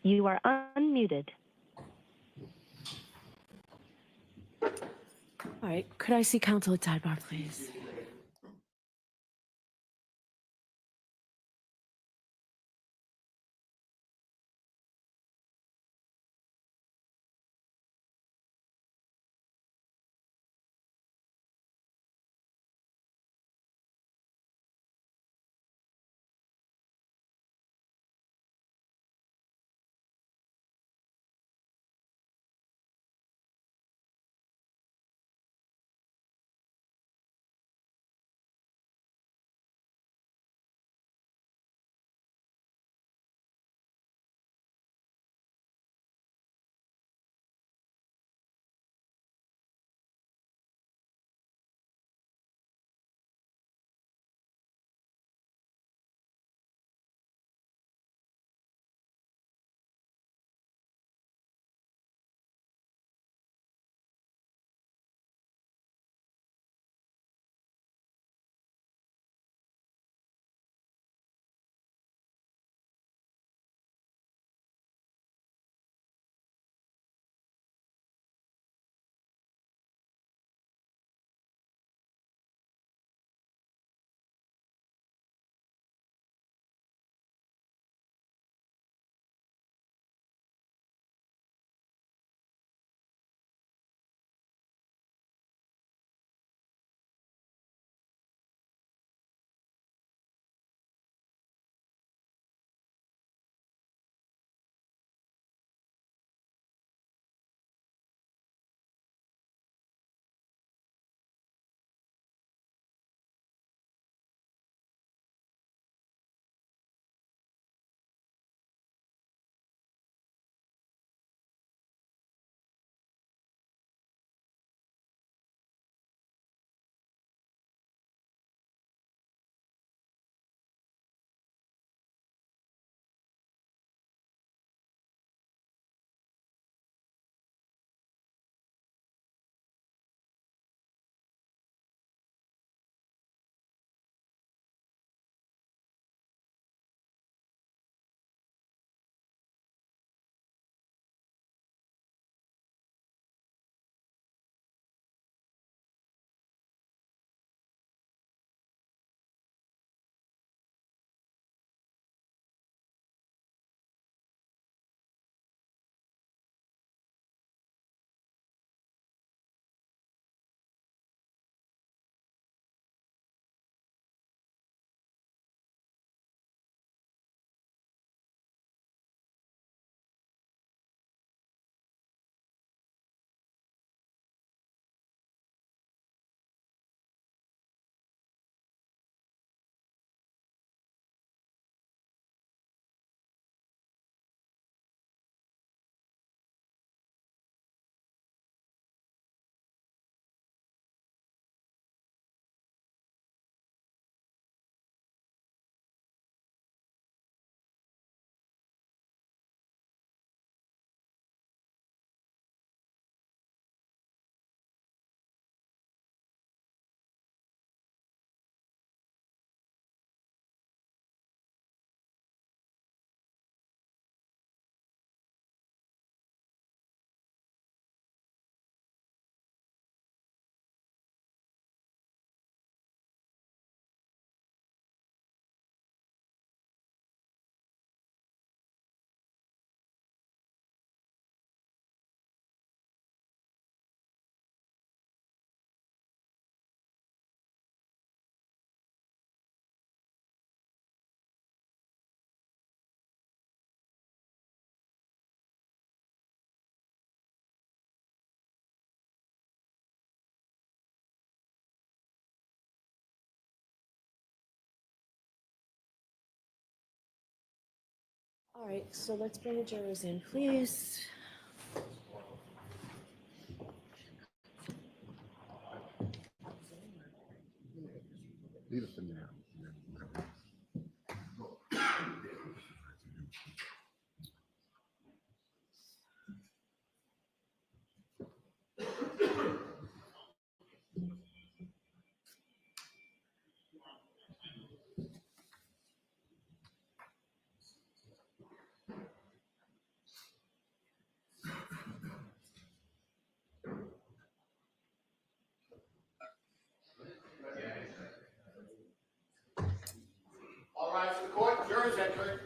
You are unmuted. All right, could I see counsel at sidebar, please? All right, so let's bring the jurors in, please. Leave us in there. Jurors enter.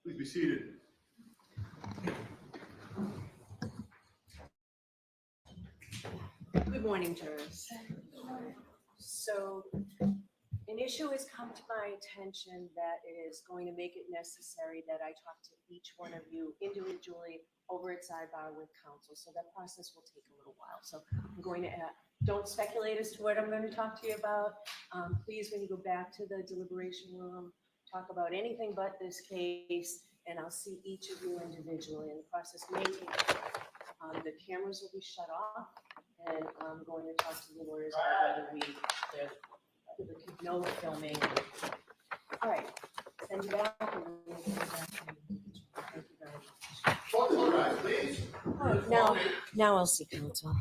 Please be seated. Good morning, jurors. So, an issue has come to my attention that is going to make it necessary that I talk to each one of you individually over at sidebar with counsel. So that process will take a little while. So I'm going to, don't speculate as to what I'm going to talk to you about. Please, when you go back to the deliberation room, talk about anything but this case, and I'll see each of you individually. And the process may take time. The cameras will be shut off, and I'm going to talk to the lawyers about whether no filming. All right, send you back. And we'll get back to you. Thank you very much. Court will rise, please. All right, now I'll see counsel.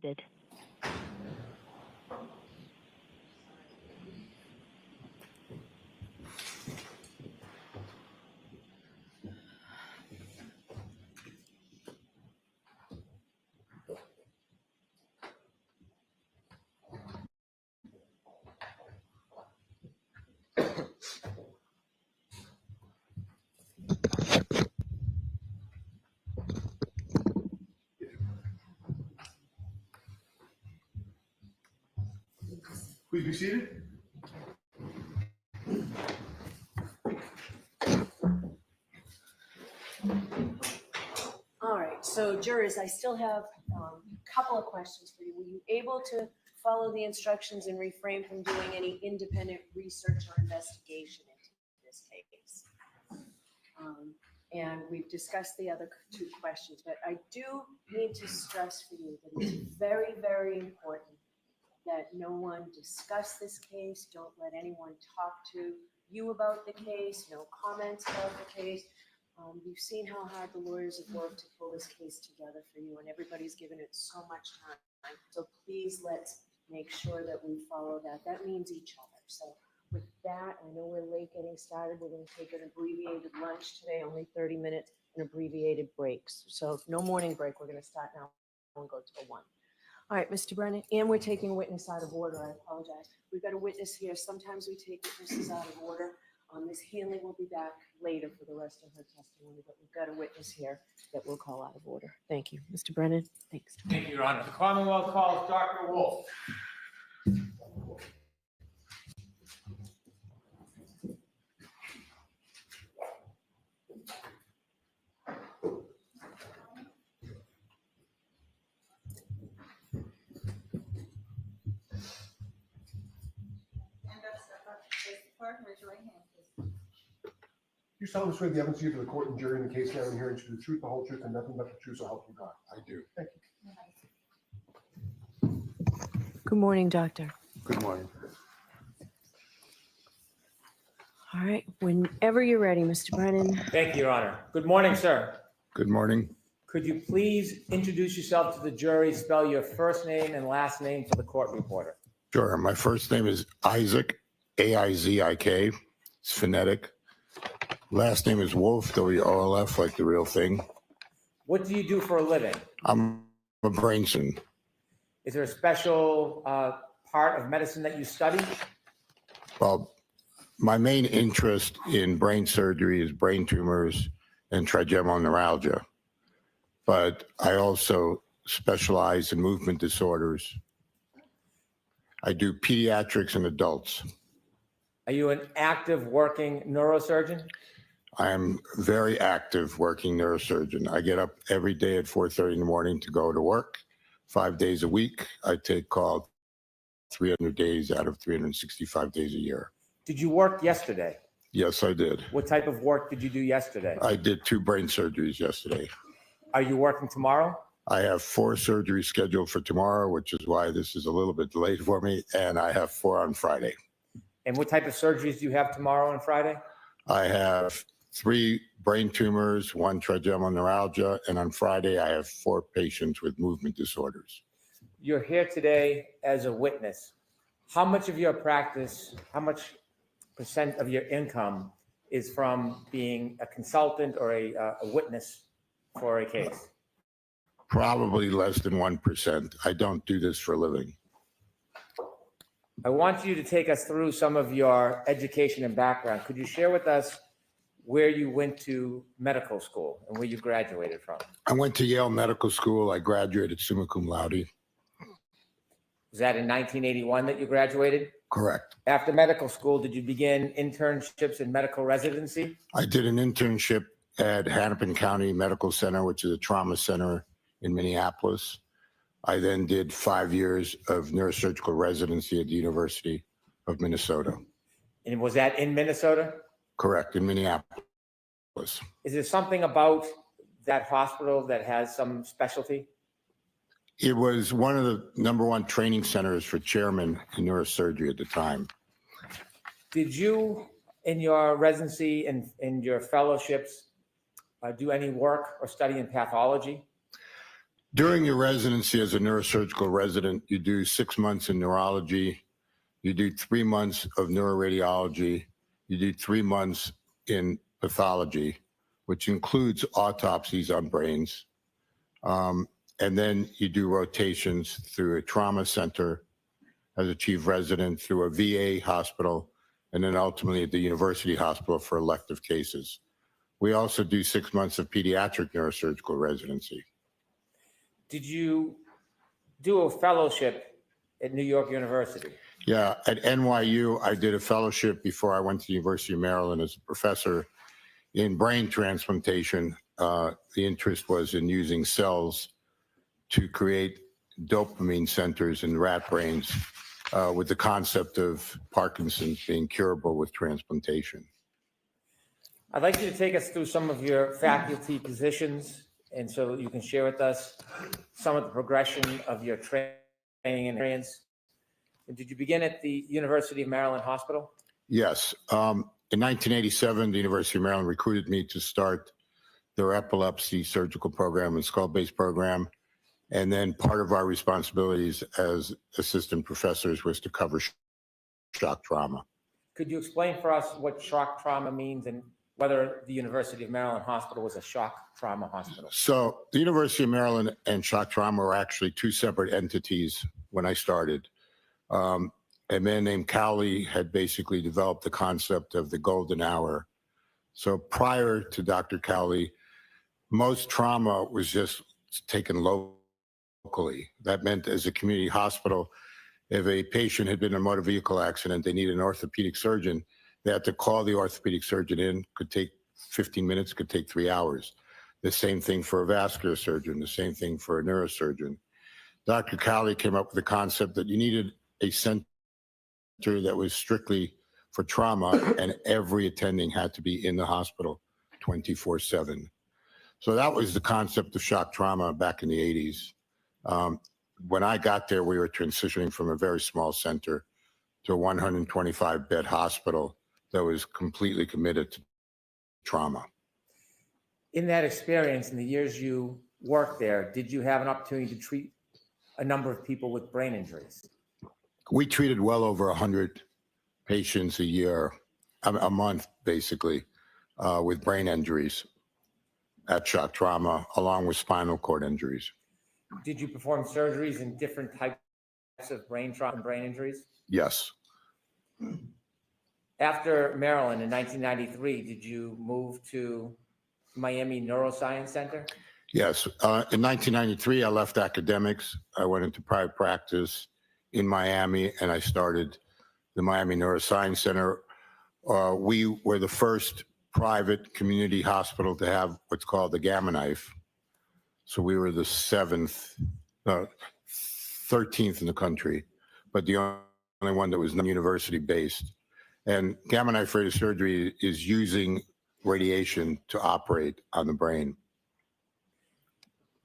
Seated. Please be seated. All right, so jurors, I still have a couple of questions for you. Were you able to follow the instructions and refrain from doing any independent research or investigation into this case? And we've discussed the other two questions, but I do need to stress for you that it's very, very important that no one discuss this case. Don't let anyone talk to you about the case, no comments about the case. You've seen how hard the lawyers have worked to pull this case together for you, and everybody's given it so much time. So please, let's make sure that we follow that. That means each other. So with that, I know we're late getting started. We're going to take an abbreviated lunch today, only 30 minutes, and abbreviated breaks. So no morning break. We're going to start now and go till 1. All right, Mr. Brennan, and we're taking a witness out of order. I apologize. We've got a witness here. Sometimes we take witnesses out of order. Ms. Healy will be back later for the rest of her testimony, but we've got a witness here that we'll call out of order. Thank you. Mr. Brennan, thanks. Thank you, Your Honor. The Commonwealth calls Dr. Wolf. Raise your right hand, please. You solemnly swear the evidence you give to the court and jury in the case now and hearing to the truth, the whole truth, and nothing but the truth, so help you God. I do. Thank you. Good morning, doctor. Good morning. All right, whenever you're ready, Mr. Brennan. Thank you, Your Honor. Good morning, sir. Good morning. Could you please introduce yourself to the jury, spell your first name and last name for the court reporter? Sure. My first name is Isaac, A-I-Z-I-K. It's phonetic. Last name is Wolf, W-O-L-F, like the real thing. What do you do for a living? I'm a brain surgeon. Is there a special part of medicine that you study? Well, my main interest in brain surgery is brain tumors and trigeminal neuralgia. But I also specialize in movement disorders. I do pediatrics and adults. Are you an active working neurosurgeon? I am very active working neurosurgeon. I get up every day at 4:30 in the morning to go to work, 5 days a week. I take call 300 days out of 365 days a year. Did you work yesterday? Yes, I did. What type of work did you do yesterday? I did 2 brain surgeries yesterday. Are you working tomorrow? I have 4 surgeries scheduled for tomorrow, which is why this is a little bit delayed for me, and I have 4 on Friday. And what type of surgeries do you have tomorrow and Friday? I have 3 brain tumors, 1 trigeminal neuralgia, and on Friday I have 4 patients with movement disorders. You're here today as a witness. How much of your practice, how much % of your income is from being a consultant or a witness for a case? Probably less than 1%. I don't do this for a living. I want you to take us through some of your education and background. Could you share with us where you went to medical school and where you graduated from? I went to Yale Medical School. I graduated summa cum laude. Was that in 1981 that you graduated? Correct. After medical school, did you begin internships in medical residency? I did an internship at Hennepin County Medical Center, which is a trauma center in Minneapolis. I then did 5 years of neurosurgical residency at the University of Minnesota. And was that in Minnesota? Correct, in Minneapolis. Is there something about that hospital that has some specialty? It was one of the #1 training centers for chairmen in neurosurgery at the time. Did you, in your residency and in your fellowships, do any work or study in pathology? During your residency as a neurosurgical resident, you do 6 months in neurology, you do 3 months of neuroradiology, you do 3 months in pathology, which includes autopsies on brains. And then you do rotations through a trauma center as a chief resident, through a VA hospital, and then ultimately at the university hospital for elective cases. We also do 6 months of pediatric neurosurgical residency. Did you do a fellowship at New York University? Yeah, at NYU, I did a fellowship before I went to the University of Maryland as a professor in brain transplantation. The interest was in using cells to create dopamine centers in rat brains with the concept of Parkinson's being curable with transplantation. I'd like you to take us through some of your faculty positions, and so that you can share with us some of the progression of your training and experience. And did you begin at the University of Maryland Hospital? Yes. In 1987, the University of Maryland recruited me to start their epilepsy surgical program and skull-based program. And then part of our responsibilities as assistant professors was to cover shock trauma. Could you explain for us what shock trauma means and whether the University of Maryland Hospital was a shock trauma hospital? So the University of Maryland and shock trauma were actually two separate entities when I started. A man named Cowley had basically developed the concept of the golden hour. So prior to Dr. Cowley, most trauma was just taken locally. That meant as a community hospital, if a patient had been in a motor vehicle accident, they needed an orthopedic surgeon, they had to call the orthopedic surgeon in, could take 15 minutes, could take 3 hours. The same thing for a vascular surgeon, the same thing for a neurosurgeon. Dr. Cowley came up with the concept that you needed a center that was strictly for trauma, and every attending had to be in the hospital 24/7. So that was the concept of shock trauma back in the 80s. When I got there, we were transitioning from a very small center to a 125-bed hospital that was completely committed to trauma. In that experience, in the years you worked there, did you have an opportunity to treat a number of people with brain injuries? We treated well over 100 patients a year, a month, basically, with brain injuries at shock trauma, along with spinal cord injuries. Did you perform surgeries in different types of brain trauma and brain injuries? Yes. After Maryland in 1993, did you move to Miami Neuroscience Center? Yes. In 1993, I left academics. I went into private practice in Miami, and I started the Miami Neuroscience Center. We were the first private community hospital to have what's called the Gamma Knife. So we were the 13th in the country, but the only one that was non-university based. And Gamma Knife radiosurgery is using radiation to operate on the brain.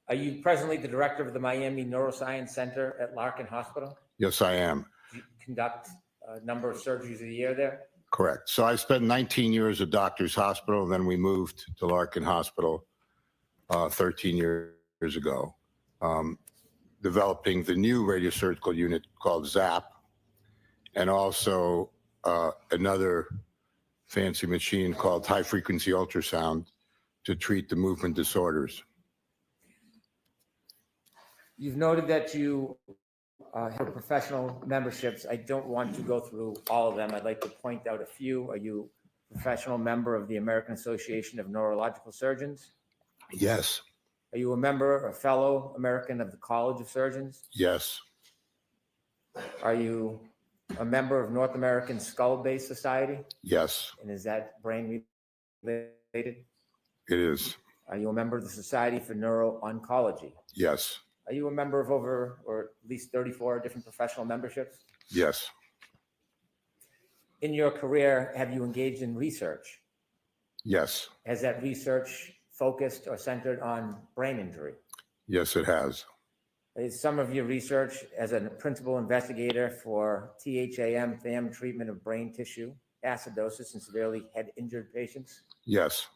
Are you presently the director of the Miami Neuroscience Center at Larkin Hospital? Yes, I am. Do you conduct a number of surgeries a year there? Correct. So I spent 19 years at Doctors Hospital, and then we moved to Larkin Hospital 13 years ago, developing the new radiosurgical unit called ZAP, and also another fancy machine called high-frequency ultrasound to treat the movement disorders. You've noted that you have professional memberships. I don't want to go through all of them. I'd like to point out a few. Are you a professional member of the American Association of Neurological Surgeons? Yes. Are you a member, a fellow American of the College of Surgeons? Yes. Are you a member of North American Skull-Based Society? Yes, And is that brain related? it is. Are you a member of the Society for Neuro-Oncology? Yes. Are you a member of over, or at least 34 different professional memberships? Yes. In your career, have you engaged in research? Yes. Has that research focused or centered on brain injury? Yes, it has. Is some of your research as a principal investigator for THAM treatment of brain tissue acidosis in severely head injured patients? Yes.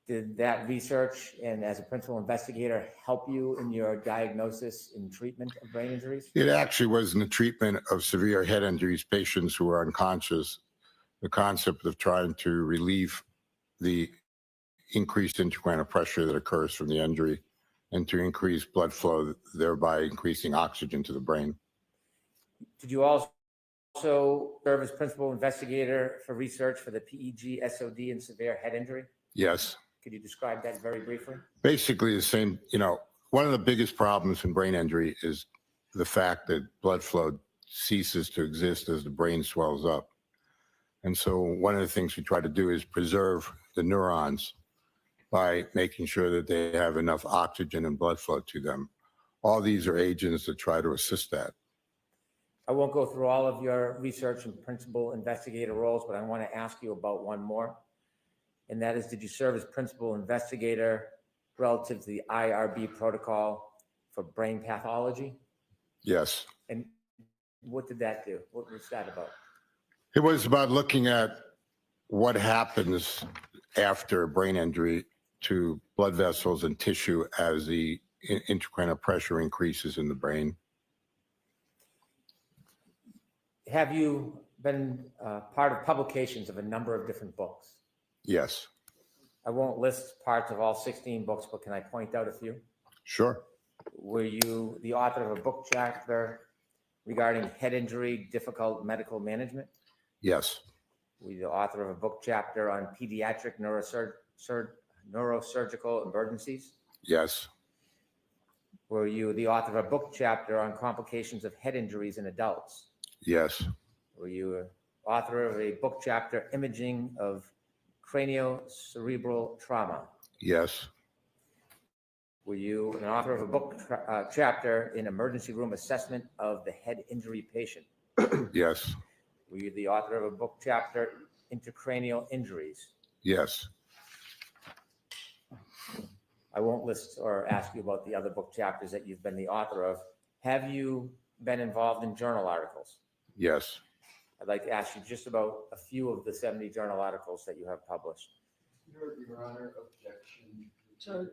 Did that research and as a principal investigator help you in your diagnosis and treatment of brain injuries? It actually was in the treatment of severe head injuries, patients who were unconscious, the concept of trying to relieve the increased intracranial pressure that occurs from the injury and to increase blood flow, thereby increasing oxygen to the brain. Did you also serve as principal investigator for research for the PEG, SOD, and severe head injury? Yes. Could you describe that very briefly? Basically the same, one of the biggest problems in brain injury is the fact that blood flow ceases to exist as the brain swells up. And so one of the things we try to do is preserve the neurons by making sure that they have enough oxygen and blood flow to them. All these are agents that try to assist that. I won't go through all of your research and principal investigator roles, but I want to ask you about one more. And that is, did you serve as principal investigator relative to the IRB protocol for brain pathology? Yes. And what did that do? What was that about? It was about looking at what happens after a brain injury to blood vessels and tissue as the intracranial pressure increases in the brain. Have you been part of publications of a number of different books? Yes. I won't list parts of all 16 books, but can I point out a few? Sure. Were you the author of a book chapter regarding head injury, difficult medical management? Yes. Were you the author of a book chapter on pediatric neurosurgical emergencies? Yes. Were you the author of a book chapter on complications of head injuries in adults? Yes. Were you an author of a book chapter, imaging of craniocerebral trauma? Yes. Were you an author of a book chapter in emergency room assessment of the head injury patient? Yes. Were you the author of a book chapter, intracranial injuries? Yes. I won't list or ask you about the other book chapters that you've been the author of. Have you been involved in journal articles? Yes. I'd like to ask you just about a few of the 70 journal articles that you have published. Your Honor, objection. So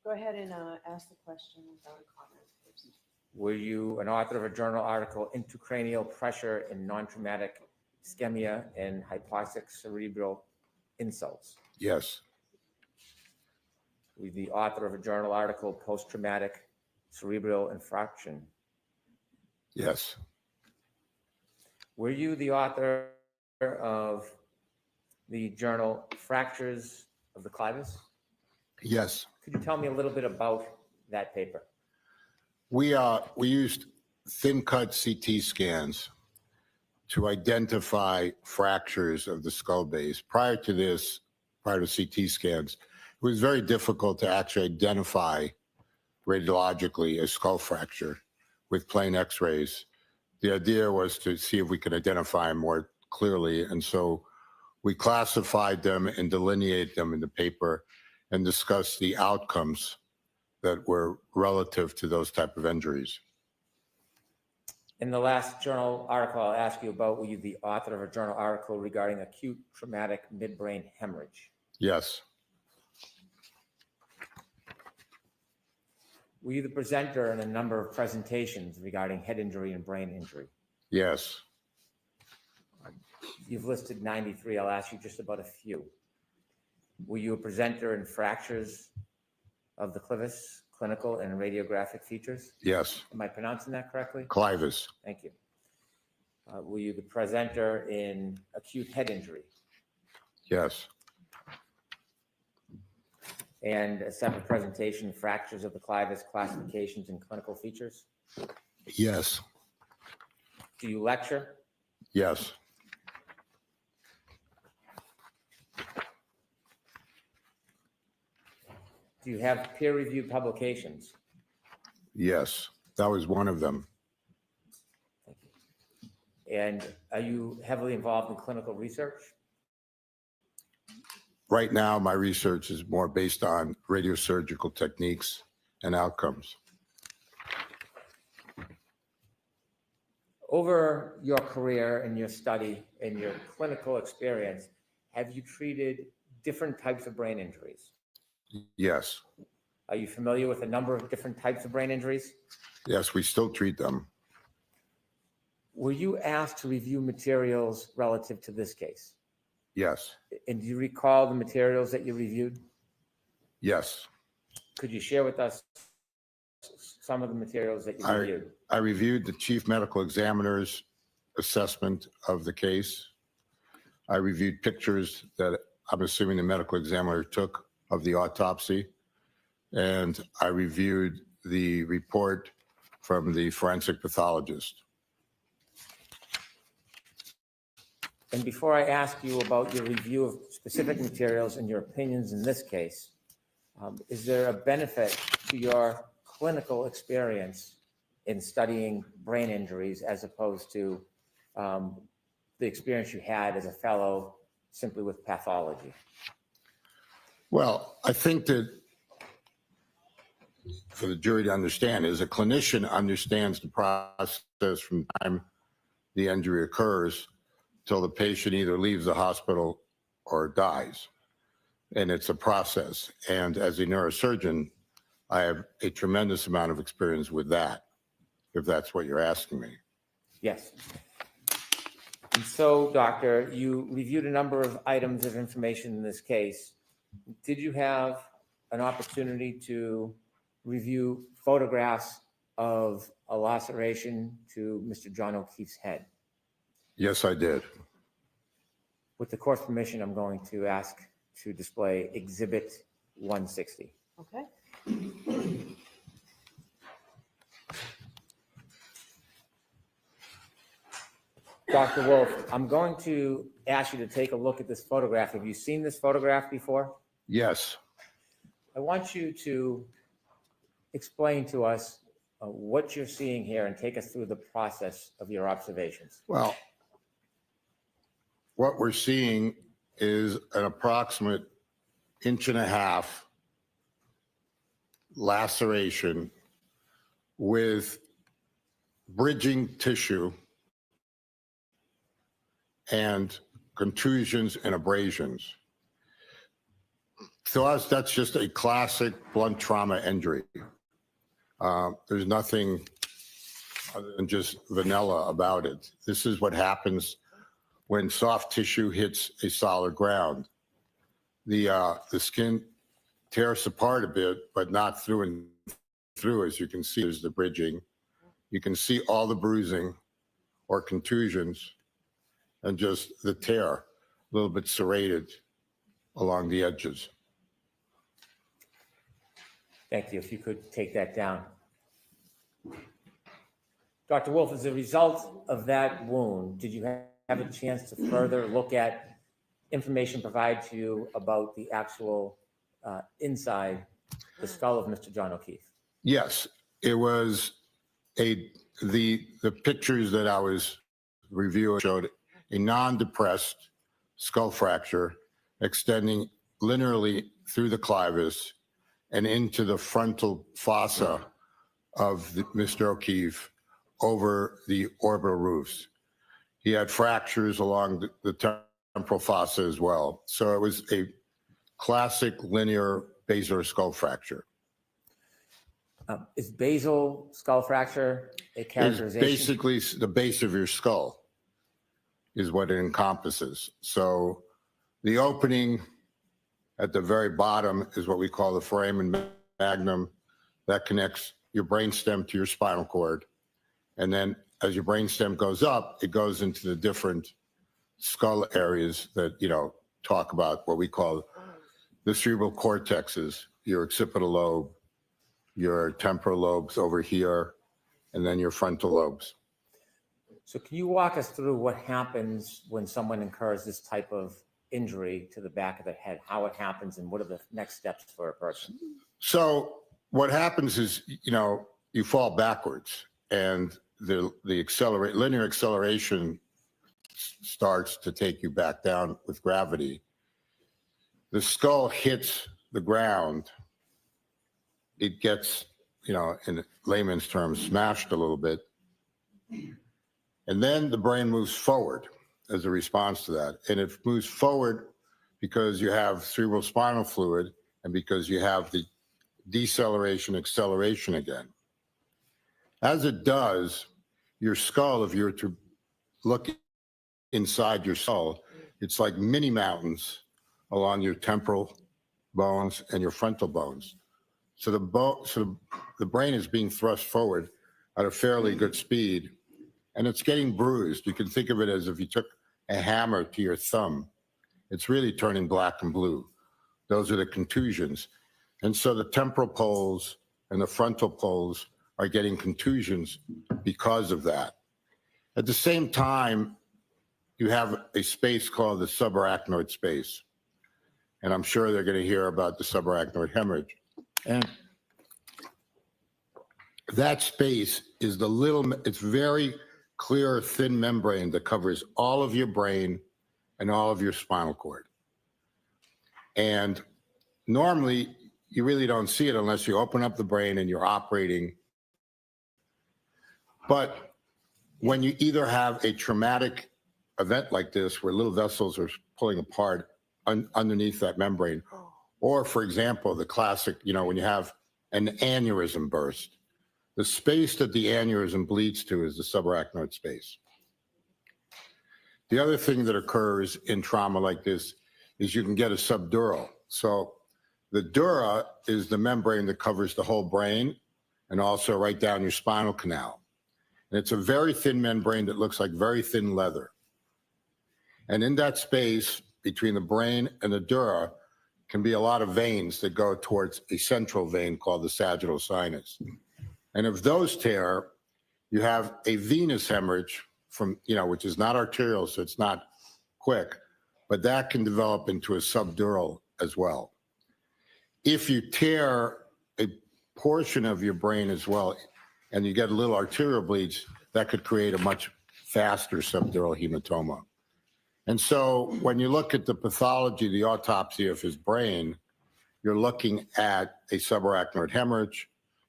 go ahead and ask the question without a comment, please. Were you an author of a journal article, Intracranial Pressure in Non-Traumatic Ischemia and Hypoxic Cerebral Insults? Yes. Were you the author of a journal article, Post-Traumatic Cerebral Infarction? Yes. Were you the author of the journal Fractures of the Clivus? Yes. Could you tell me a little bit about that paper? We used thin cut CT scans to identify fractures of the skull base. Prior to this, prior to CT scans, it was very difficult to actually identify radiologically a skull fracture with plain x-rays. The idea was to see if we could identify them more clearly. And so we classified them and delineated them in the paper and discussed the outcomes that were relative to those type of injuries. In the last journal article I'll ask you about, were you the author of a journal article regarding acute traumatic midbrain hemorrhage? Yes. Were you the presenter in a number of presentations regarding head injury and brain injury? Yes. You've listed 93. I'll ask you just about a few. Were you a presenter in fractures of the clivus, clinical and radiographic features? Yes. Am I pronouncing that correctly? Clivus. Thank you. Were you the presenter in acute head injury? Yes. And a separate presentation, fractures of the clivus, classifications and clinical features? Yes. Do you lecture? Yes. Do you have peer-reviewed publications? Yes. That was one of them. Thank you. And are you heavily involved in clinical research? Right now, my research is more based on radiosurgical techniques and outcomes. Over your career and your study and your clinical experience, have you treated different types of brain injuries? Yes, Are you familiar with a number of different types of brain injuries? yes, we still treat them. Were you asked to review materials relative to this case? Yes, And do you recall the materials that you reviewed? yes. Could you share with us some of the materials that you reviewed? I reviewed the chief medical examiner's assessment of the case. I reviewed pictures that I'm assuming the medical examiner took of the autopsy. And I reviewed the report from the forensic pathologist. And before I ask you about your review of specific materials and your opinions in this case, is there a benefit to your clinical experience in studying brain injuries as opposed to the experience you had as a fellow simply with pathology? Well, I think that for the jury to understand is a clinician understands the process from the time the injury occurs till the patient either leaves the hospital or dies. And it's a process. And as a neurosurgeon, I have a tremendous amount of experience with that, if that's what you're asking me. Yes. And so, doctor, you reviewed a number of items of information in this case. Did you have an opportunity to review photographs of a laceration to Mr. John O'Keefe's head? Yes, I did. With the court's permission, I'm going to ask to display Exhibit 160. Okay. Dr. Wolf, I'm going to ask you to take a look at this photograph. Have you seen this photograph before? Yes. I want you to explain to us what you're seeing here and take us through the process of your observations. Well, what we're seeing is an approximate 1.5 inch laceration with bridging tissue and contusions and abrasions. To us, that's just a classic blunt trauma injury. There's nothing other than just vanilla about it. This is what happens when soft tissue hits a solid ground. The skin tears apart a bit, but not through and through. As you can see, there's the bridging. You can see all the bruising or contusions and just the tear, a little bit serrated along the edges. Thank you. If you could take that down. Dr. Wolf, as a result of that wound, did you have a chance to further look at information provided to you about the actual inside the skull of Mr. John O'Keefe? Yes, it was the pictures that I was reviewing showed a non-depressed skull fracture extending linearly through the clivus and into the frontal fossa of Mr. O'Keefe over the orbital roofs. He had fractures along the temporal fossa as well. So it was a classic linear basilar skull fracture. Is basal skull fracture a It's characterization? basically the base of your skull is what it encompasses. So the opening at the very bottom is what we call the foramen magnum that connects your brainstem to your spinal cord. And then as your brainstem goes up, it goes into the different skull areas that, talk about what we call the cerebral cortexes, your occipital lobe, your temporal lobes over here, and then your frontal lobes. So can you walk us through what happens when someone incurs this type of injury to the back of the head, how it happens, and what are the next steps for a person? So what happens is, you fall backwards, and the linear acceleration starts to take you back down with gravity. The skull hits the ground. It gets, in layman's terms, smashed a little bit. And then the brain moves forward as a response to that. And it moves forward because you have cerebral spinal fluid and because you have the deceleration, acceleration again. As it does, your skull, if you were to look inside your skull, it's like mini mountains along your temporal bones and your frontal bones. So the brain is being thrust forward at a fairly good speed, and it's getting bruised. You can think of it as if you took a hammer to your thumb. It's really turning black and blue. Those are the contusions. And so the temporal poles and the frontal poles are getting contusions because of that. At the same time, you have a space called the subarachnoid space. And I'm sure they're going to hear about the subarachnoid hemorrhage. And that space is it's very clear, thin membrane that covers all of your brain and all of your spinal cord. And normally, you really don't see it unless you open up the brain and you're operating. But when you either have a traumatic event like this, where little vessels are pulling apart underneath that membrane, or for example, the classic, when you have an aneurysm burst, the space that the aneurysm bleeds to is the subarachnoid space. The other thing that occurs in trauma like this is you can get a subdural. So the dura is the membrane that covers the whole brain and also right down your spinal canal. And it's a very thin membrane that looks like very thin leather. And in that space between the brain and the dura can be a lot of veins that go towards a central vein called the sagittal sinus. And if those tear, you have a venous hemorrhage from, which is not arterial, so it's not quick, but that can develop into a subdural as well. If you tear a portion of your brain as well, and you get a little arterial bleeds, that could create a much faster subdural hematoma. And so when you look at the pathology, the autopsy of his brain, you're looking at a subarachnoid hemorrhage,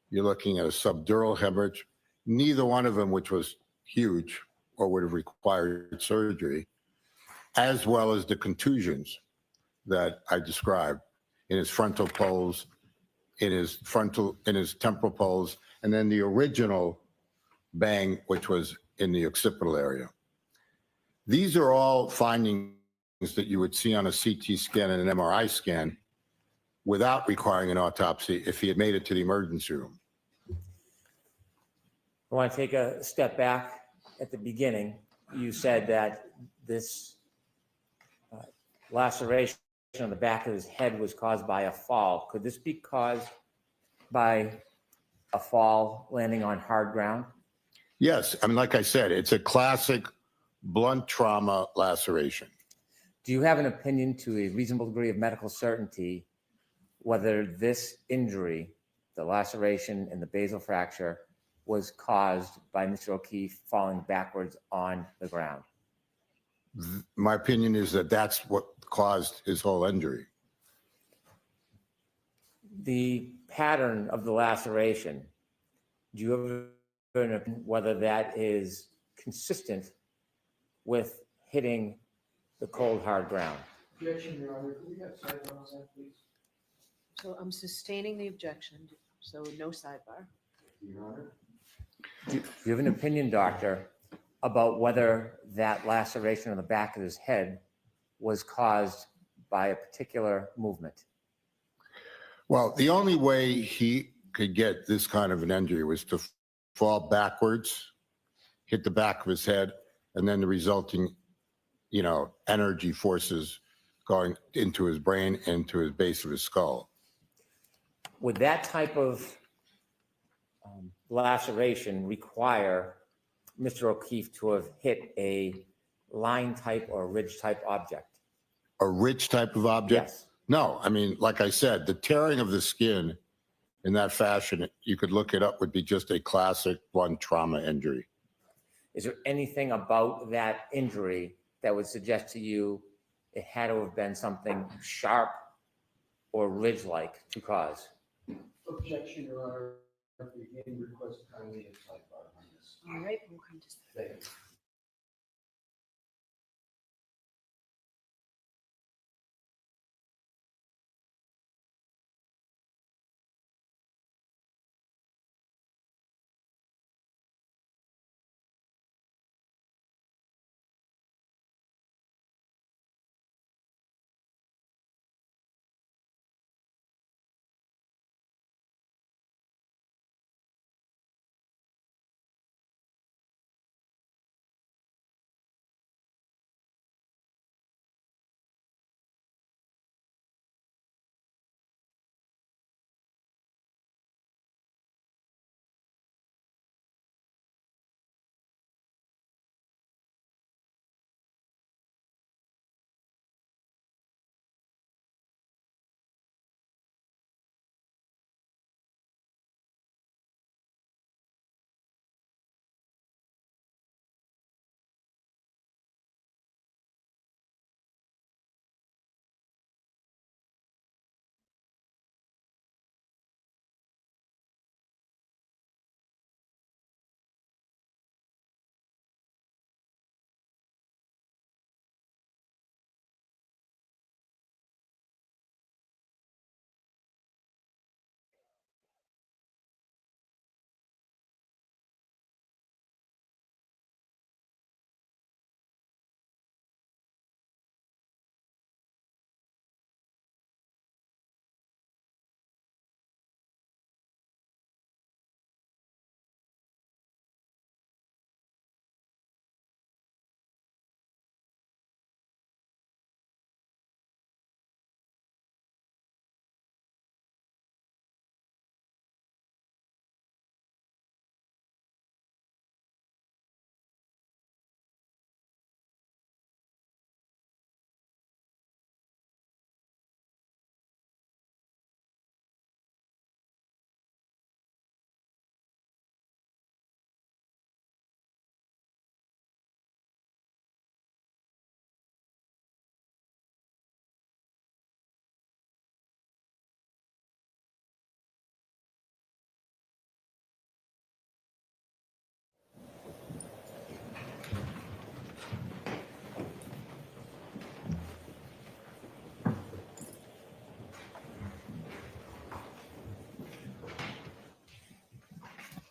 you're looking at a subdural hemorrhage, neither one of them which was huge or would have required surgery, as well as the contusions that I described in his frontal poles, in his temporal poles, and then the original bang, which was in the occipital area. These are all findings that you would see on a CT scan and an MRI scan without requiring an autopsy if he had made it to the emergency room. I want to take a step back. At the beginning, you said that this laceration on the back of his head was caused by a fall. Could this be caused by a fall landing on hard ground? Yes, like I said, it's a classic blunt trauma laceration. Do you have an opinion to a reasonable degree of medical certainty whether this injury, the laceration and the basal fracture, was caused by Mr. O'Keefe falling backwards on the ground? My opinion is that that's what caused his whole injury. The pattern of the laceration, do you have an opinion whether that is consistent with hitting the cold, hard ground? Objection, Your Honor. Can we have sidebar on that, please? So I'm sustaining the objection, so no sidebar. Your Honor. Do you have an opinion, doctor, about whether that laceration on the back of his head was caused by a particular movement? Well, the only way he could get this kind of an injury was to fall backwards, hit the back of his head, and then the resulting, energy forces going into his brain and to his base of his skull. Would that type of laceration require Mr. O'Keefe to have hit a line type or ridge type object? A ridge type of object? Yes. No, like I said, the tearing of the skin in that fashion, you could look it up, would be just a classic blunt trauma injury. Is there anything about that injury that would suggest to you it had to have been something sharp or ridge-like to cause? Objection, Your Honor. Again, request kindly a sidebar on this. All right, we'll come to Thank you.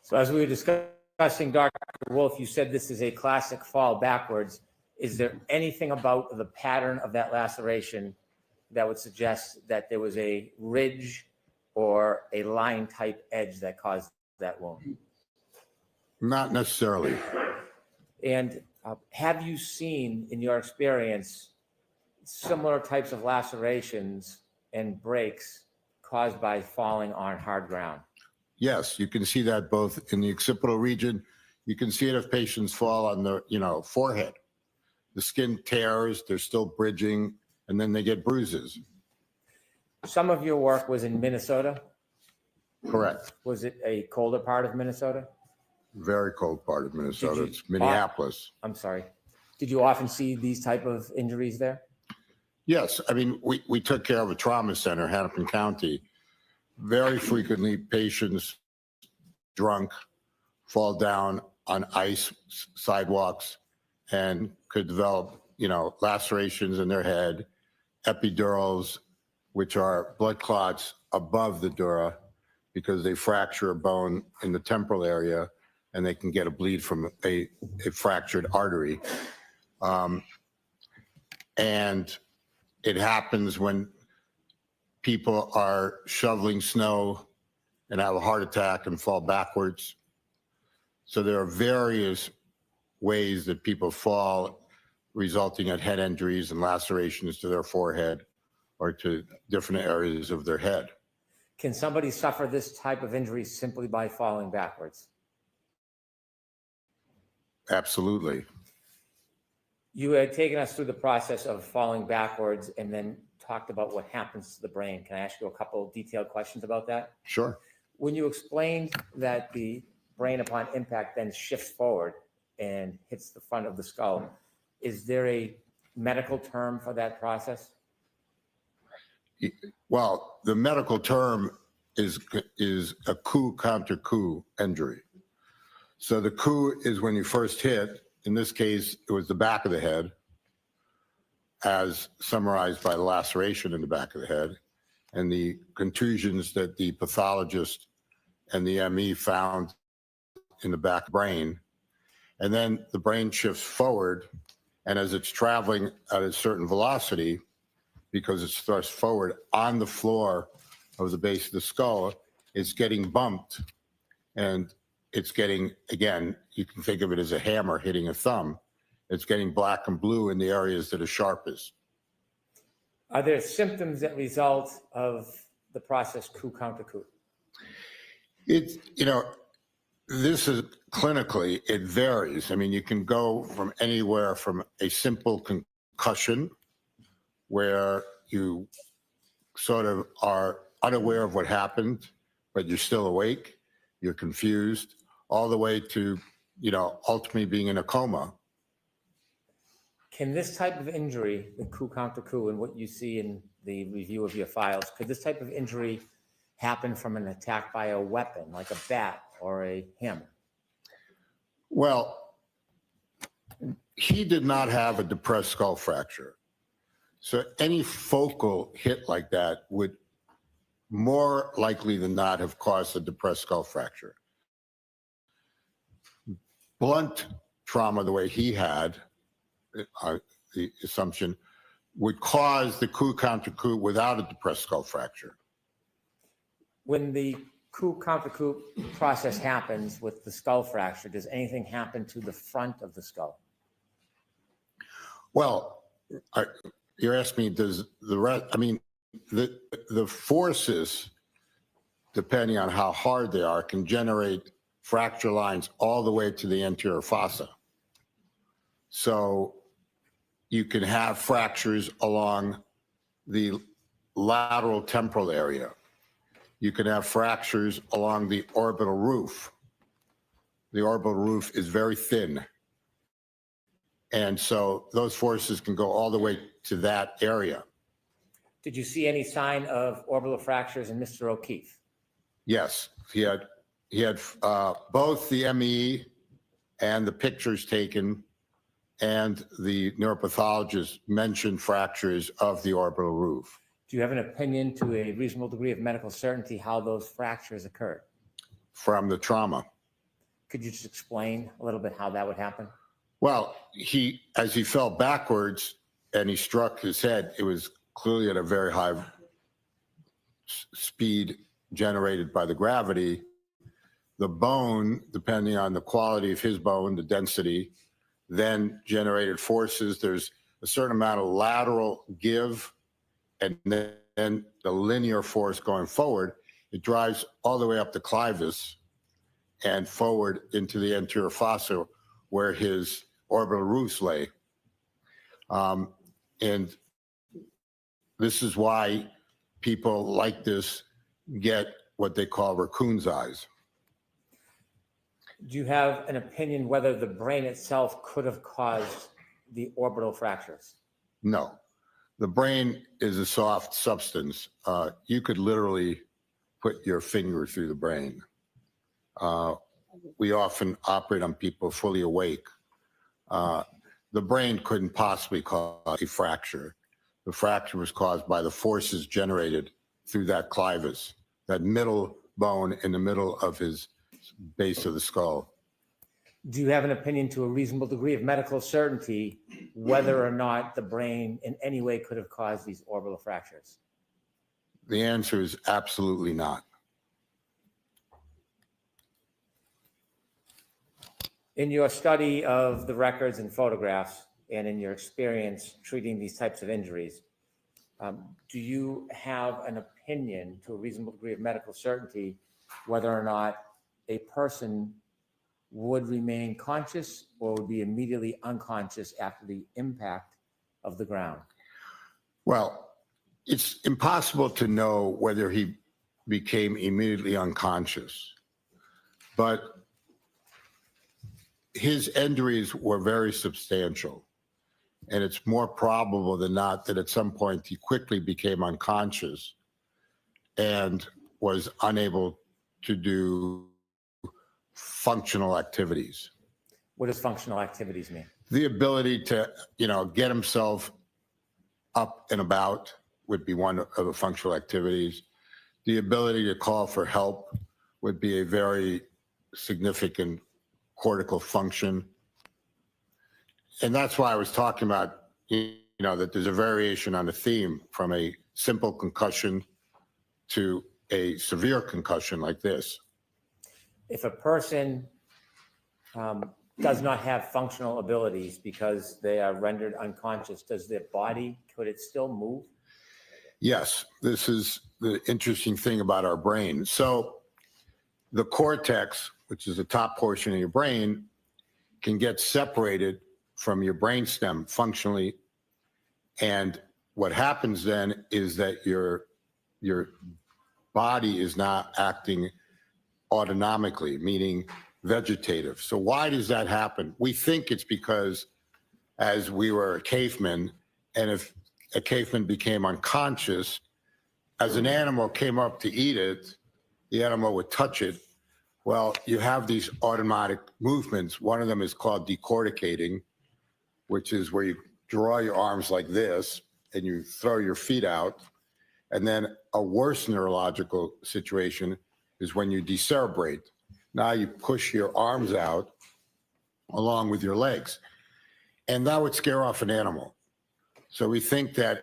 So as we were discussing, Dr. Wolf, you said this is a classic fall backwards. Is there anything about the pattern of that laceration that would suggest that there was a ridge or a line type edge that caused that wound? Not necessarily. And have you seen, in your experience, similar types of lacerations and breaks caused by falling on hard ground? Yes, you can see that both in the occipital region. You can see it if patients fall on the, forehead. The skin tears, they're still bridging, and then they get bruises. Some of your work was in Minnesota. Correct. Was it a colder part of Minnesota? Very cold part of Minnesota. Did you- It's Minneapolis. I'm sorry. Did you often see these type of injuries there? Yes, I mean, we took care of a trauma center, Hennepin County. Very frequently, patients drunk fall down on ice sidewalks and could develop, lacerations in their head, epidurals, which are blood clots above the dura because they fracture a bone in the temporal area and they can get a bleed from a fractured artery. And it happens when people are shoveling snow and have a heart attack and fall backwards. So there are various ways that people fall, resulting in head injuries and lacerations to their forehead or to different areas of their head. Can somebody suffer this type of injury simply by falling backwards? Absolutely. You had taken us through the process of falling backwards and then talked about what happens to the brain. Can I ask you a couple of detailed questions about that? Sure. When you explained that the brain upon impact then shifts forward and hits the front of the skull, is there a medical term for that process? Well, the medical term is a coup counter coup injury. So the coup is when you first hit. In this case, it was the back of the head, as summarized by the laceration in the back of the head, and the contusions that the pathologist and the ME found in the back brain. And then the brain shifts forward, and as it's traveling at a certain velocity, because it's thrust forward on the floor of the base of the skull, it's getting bumped. And it's getting, again, you can think of it as a hammer hitting a thumb. It's getting black and blue in the areas that are sharpest. Are there symptoms that result of the process coup counter coup? It's, this is clinically, it varies. I mean, you can go from anywhere from a simple concussion where you sort of are unaware of what happened, but you're still awake, you're confused, all the way to, ultimately being in a coma. Can this type of injury, the coup counter coup, and what you see in the review of your files, could this type of injury happen from an attack by a weapon, like a bat or a hammer? Well, he did not have a depressed skull fracture. So any focal hit like that would more likely than not have caused a depressed skull fracture. Blunt trauma, the way he had, the assumption, would cause the coup counter coup without a depressed skull fracture. When the coup counter coup process happens with the skull fracture, does anything happen to the front of the skull? Well, you're asking me, does the rest, I mean, the forces, depending on how hard they are, can generate fracture lines all the way to the anterior fossa. So you can have fractures along the lateral temporal area. You can have fractures along the orbital roof. The orbital roof is very thin. And so those forces can go all the way to that area. Did you see any sign of orbital fractures in Mr. O'Keefe? Yes, he had both the ME and the pictures taken, and the neuropathologist mentioned fractures of the orbital roof. Do you have an opinion to a reasonable degree of medical certainty how those fractures occurred? From the trauma. Could you just explain a little bit how that would happen? Well, as he fell backwards and he struck his head, it was clearly at a very high speed generated by the gravity. The bone, depending on the quality of his bone, the density, then generated forces. There's a certain amount of lateral give, and then the linear force going forward. It drives all the way up the clivus and forward into the anterior fossa where his orbital roots lay. And this is why people like this get what they call raccoon's eyes. Do you have an opinion whether the brain itself could have caused the orbital fractures? No, the brain is a soft substance. You could literally put your finger through the brain. We often operate on people fully awake. The brain couldn't possibly cause a fracture. The fracture was caused by the forces generated through that clivus, that middle bone in the middle of his base of the skull. Do you have an opinion to a reasonable degree of medical certainty whether or not the brain in any way could have caused these orbital fractures? The answer is absolutely not. In your study of the records and photographs and in your experience treating these types of injuries, do you have an opinion to a reasonable degree of medical certainty whether or not a person would remain conscious or would be immediately unconscious after the impact of the ground? Well, it's impossible to know whether he became immediately unconscious, but his injuries were very substantial. And it's more probable than not that at some point he quickly became unconscious and was unable to do functional activities. What does functional activities mean? The ability to, get himself up and about would be one of the functional activities. The ability to call for help would be a very significant cortical function. And that's why I was talking about, that there's a variation on the theme from a simple concussion to a severe concussion like this. If a person does not have functional abilities because they are rendered unconscious, does their body, could it still move? Yes, this is the interesting thing about our brain. So the cortex, which is the top portion of your brain, can get separated from your brainstem functionally. And what happens then is that your body is not acting autonomically, meaning vegetative. So why does that happen? We think it's because as we were cavemen, and if a caveman became unconscious, as an animal came up to eat it, the animal would touch it. Well, you have these automatic movements. One of them is called decorticating, which is where you draw your arms like this and you throw your feet out. And then a worse neurological situation is when you decerebrate. Now you push your arms out along with your legs. And that would scare off an animal. So we think that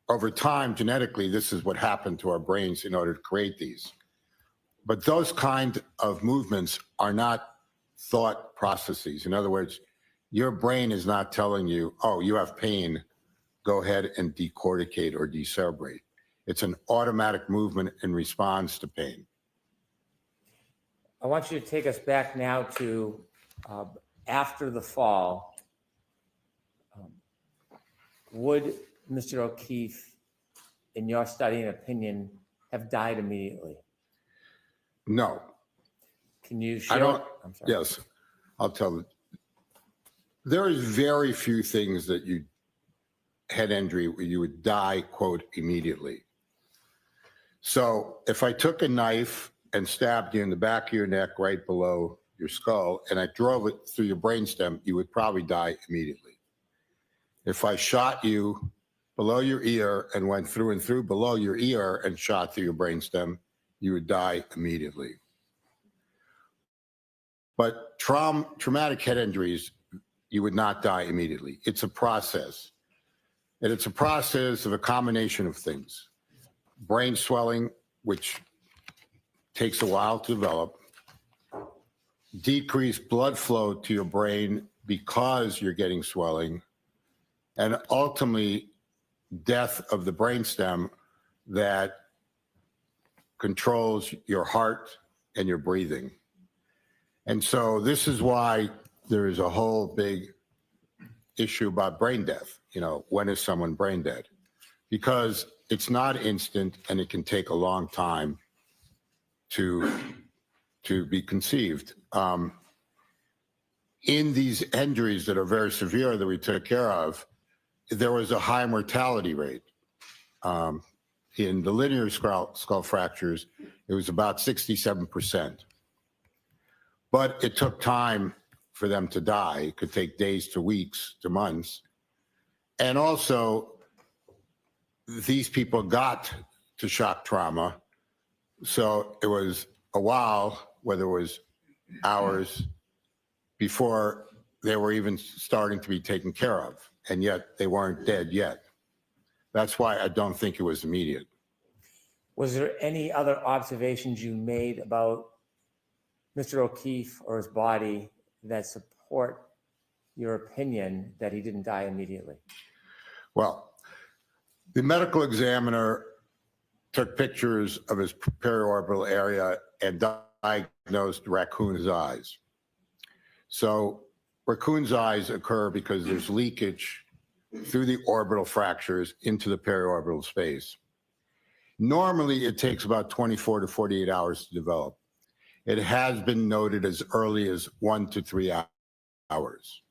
over time, genetically, this is what happened to our brains in order to create these. But those kind of movements are not thought processes. In other words, your brain is not telling you, oh, you have pain, go ahead and decorticate or decerebrate. It's an automatic movement in response to pain. I want you to take us back now to after the fall. Would Mr. O'Keefe, in your study and opinion, have died immediately? No. Can you share? I'm sorry. Yes, I'll tell you. There is very few things that you head injury where you would die, quote, immediately. So if I took a knife and stabbed you in the back of your neck right below your skull and I drove it through your brainstem, you would probably die immediately. If I shot you below your ear and went through and through below your ear and shot through your brainstem, you would die immediately. But traumatic head injuries, you would not die immediately. It's a process. And it's a process of a combination of things. Brain swelling, which takes a while to develop. Decreased blood flow to your brain because you're getting swelling. And ultimately, death of the brainstem that controls your heart and your breathing. And so this is why there is a whole big issue about brain death. You know, when is someone brain dead? Because it's not instant and it can take a long time to be conceived. In these injuries that are very severe that we took care of, there was a high mortality rate. In the linear skull fractures, it was about 67%. But it took time for them to die. It could take days to weeks to months. And also, these people got to shock trauma. So it was a while, whether it was hours, before they were even starting to be taken care of. And yet they weren't dead yet. That's why I don't think it was immediate. Was there any other observations you made about Mr. O'Keefe or his body that support your opinion that he didn't die immediately? Well, the medical examiner took pictures of his periorbital area and diagnosed raccoon's eyes. So raccoon's eyes occur because there's leakage through the orbital fractures into the periorbital space. Normally, it takes about 24 to 48 hours to develop. It has been noted as early as 1 to 3 hours,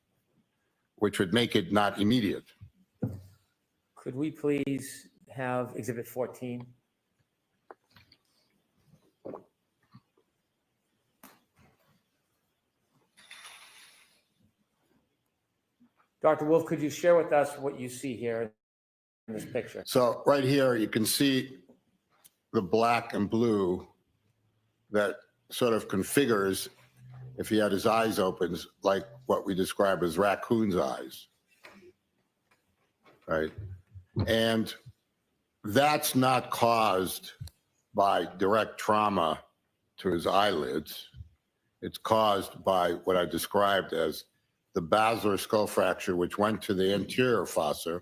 which would make it not immediate. Could we please have Exhibit 14? Dr. Wolf, could you share with us what you see here in this picture? So right here, you can see the black and blue that sort of configures, if he had his eyes open, like what we describe as raccoon's eyes, right? And that's not caused by direct trauma to his eyelids. It's caused by what I described as the basilar skull fracture, which went to the anterior fossa,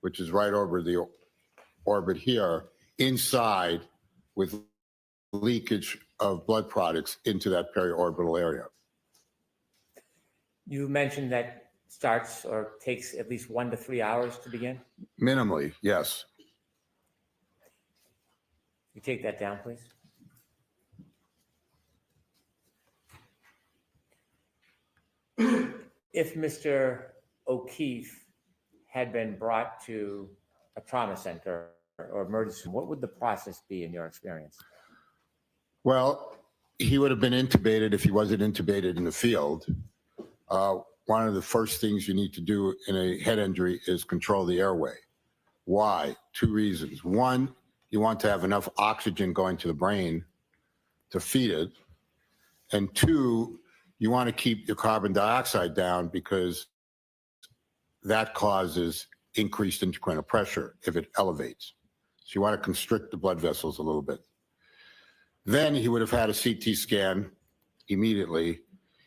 which is right over the orbit here, inside with leakage of blood products into that periorbital area. You mentioned that starts or takes at least 1 to 3 hours to begin. Minimally, yes. You take that down, please. If Mr. O'Keefe had been brought to a trauma center or emergency room, what would the process be in your experience? Well, he would have been intubated if he wasn't intubated in the field. One of the first things you need to do in a head injury is control the airway. Why? 2 reasons. One, you want to have enough oxygen going to the brain to feed it. And 2, you want to keep your carbon dioxide down because that causes increased intracranial pressure if it elevates. So you want to constrict the blood vessels a little bit. Then he would have had a CT scan immediately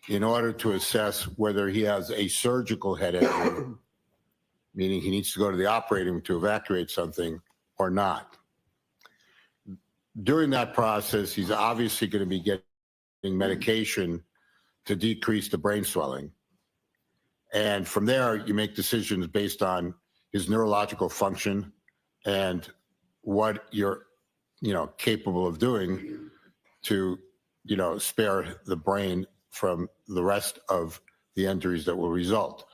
in order to assess whether he has a surgical head injury, meaning he needs to go to the operating room to evacuate something or not. During that process, he's obviously going to be getting medication to decrease the brain swelling. And from there, you make decisions based on his neurological function and what you're, capable of doing to, spare the brain from the rest of the injuries that will result.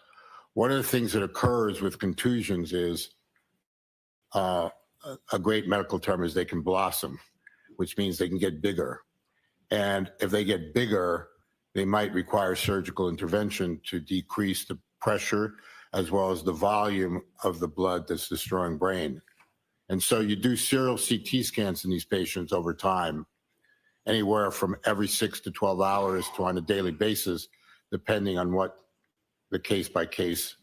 One of the things that occurs with contusions is a great medical term is they can blossom, which means they can get bigger. And if they get bigger, they might require surgical intervention to decrease the pressure as well as the volume of the blood that's destroying brain. And so you do serial CT scans in these patients over time. anywhere from every 6 to 12 hours to on a daily basis, depending on what the case by case,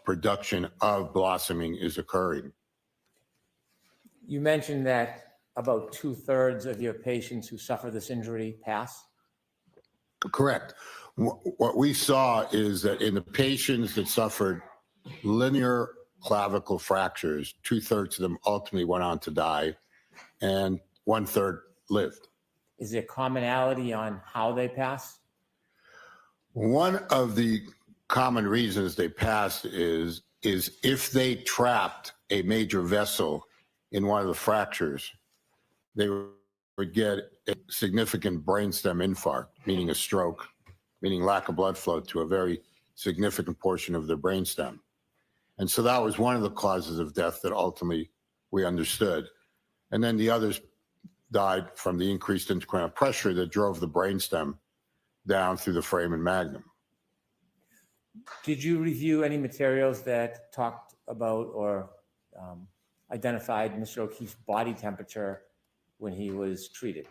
production of blossoming is occurring. You mentioned that about 2/3 of your patients who suffer this injury pass. Correct. What we saw is that in the patients that suffered linear clavicle fractures, 2/3 of them ultimately went on to die, and 1/3 lived. Is there commonality on how they pass? One of the common reasons they passed is if they trapped a major vessel in one of the fractures, they would get a significant brainstem infarct, meaning a stroke, meaning lack of blood flow to a very significant portion of their brainstem. And so that was one of the causes of death that ultimately we understood. And then the others died from the increased intracranial pressure that drove the brainstem down through the foramen magnum. Did you review any materials that talked about or identified Mr. O'Keefe's body temperature when he was treated?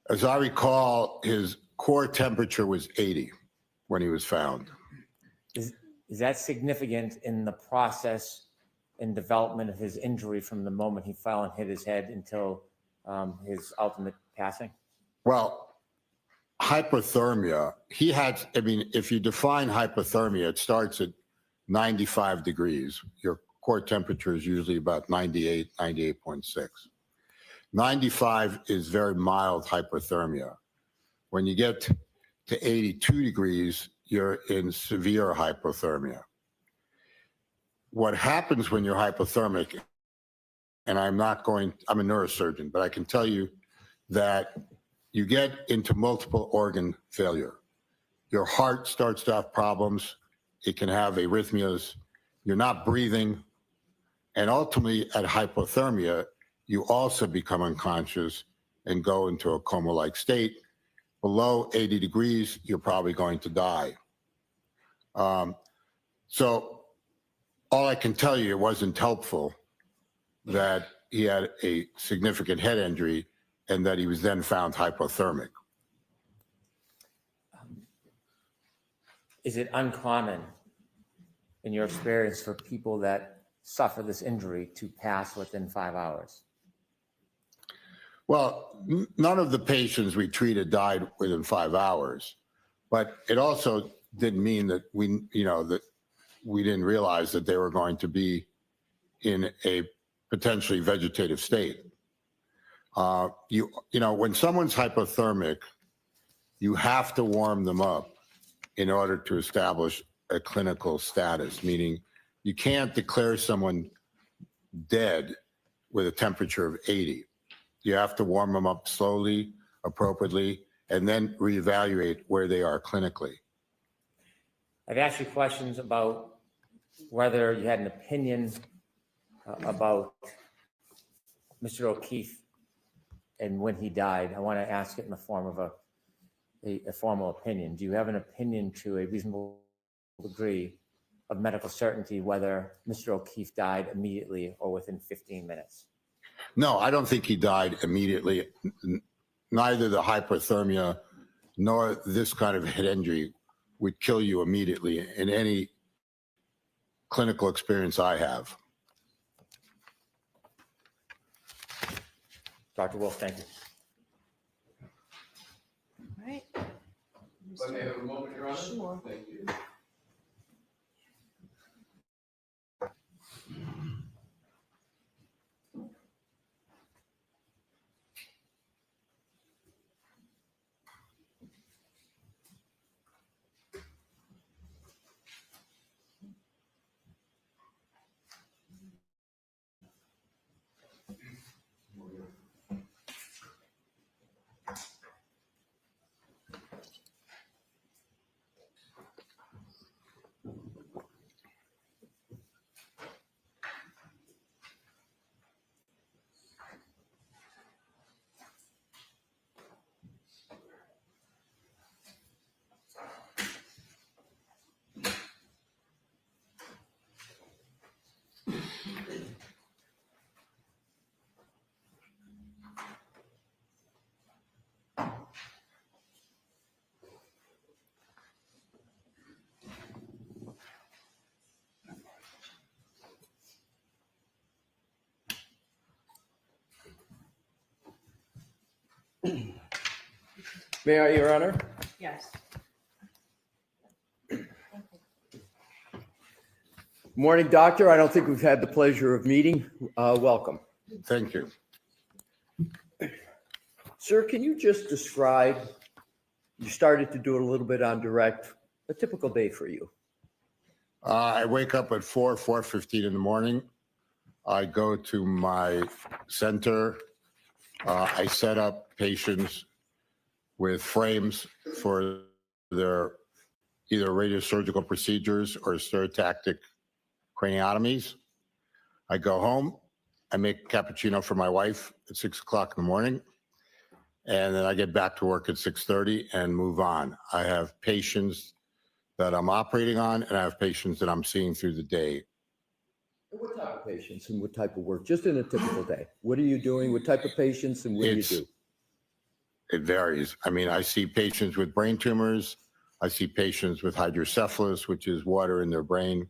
As I recall, his core temperature was 80 when he was found. Is that significant in the process and development of his injury from the moment he fell and hit his head until his ultimate passing? Well, hypothermia, if you define hypothermia, it starts at 95 degrees. Your core temperature is usually about 98, 98.6. 95 is very mild hypothermia. When you get to 82 degrees, you're in severe hypothermia. What happens when you're hypothermic, and I'm a neurosurgeon, but I can tell you that you get into multiple organ failure. Your heart starts to have problems. It can have arrhythmias. You're not breathing. And ultimately, at hypothermia, you also become unconscious and go into a coma-like state. Below 80 degrees, you're probably going to die. So all I can tell you, it wasn't helpful that he had a significant head injury and that he was then found hypothermic. Is it uncommon in your experience for people that suffer this injury to pass within 5 hours? Well, none of the patients we treated died within 5 hours, but it also didn't mean that we didn't realize that they were going to be in a potentially vegetative state. When someone's hypothermic, you have to warm them up in order to establish a clinical status, meaning you can't declare someone dead with a temperature of 80. You have to warm them up slowly, appropriately, and then reevaluate where they are clinically. I've asked you questions about whether you had an opinion about Mr. O'Keefe and when he died. I want to ask it in the form of a formal opinion. Do you have an opinion to a reasonable degree of medical certainty whether Mr. O'Keefe died immediately or within 15 minutes? No, I don't think he died immediately. Neither the hypothermia nor this kind of head injury would kill you immediately in any clinical experience I have. Dr. Wolf, thank you. All right. If I may have a moment, Your Honor? Sure. Thank you. May I, Your Honor? Yes. Morning, Doctor. I don't think we've had the pleasure of meeting. Welcome. Thank you. Sir, can you just describe, you started to do it a little bit on direct, a typical day for you? I wake up at 4:15 in the morning. I go to my center. I set up patients with frames for their either radiosurgical procedures or stereotactic craniotomies. I go home. I make cappuccino for my wife at 6 o'clock in the morning. And then I get back to work at 6:30 and move on. I have patients that I'm operating on, and I have patients that I'm seeing through the day. What type of patients and what type of work? Just in a typical day. What are you doing? What type of patients and what do you do? It varies. I mean, I see patients with brain tumors. I see patients with hydrocephalus, which is water in their brain.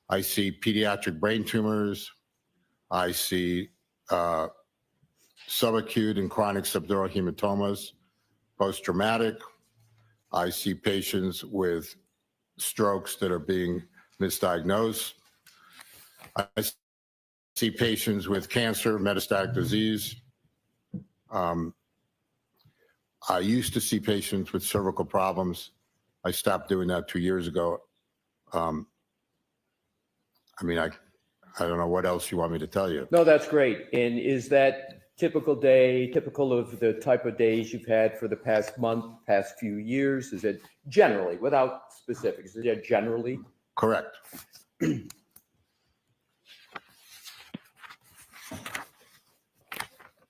I see pediatric brain tumors. I see subacute and chronic subdural hematomas, post-traumatic. I see patients with strokes that are being misdiagnosed. I see patients with cancer, metastatic disease. I used to see patients with cervical problems. I stopped doing that 2 years ago. I mean, I don't know what else you want me to tell you. No, that's great. And is that typical day, typical of the type of days you've had for the past month, past few years? Is it generally, without specifics, is it generally? Correct.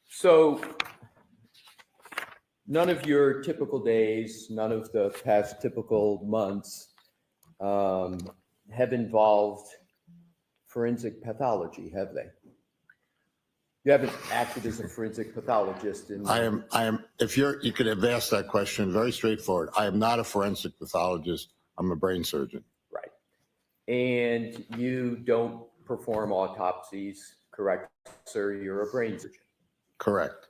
So none of your typical days, none of the past typical months have involved forensic pathology, have they? You haven't acted as a forensic pathologist in. I am, you could have asked that question, very straightforward. I am not a forensic pathologist. I'm a brain surgeon. Right. And you don't perform autopsies, correct, sir? You're a brain surgeon. Correct.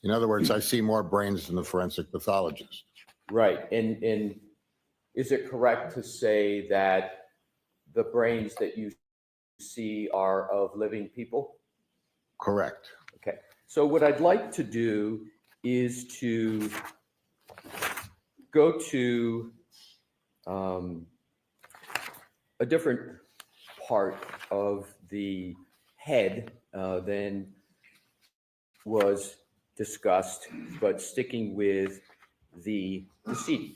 In other words, I see more brains than the forensic pathologist. Right. And is it correct to say that the brains that you see are of living people? Correct. Okay. So what I'd like to do is to go to a different part of the head than was discussed, but sticking with the decedent.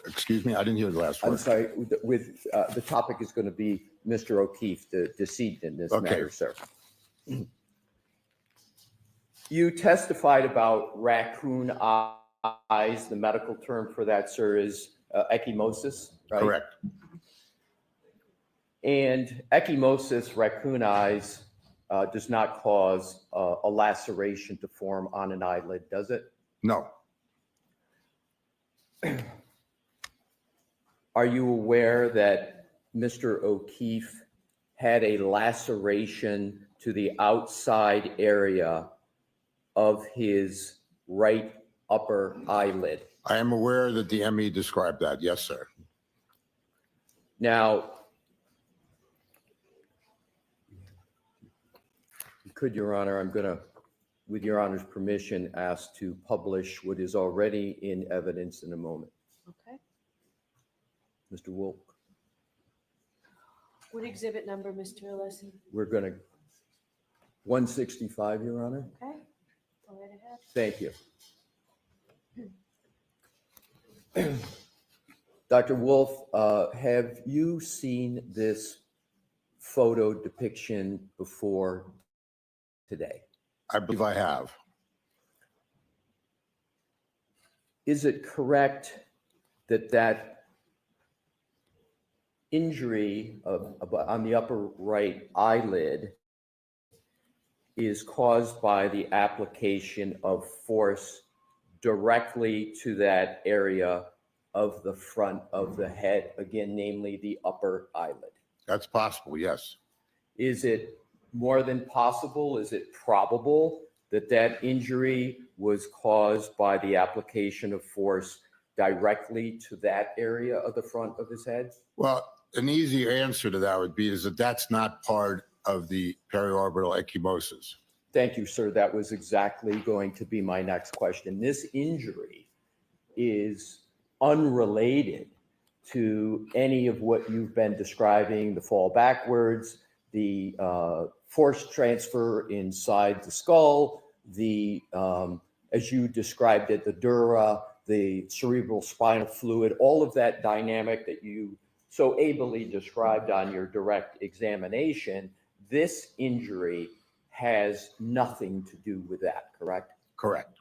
Excuse me, I didn't hear the last I'm word. sorry, with the topic is going to be Mr. O'Keefe, the decedent in this Okay. matter, sir. You testified about raccoon eyes. The medical term for that, sir, is ecchymosis, right? Correct. And ecchymosis, raccoon eyes, does not cause a laceration to form on an eyelid, does it? No. Are you aware that Mr. O'Keefe had a laceration to the outside area of his right upper eyelid? I am aware that the ME described that. Yes, sir. Now, could, Your Honor, I'm going to, with Your Honor's permission, ask to publish what is already in evidence in a moment. Okay. Mr. Wolk, What exhibit number, Mr. Alessi? we're going to, 165, Your Honor. Okay, go right ahead. Thank you. Dr. Wolf, have you seen this photo depiction before today? I believe I have. Is it correct that that injury on the upper right eyelid is caused by the application of force directly to that area of the front of the head, again, namely the upper eyelid? That's possible, yes. Is it more than possible? Is it probable that injury was caused by the application of force directly to that area of the front of his head? Well, an easy answer to that would be is that that's not part of the periorbital ecchymosis. Thank you, sir. That was exactly going to be my next question. This injury is unrelated to any of what you've been describing, the fall backwards, the force transfer inside the skull, the, as you described it, the dura, the cerebral spinal fluid, all of that dynamic that you so ably described on your direct examination. This injury has nothing to do with that, correct? Correct.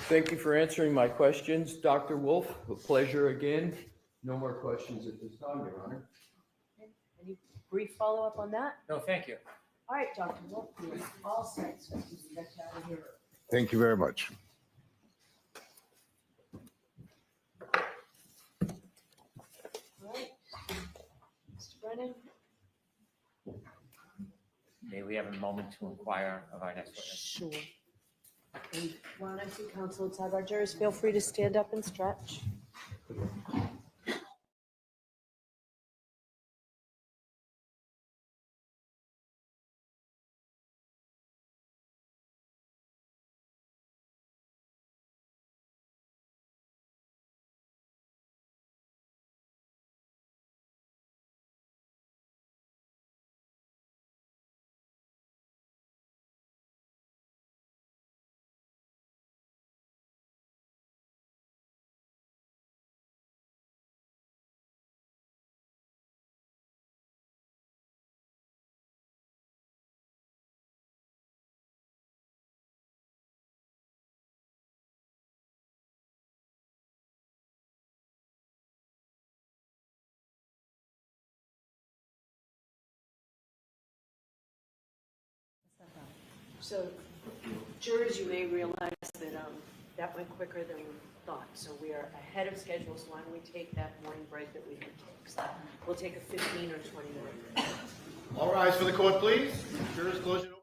Thank you for answering my questions, Dr. Wolf. A pleasure again. No more questions at this time, Your Honor. Any brief follow-up on that? No, thank you. All right, Dr. Wolf, you're all set, so you can get out of here. Thank you very much. All right. Mr. Brennan? May we have a moment to inquire of our next witness? Sure. And when I see counsel outside our jurors, feel free to stand up and stretch. So jurors, you may realize that that went quicker than we thought. So we are ahead of schedule. So why don't we take that morning break that we can take? So we'll take a 15 or 20 minute. All rise for the court, please. Jurors, close your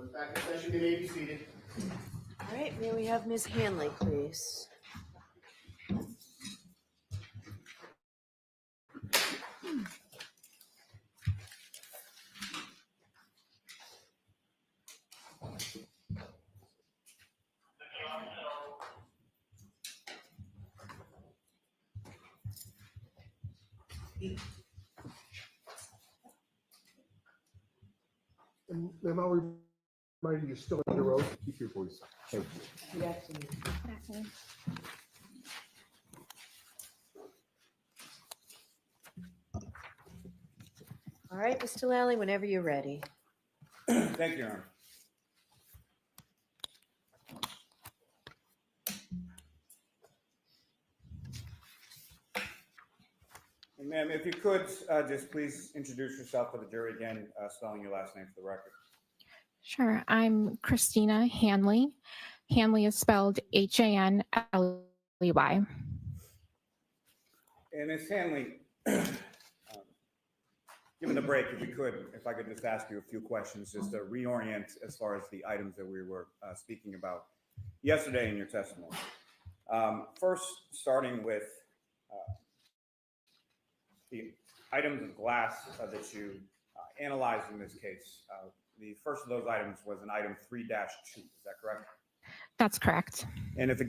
Court back in session, you may be seated. All right, may we have Ms. Hanley, please? And ma'am, I'll remind you, you're still under oath. Keep your voice up. Thank you. All right, Mr. Lally, whenever you're ready. Thank you, Your Honor. And ma'am, if you could, just please introduce yourself to the jury again, spelling your last name for the record. Sure. I'm Christina Hanley. Hanley is spelled Hanley. And Ms. Hanley, given the break, if I could just ask you a few questions, just to reorient as far as the items that we were speaking about yesterday in your testimony. First, starting with the items of glass that you analyzed in this case. The first of those items was an item 3-2, is that correct? That's correct. And if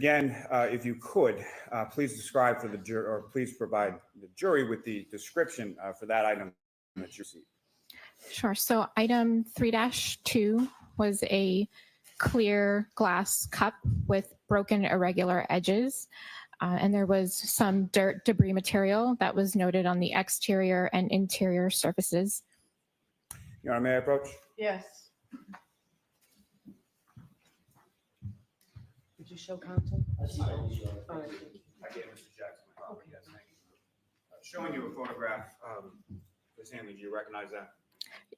you could, please describe for the jury, or please provide the jury with the description for that item that you see. Sure. So item 3-2 was a clear glass cup with broken irregular edges. And there was some dirt debris material that was noted on the exterior and interior surfaces. Your Honor, may I approach? Yes. Did you show counsel? I see all these, All right. I gave Mr. Jackson my copy, yes, thank you. Showing you a photograph, Ms. Hanley, do you recognize that?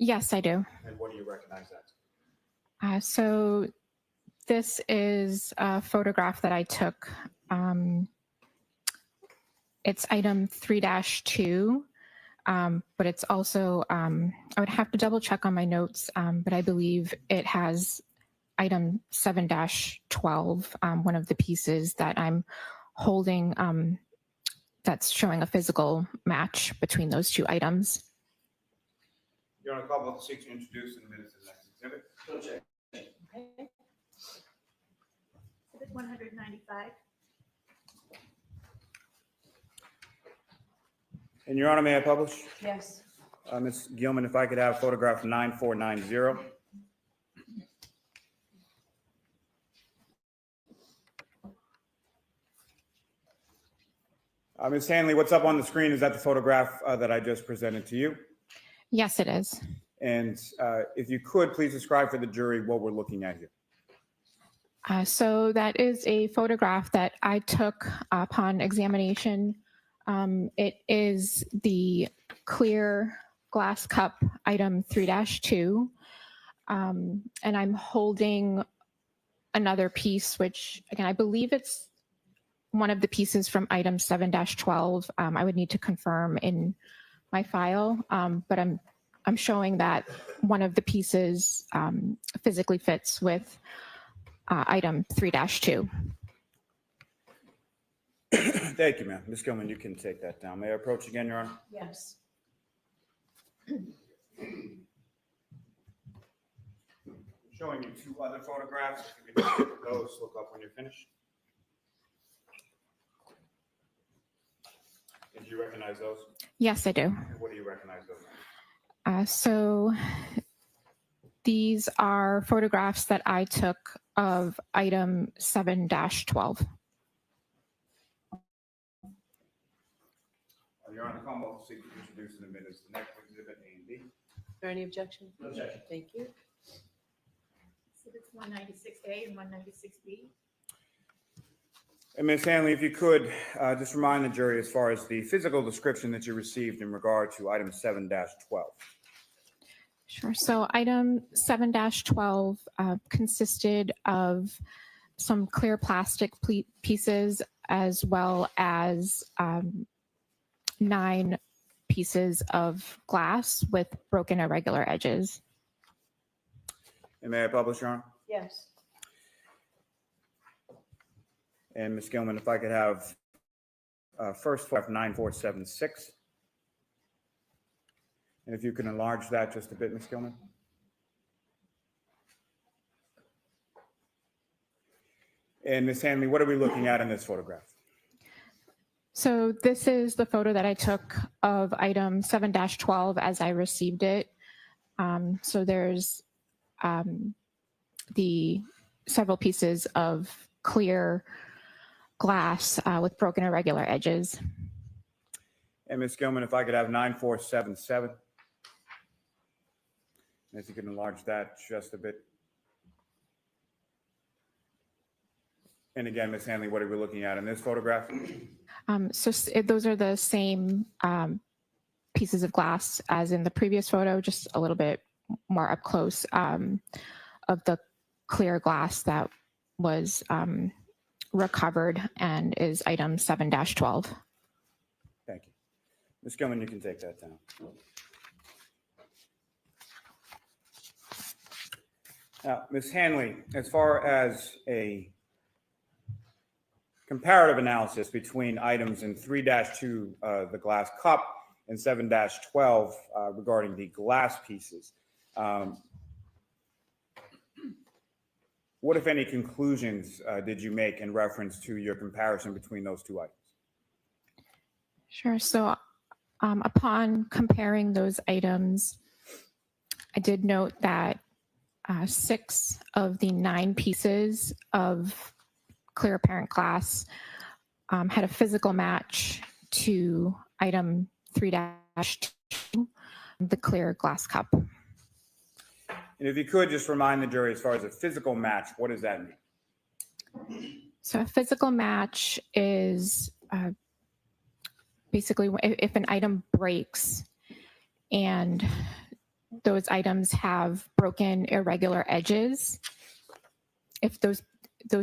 Yes, I do. And what do you recognize that? So this is a photograph that I took. It's item 3-2, but it's also, I would have to double check on my notes, but I believe it has item 7-12, one of the pieces that I'm holding that's showing a physical match between those two items. Your Honor, call both the seat to introduce in the minutes of the next exhibit. Go check. Okay. Exhibit 195. And Your Honor, may I publish? Yes. Ms. Gilman, if I could have photograph 9490. Ms. Hanley, what's up on the screen? Is that the photograph that I just presented to you? Yes, it is. And if you could, please describe for the jury what we're looking at here. So that is a photograph that I took upon examination. It is the clear glass cup item 3-2. And I'm holding another piece, which again, I believe it's one of the pieces from item 7-12. I would need to confirm in my file, but I'm showing that one of the pieces physically fits with item 3-2. Thank you, ma'am. Ms. Gilman, you can take that down. May I approach again, Your Honor? Yes. Showing you two other photographs. If you could look at those, look up when you're finished. And do you recognize those? Yes, I do. And what do you recognize those as? So these are photographs that I took of item 7-12. Your Honor, come up, seek to introduce in a minute the next exhibit A and B. Is there any objection? No objection. Thank you. Exhibits 196A and 196B. And Ms. Hanley, if you could just remind the jury as far as the physical description that you received in regard to item 7-12. Sure. So item 7-12 consisted of some clear plastic pieces as well as 9 pieces of glass with broken irregular edges. And may I publish, Your Honor? Yes. And Ms. Gilman, if I could have first photograph 9476. And if you can enlarge that just a bit, Ms. Gilman. And Ms. Hanley, what are we looking at in this photograph? So this is the photo that I took of item 7-12 as I received it. So there's the several pieces of clear glass with broken irregular edges. And Ms. Gilman, if I could have 9477. And if you can enlarge that just a bit. And again, Ms. Hanley, what are we looking at in this photograph? Those are the same pieces of glass as in the previous photo, just a little bit more up close of the clear glass that was recovered and is item 7-12. Thank you. Ms. Gilman, you can take that down. Now, Ms. Hanley, as far as a comparative analysis between items in 3-2, the glass cup, and 7-12 regarding the glass pieces, what, if any, conclusions did you make in reference to your comparison between those two items? Sure. So upon comparing those items, I did note that 6 of the 9 pieces of clear apparent glass had a physical match to item 3-2, the clear glass cup. And if you could just remind the jury, as far as a physical match, what does that mean? So a physical match is basically if an item breaks and those items have broken irregular edges, if those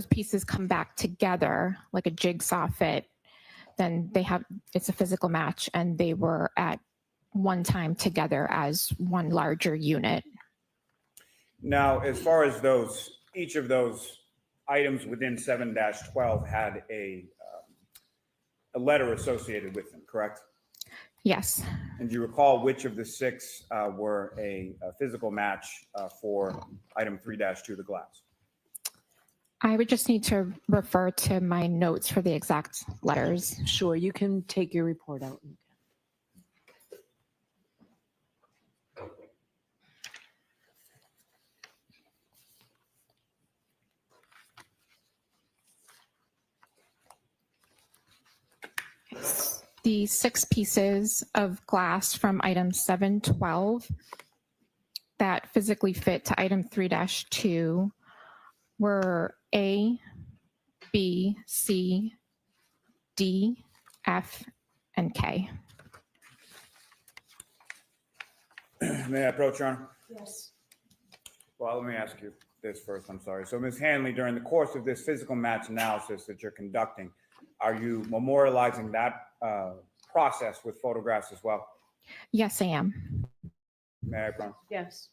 pieces come back together like a jigsaw fit, then it's a physical match and they were at one time together as one larger unit. Now, as far as each of those items within 7-12 had a letter associated with them, correct? Yes. And do you recall which of the 6 were a physical match for item 3-2, the glass? I would just need to refer to my notes for the exact letters. Sure, you can take your report out. The 6 pieces of glass from item 7-12 that physically fit to item 3-2 were A, B, C, D, F, and K. May I approach, Your Honor? Yes. Well, let me ask you this first. I'm sorry. So, Ms. Hanley, during the course of this physical match analysis that you're conducting, are you memorializing that process with photographs as well? Yes, I am. May I approach? Yes.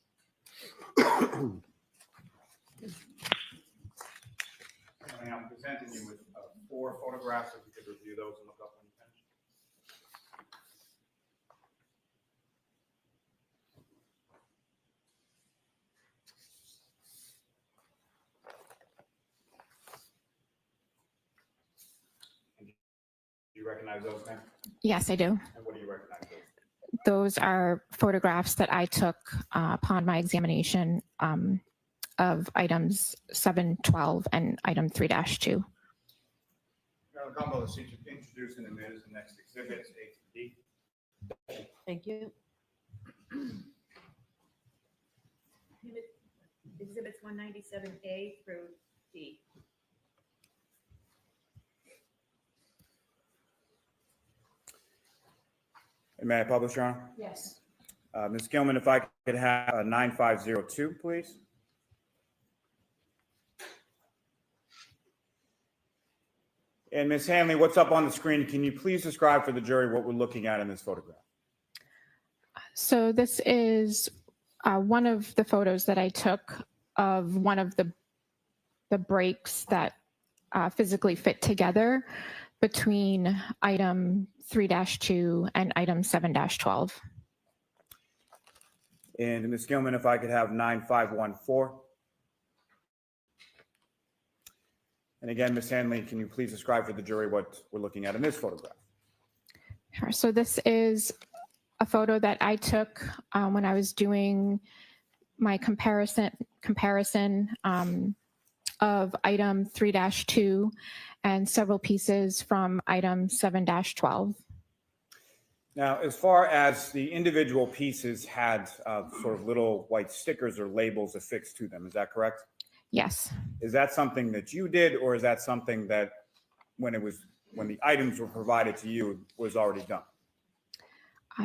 I'm presenting you with 4 photographs. If you could review those and look up when you finish. Do you recognize those, ma'am? Yes, I do. And what do you recognize those? Those are photographs that I took upon my examination of items 7-12 and item 3-2. Marilyn Combo is introduced in a minute as the next exhibits, A to D. Thank you. Exhibits 197A through D. And may I publish, Your Honor? Yes. Ms. Gilman, if I could have 9502, please. And Ms. Hanley, what's up on the screen? Can you please describe for the jury what we're looking at in this photograph? So this is one of the photos that I took of one of the breaks that physically fit together between item 3-2 and item 7-12. And Ms. Gilman, if I could have 9514. And again, Ms. Hanley, can you please describe for the jury what we're looking at in this photograph? Sure. So this is a photo that I took when I was doing my comparison of item 3-2 and several pieces from item 7-12. Now, as far as the individual pieces had sort of little white stickers or labels affixed to them, is that correct? Yes. Is that something that you did, or is that something that when the items were provided to you was already done?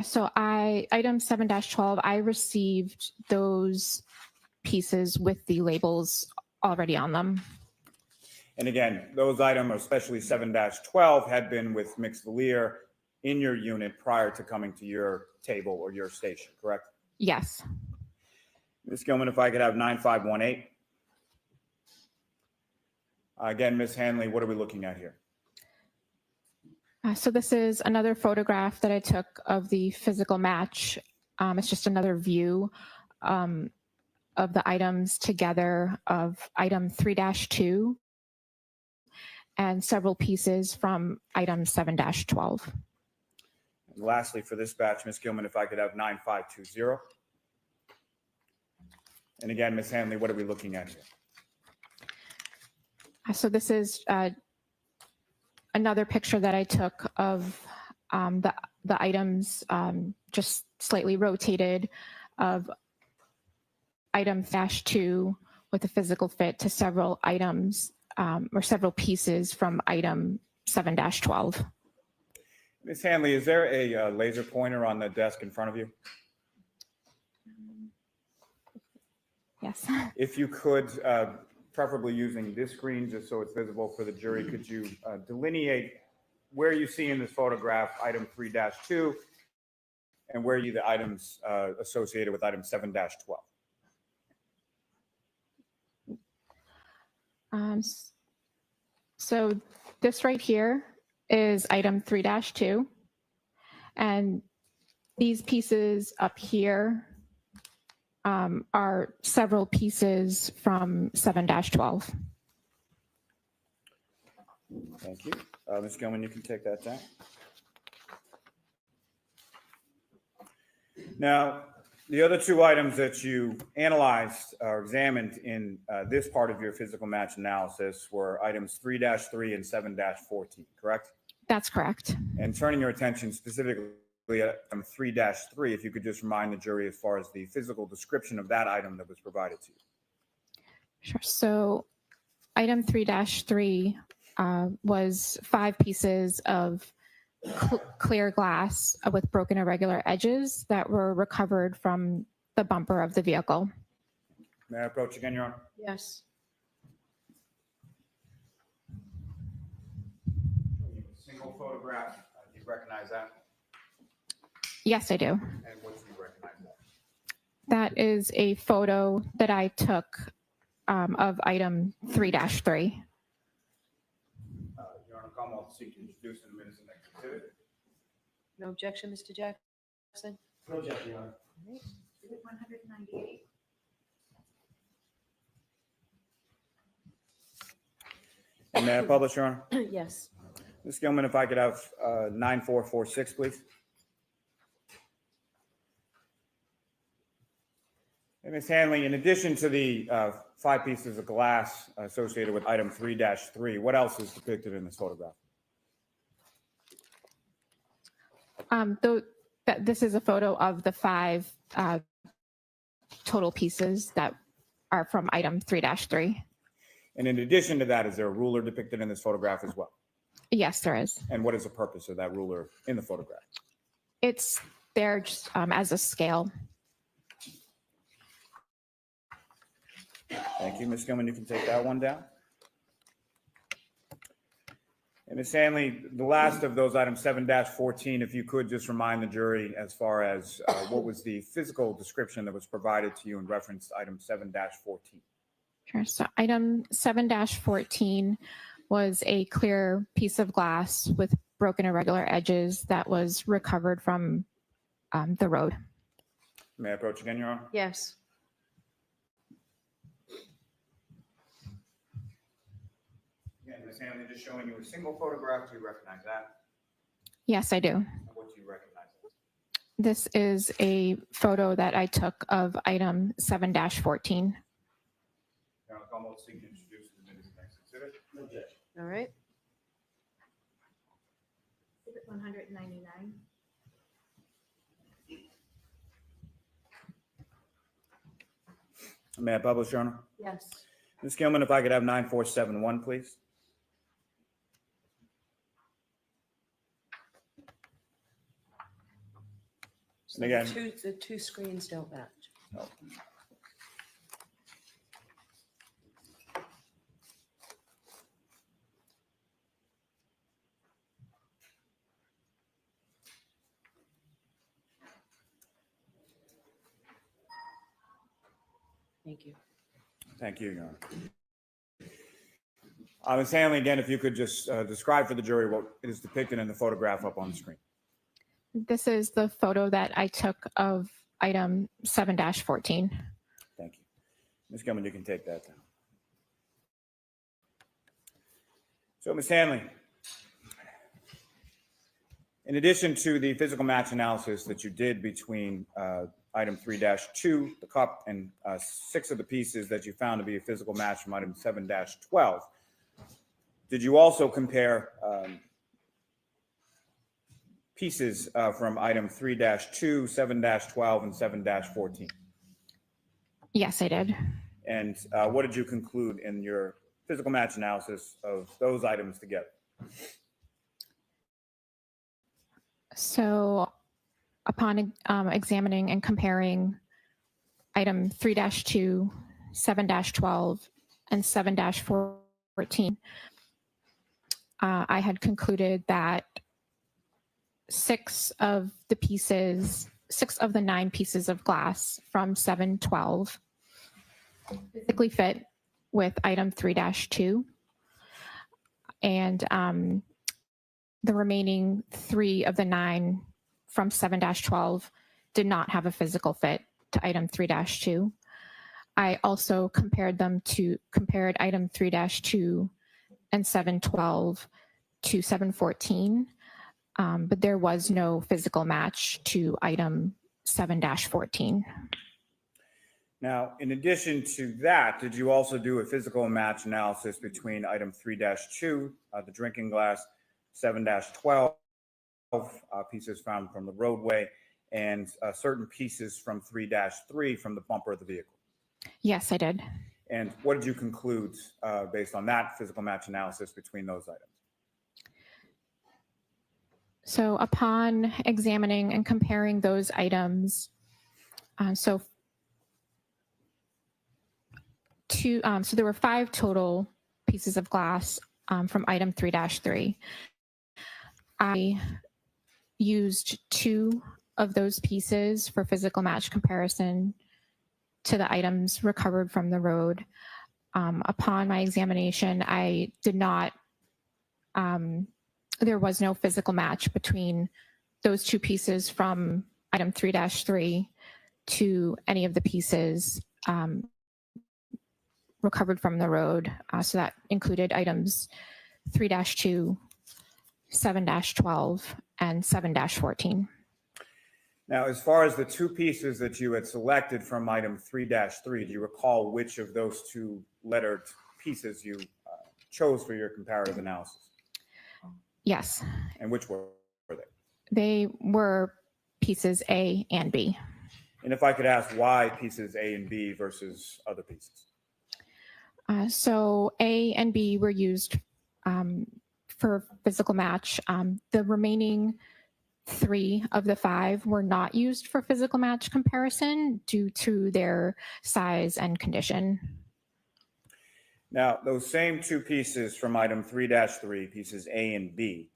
So item 7-12, I received those pieces with the labels already on them. And again, those items, especially 7-12, had been with mixed veneer in your unit prior to coming to your table or your station, correct? Yes. Ms. Gilman, if I could have 9518. Again, Ms. Hanley, what are we looking at here? So this is another photograph that I took of the physical match. It's just another view of the items together of item 3-2 and several pieces from item 7-12. And lastly, for this batch, Ms. Gilman, if I could have 9520. And again, Ms. Hanley, what are we looking at here? So this is another picture that I took of the items just slightly rotated of item 2 with a physical fit to several items or several pieces from item 7-12. Ms. Hanley, is there a laser pointer on the desk in front of you? Yes. If you could, preferably using this screen just so it's visible for the jury, could you delineate where you see in this photograph item 3-2 and where you see the items associated with item 7-12? So this right here is item 3-2, and these pieces up here are several pieces from 7-12. Thank you. Ms. Gilman, you can take that down. Now, the other two items that you analyzed or examined in this part of your physical match analysis were items 3-3 and 7-14, correct? That's correct. And turning your attention specifically at item 3-3, if you could just remind the jury as far as the physical description of that item that was provided to you. Sure. So item 3-3 was 5 pieces of clear glass with broken irregular edges that were recovered from the bumper of the vehicle. May I approach again, Your Honor? Yes. Single photograph, do you recognize that? Yes, I do. And what do you recognize that? That is a photo that I took of item 3-3. Your Honor, Commonwealth seek to introduce in the minutes of next exhibit. No objection, Mr. Jackson? No objection, Your Honor. Exhibit 198. And may I publish, Your Honor? Yes. Ms. Gilman, if I could have 9446, please. And Ms. Hanley, in addition to the 5 pieces of glass associated with item 3-3, what else is depicted in this photograph? This is a photo of the 5 total pieces that are from item 3-3. And in addition to that, is there a ruler depicted in this photograph as well? Yes, there is. And what is the purpose of that ruler in the photograph? It's there just as a scale. Thank you, Ms. Gilman. You can take that one down. And Ms. Hanley, the last of those items, 7-14, if you could just remind the jury as far as what was the physical description that was provided to you in reference to item 7-14. Sure. So item 7-14 was a clear piece of glass with broken irregular edges that was recovered from the road. May I approach again, Your Honor? Yes. Again, Ms. Hanley, just showing you a single photograph. Do you recognize that? Yes, I do. And what do you recognize? This is a photo that I took of item 7-14. Your Honor, almost seek to introduce the minutes next exhibit. No objection. All right. Exhibit 199. May I publish, Your Honor? Yes. Ms. Gilman, if I could have 9471, please. So And again- the two screens don't match. Thank you. Thank you, Your Honor. Ms. Hanley, again, if you could just describe for the jury what is depicted in the photograph up on the screen. This is the photo that I took of item 7-14. Thank you. Ms. Gilman, you can take that down. So, Ms. Hanley, in addition to the physical match analysis that you did between item 3-2, the cup, and 6 of the pieces that you found to be a physical match from item 7-12, did you also compare pieces from item 3-2, 7-12, and 7-14? Yes, I did. And what did you conclude in your physical match analysis of those items together? So upon examining and comparing item 3-2, 7-12, and 7-14, I had concluded that 6 of the 9 pieces of glass from 7-12 physically fit with item 3-2, and the remaining 3 of the 9 from 7-12 did not have a physical fit to item 3-2. I also compared item 3-2 and 7-12 to 7-14, but there was no physical match to item 7-14. Now, in addition to that, did you also do a physical match analysis between item 3-2, the drinking glass, 7-12, pieces found from the roadway, and certain pieces from 3-3 from the bumper of the vehicle? Yes, I did. And what did you conclude based on that physical match analysis between those items? So upon examining and comparing those items, so there were 5 total pieces of glass from item 3-3. I used 2 of those pieces for physical match comparison to the items recovered from the road. Upon my examination, I did not, there was no physical match between those 2 pieces from item 3-3 to any of the pieces recovered from the road. So that included items 3-2, 7-12, and 7-14. Now, as far as the 2 pieces that you had selected from item 3-3, do you recall which of those 2 lettered pieces you chose for your comparative analysis? Yes, And which were they? they were pieces A and B. And if I could ask why pieces A and B versus other pieces? So A and B were used for physical match. The remaining 3 of the 5 were not used for physical match comparison due to their size and condition. Now, those same 2 pieces from item 3-3, pieces A and B,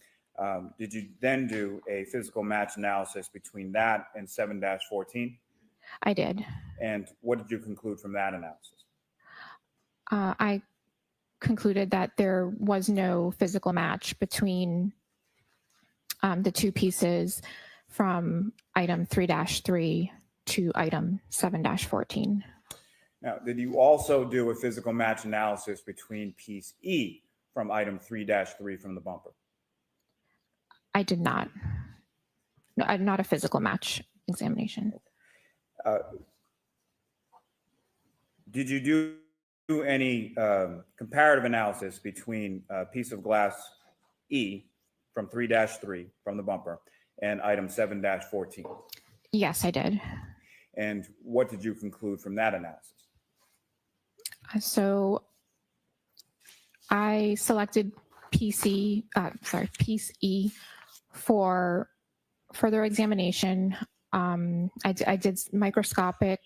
did you then do a physical match analysis between that and 7-14? I did. And what did you conclude from that analysis? I concluded that there was no physical match between the two pieces from item 3-3 to item 7-14. Now, did you also do a physical match analysis between piece E from item 3-3 from the bumper? I did not. No, not a physical match examination. Did you do any comparative analysis between a piece of glass E from 3-3 from the bumper and item 7-14? Yes, I did. And what did you conclude from that analysis? So I selected piece E for further examination. I did microscopic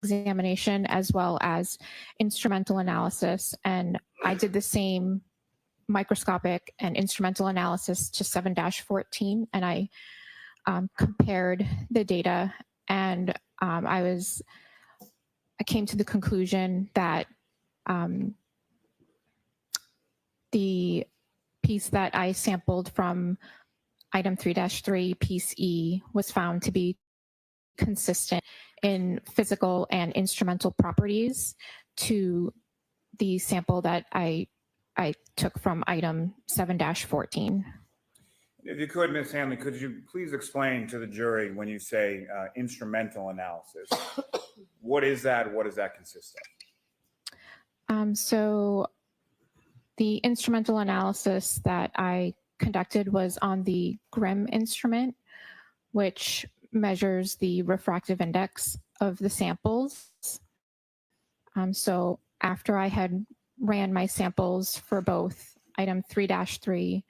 examination as well as instrumental analysis, and I did the same microscopic and instrumental analysis to 7-14, and I compared the data, and I came to the conclusion that the piece that I sampled from item 3-3, piece E, was found to be consistent in physical and instrumental properties to the sample that I took from item 7-14. If you could, Ms. Hanley, could you please explain to the jury when you say instrumental analysis, what is that? What does that consist of? So the instrumental analysis that I conducted was on the Grimm instrument, which measures the refractive index of the samples. So after I had ran my samples for both item 3-3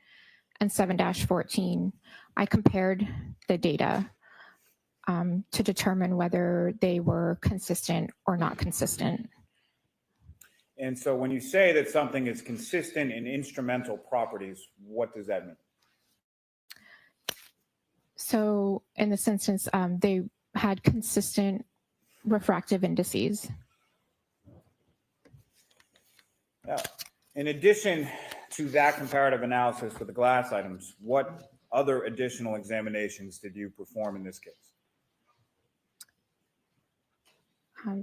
and 7-14, I compared the data to determine whether they were consistent or not consistent. And so when you say that something is consistent in instrumental properties, what does that mean? So in this instance, they had consistent refractive indices. Now, in addition to that comparative analysis for the glass items, what other additional examinations did you perform in this case?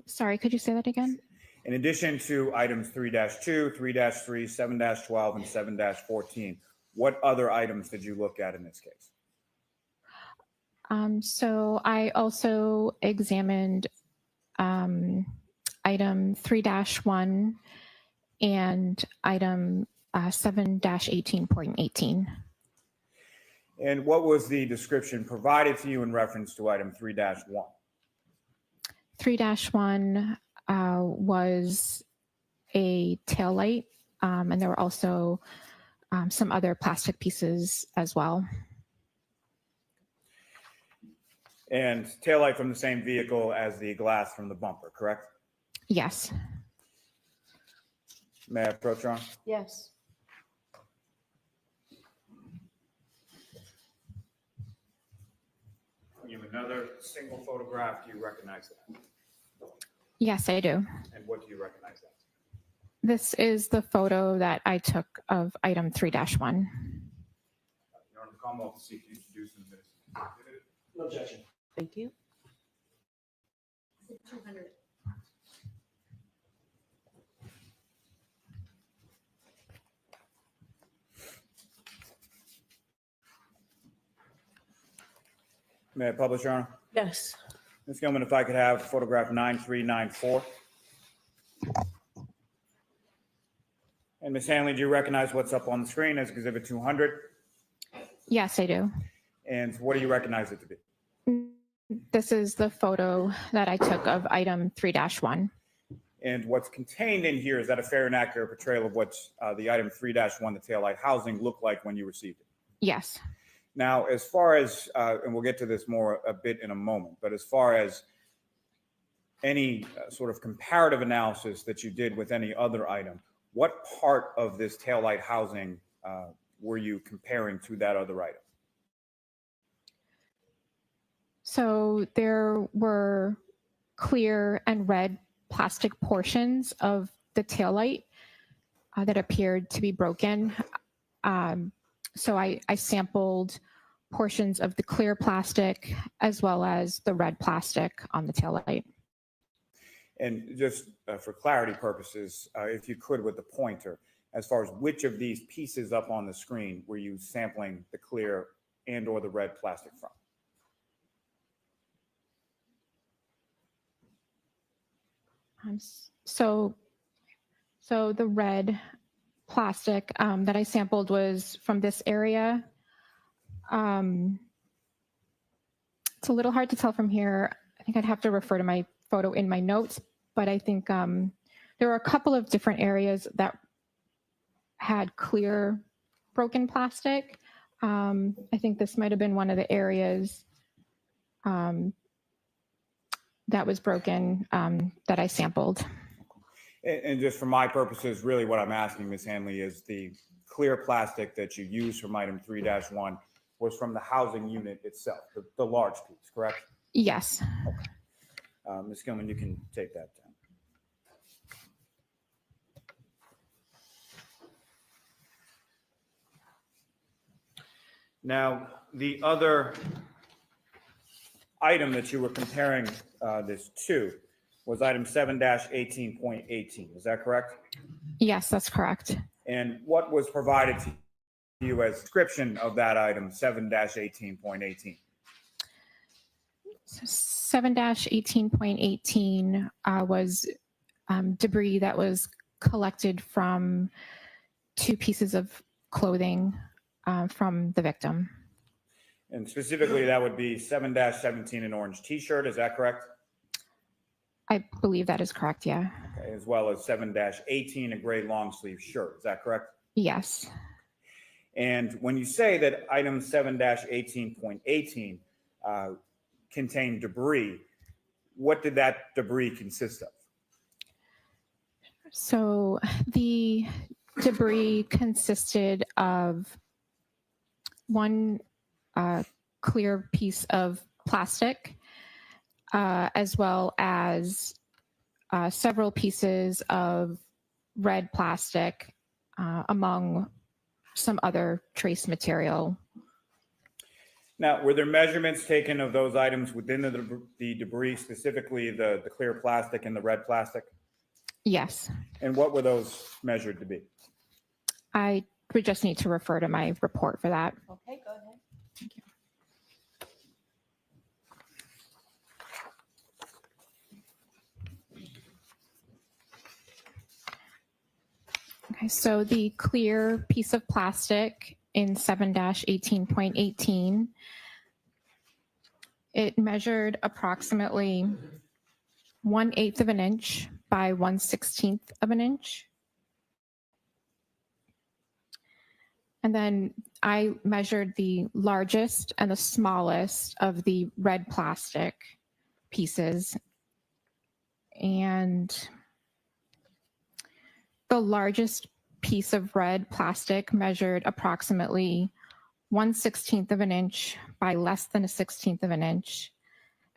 Sorry, could you say that again? In addition to items 3-2, 3-3, 7-12, and 7-14, what other items did you look at in this case? So I also examined item 3-1 and item 7-18.18. And what was the description provided to you in reference to item 3-1? 3-1 was a taillight, and there were also some other plastic pieces as well. And taillight from the same vehicle as the glass from the bumper, correct? Yes. May I approach, Your Honor? Yes. You have another single photograph. Do you recognize that? Yes, I do. And what do you recognize that? This is the photo that I took of item 3-1. Your Honor, the Commonwealth will seek to introduce in the minutes. No objection. Thank you. 200. May I publish, Your Honor? Yes. Ms. Gilman, if I could have photograph 9394. And Ms. Hanley, do you recognize what's up on the screen as Exhibit 200? Yes, I do. And what do you recognize it to be? This is the photo that I took of item 3-1. And what's contained in here, is that a fair and accurate portrayal of what the item 3-1, the taillight housing, looked like when you received it? Yes. Now, as far as, and we'll get to this more a bit in a moment, but as far as any sort of comparative analysis that you did with any other item, what part of this taillight housing were you comparing to that other item? So there were clear and red plastic portions of the taillight that appeared to be broken. So I sampled portions of the clear plastic as well as the red plastic on the taillight. And just for clarity purposes, if you could with the pointer, as far as which of these pieces up on the screen were you sampling the clear and or the red plastic from? So the red plastic that I sampled was from this area. It's a little hard to tell from here. I think I'd have to refer to my photo in my notes, but I think there were a couple of different areas that had clear broken plastic. I think this might have been one of the areas that was broken that I sampled. And just for my purposes, really what I'm asking, Ms. Hanley, is the clear plastic that you used from item 3-1 was from the housing unit itself, the large piece, correct? Yes. Okay. Ms. Gilman, you can take that down. Now, the other item that you were comparing this to was item 7-18.18. Is that correct? Yes, that's correct. And what was provided to you as description of that item, 7-18.18? 7-18.18 was debris that was collected from 2 pieces of clothing from the victim. And specifically, that would be 7-17, an orange t-shirt. Is that correct? I believe that is correct, yeah. Okay, as well as 7-18, a gray long sleeve shirt. Is that correct? Yes. And when you say that item 7-18.18 contained debris, what did that debris consist of? So the debris consisted of one clear piece of plastic, as well as several pieces of red plastic, among some other trace material. Now, were there measurements taken of those items within the debris, specifically the clear plastic and the red plastic? Yes. And what were those measured to be? I would just need to refer to my report for that. Okay, go ahead. Thank you. Okay, so the clear piece of plastic in 7-18.18, it measured approximately 1/8 of an inch by 1/16 of an inch. And then I measured the largest and the smallest of the red plastic pieces. And the largest piece of red plastic measured approximately 1/16 of an inch by less than 1/16 of an inch.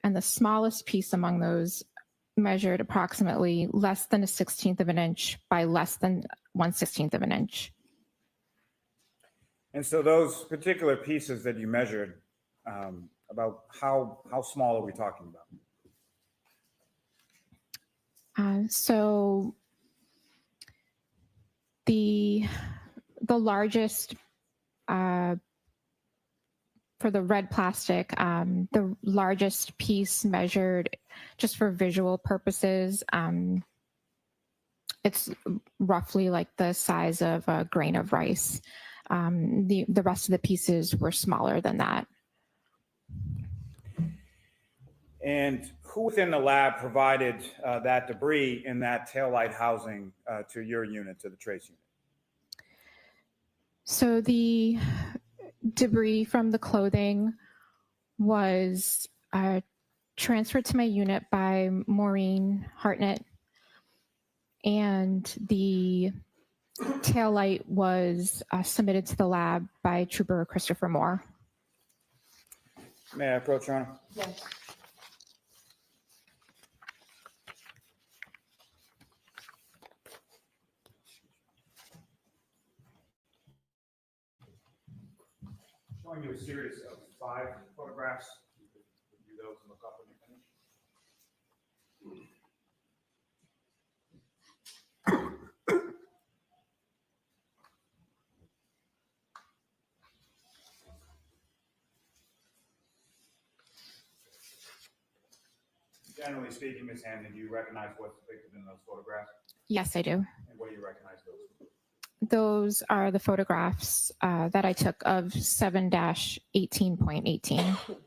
And the smallest piece among those measured approximately less than 1/16 of an inch by less than 1/16 of an inch. And so those particular pieces that you measured, about how small are we talking about? So the largest for the red plastic, the largest piece measured, just for visual purposes, it's roughly like the size of a grain of rice. The rest of the pieces were smaller than that. And who within the lab provided that debris in that taillight housing to your unit, to the trace unit? So the debris from the clothing was transferred to my unit by Maureen Hartnett, and the taillight was submitted to the lab by Trooper Christopher Moore. May I approach, Your Honor? Yes. showing you a series of 5 photographs. Review those and look up when you finish. Generally speaking, Ms. Hanley, do you recognize what's depicted in those photographs? Yes, I do. And what do you recognize those from? Those are the photographs that I took of 7-18.18. I'm going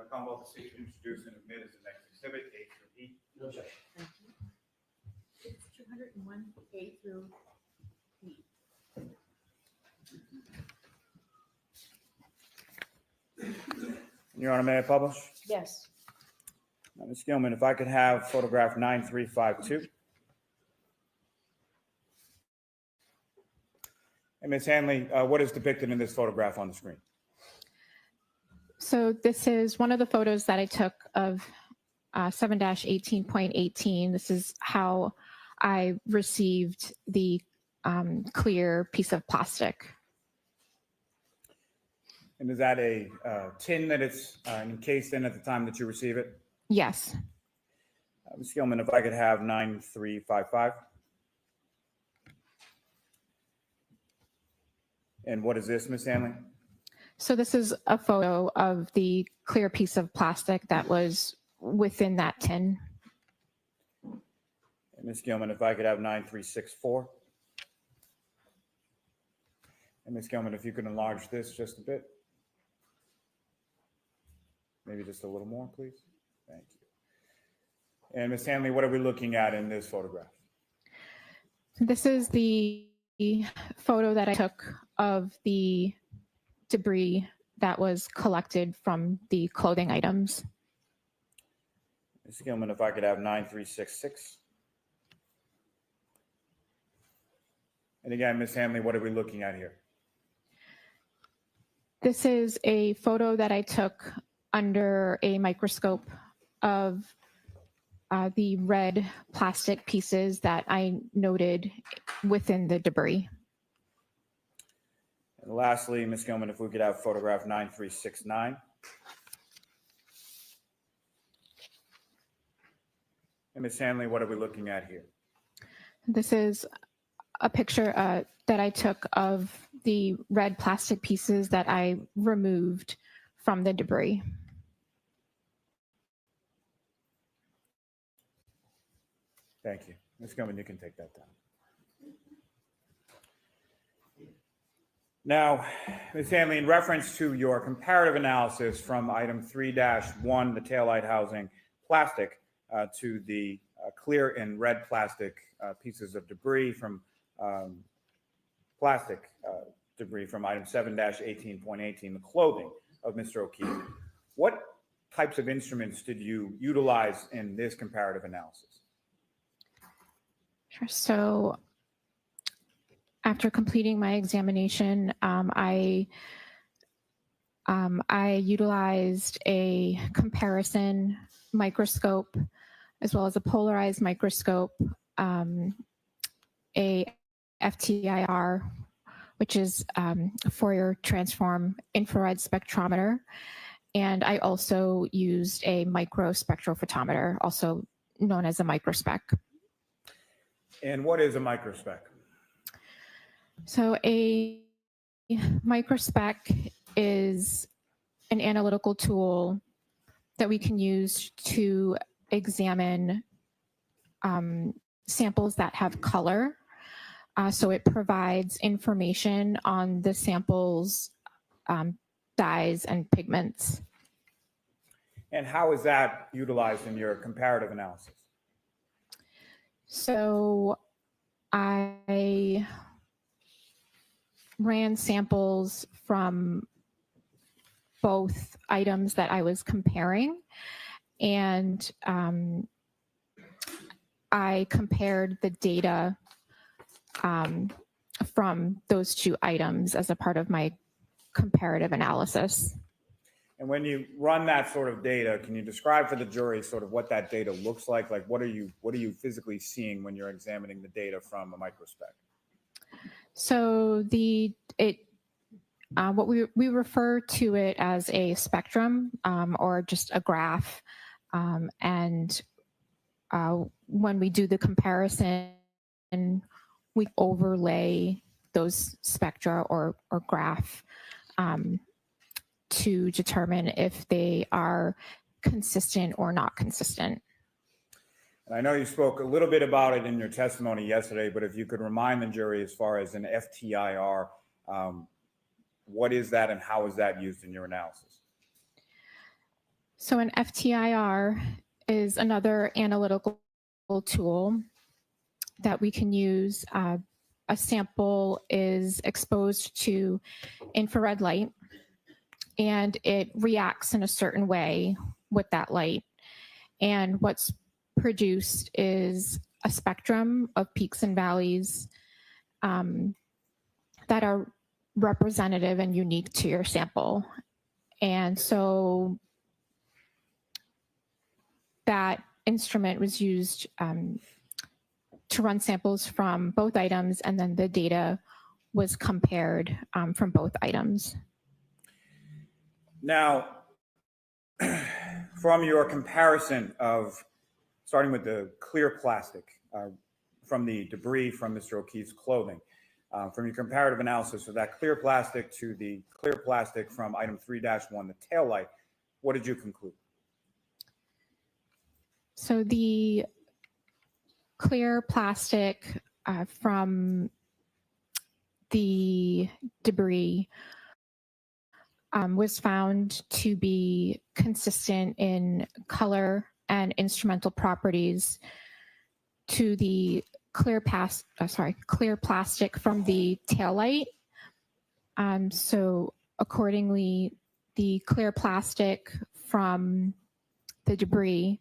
to come up to seek to introduce and admit as the next exhibit, A through E. No objection. It's 201 A through E. Your Honor, may I publish? Yes. Now, Ms. Gilman, if I could have photograph 9352. And Ms. Hanley, what is depicted in this photograph on the screen? So this is one of the photos that I took of 7-18.18. This is how I received the clear piece of plastic. And is that a tin that it's encased in at the time that you receive it? Yes. Ms. Gilman, if I could have 9355. And what is this, Ms. Hanley? So this is a photo of the clear piece of plastic that was within that tin. And Ms. Gilman, if I could have 9364. And Ms. Gilman, if you could enlarge this just a bit. Maybe just a little more, please. Thank you. And Ms. Hanley, what are we looking at in this photograph? This is the photo that I took of the debris that was collected from the clothing items. Ms. Gilman, if I could have 9366. And again, Ms. Hanley, what are we looking at here? This is a photo that I took under a microscope of the red plastic pieces that I noted within the debris. And lastly, Ms. Gilman, if we could have photograph 9369. And Ms. Hanley, what are we looking at here? This is a picture that I took of the red plastic pieces that I removed from the debris. Thank you. Ms. Gilman, you can take that down. Now, Ms. Hanley, in reference to your comparative analysis from item 3-1, the taillight housing plastic, to the clear and red plastic pieces of debris from plastic debris from item 7-18.18, the clothing of Mr. O'Keefe, what types of instruments did you utilize in this comparative analysis? Sure. So after completing my examination, I utilized a comparison microscope as well as a polarized microscope, a FTIR, which is Fourier transform infrared spectrometer, and I also used a microspectrophotometer, also known as a microspec. And what is a microspec? So a microspec is an analytical tool that we can use to examine samples that have color. So it provides information on the sample's dyes and pigments. And how is that utilized in your comparative analysis? So I ran samples from both items that I was comparing, and I compared the data from those two items as a part of my comparative analysis. And when you run that sort of data, can you describe for the jury sort of what that data looks like? Like what are you physically seeing when you're examining the data from a microspec? So what we refer to it as a spectrum or just a graph. And when we do the comparison, we overlay those spectra or graph to determine if they are consistent or not consistent. And I know you spoke a little bit about it in your testimony yesterday, but if you could remind the jury as far as an FTIR, what is that and how is that used in your analysis? So an FTIR is another analytical tool that we can use. A sample is exposed to infrared light and it reacts in a certain way with that light. And what's produced is a spectrum of peaks and valleys that are representative and unique to your sample. And so that instrument was used to run samples from both items, and then the data was compared from both items. Now, from your comparison of starting with the clear plastic from the debris from Mr. O'Keefe's clothing, from your comparative analysis of that clear plastic to the clear plastic from item 3-1, the taillight, what did you conclude? So the clear plastic from the debris was found to be consistent in color and instrumental properties to the clear plastic from the taillight. So accordingly, the clear plastic from the debris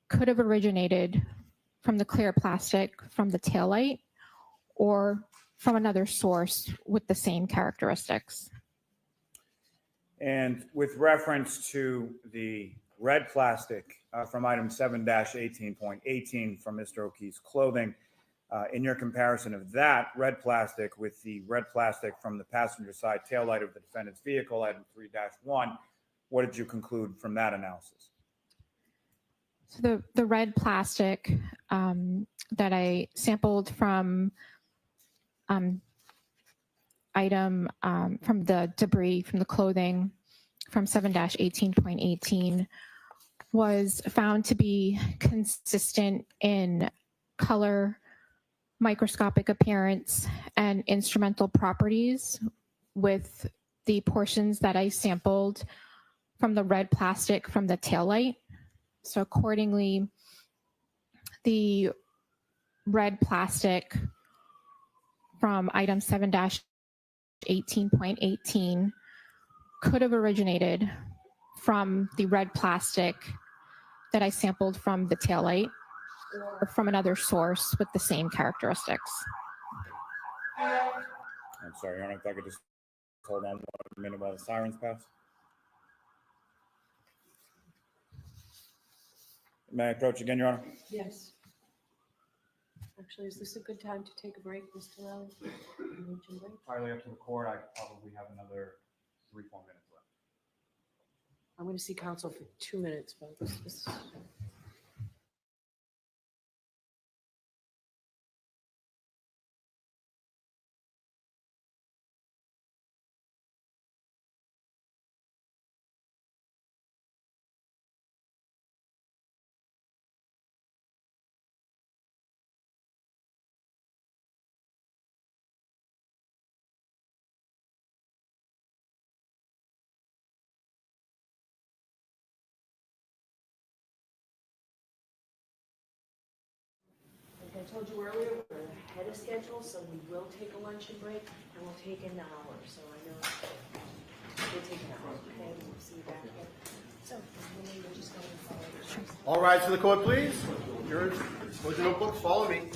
could have originated from the clear plastic from the taillight or from another source with the same characteristics. And with reference to the red plastic from item 7-18.18 from Mr. O'Keefe's clothing, in your comparison of that red plastic with the red plastic from the passenger side taillight of the defendant's vehicle, item 3-1, what did you conclude from that analysis? So the red plastic that I sampled from item from the debris from the clothing from 7-18.18 was found to be consistent in color, microscopic appearance, and instrumental properties with the portions that I sampled from the red plastic from the taillight. So accordingly, the red plastic from item 7-18.18 could have originated from the red plastic that I sampled from the taillight or from another source with the same characteristics. I'm sorry, Your Honor, if I could just hold on 1 minute while the sirens pass. May I approach again, Your Honor? Yes. Actually, is this a good time to take a break, Mr. Lally? Entirely up to the court. I probably have another 3-4 minutes left. I'm going to see counsel for 2 minutes, folks. Like I told you earlier, we're ahead of schedule, so we will take a luncheon break, and we'll take an hour. So I know we'll take an hour, okay? We'll see you back here. So, we're just going to follow the rules. All rise to the court, please. Yours, close your notebooks, follow me.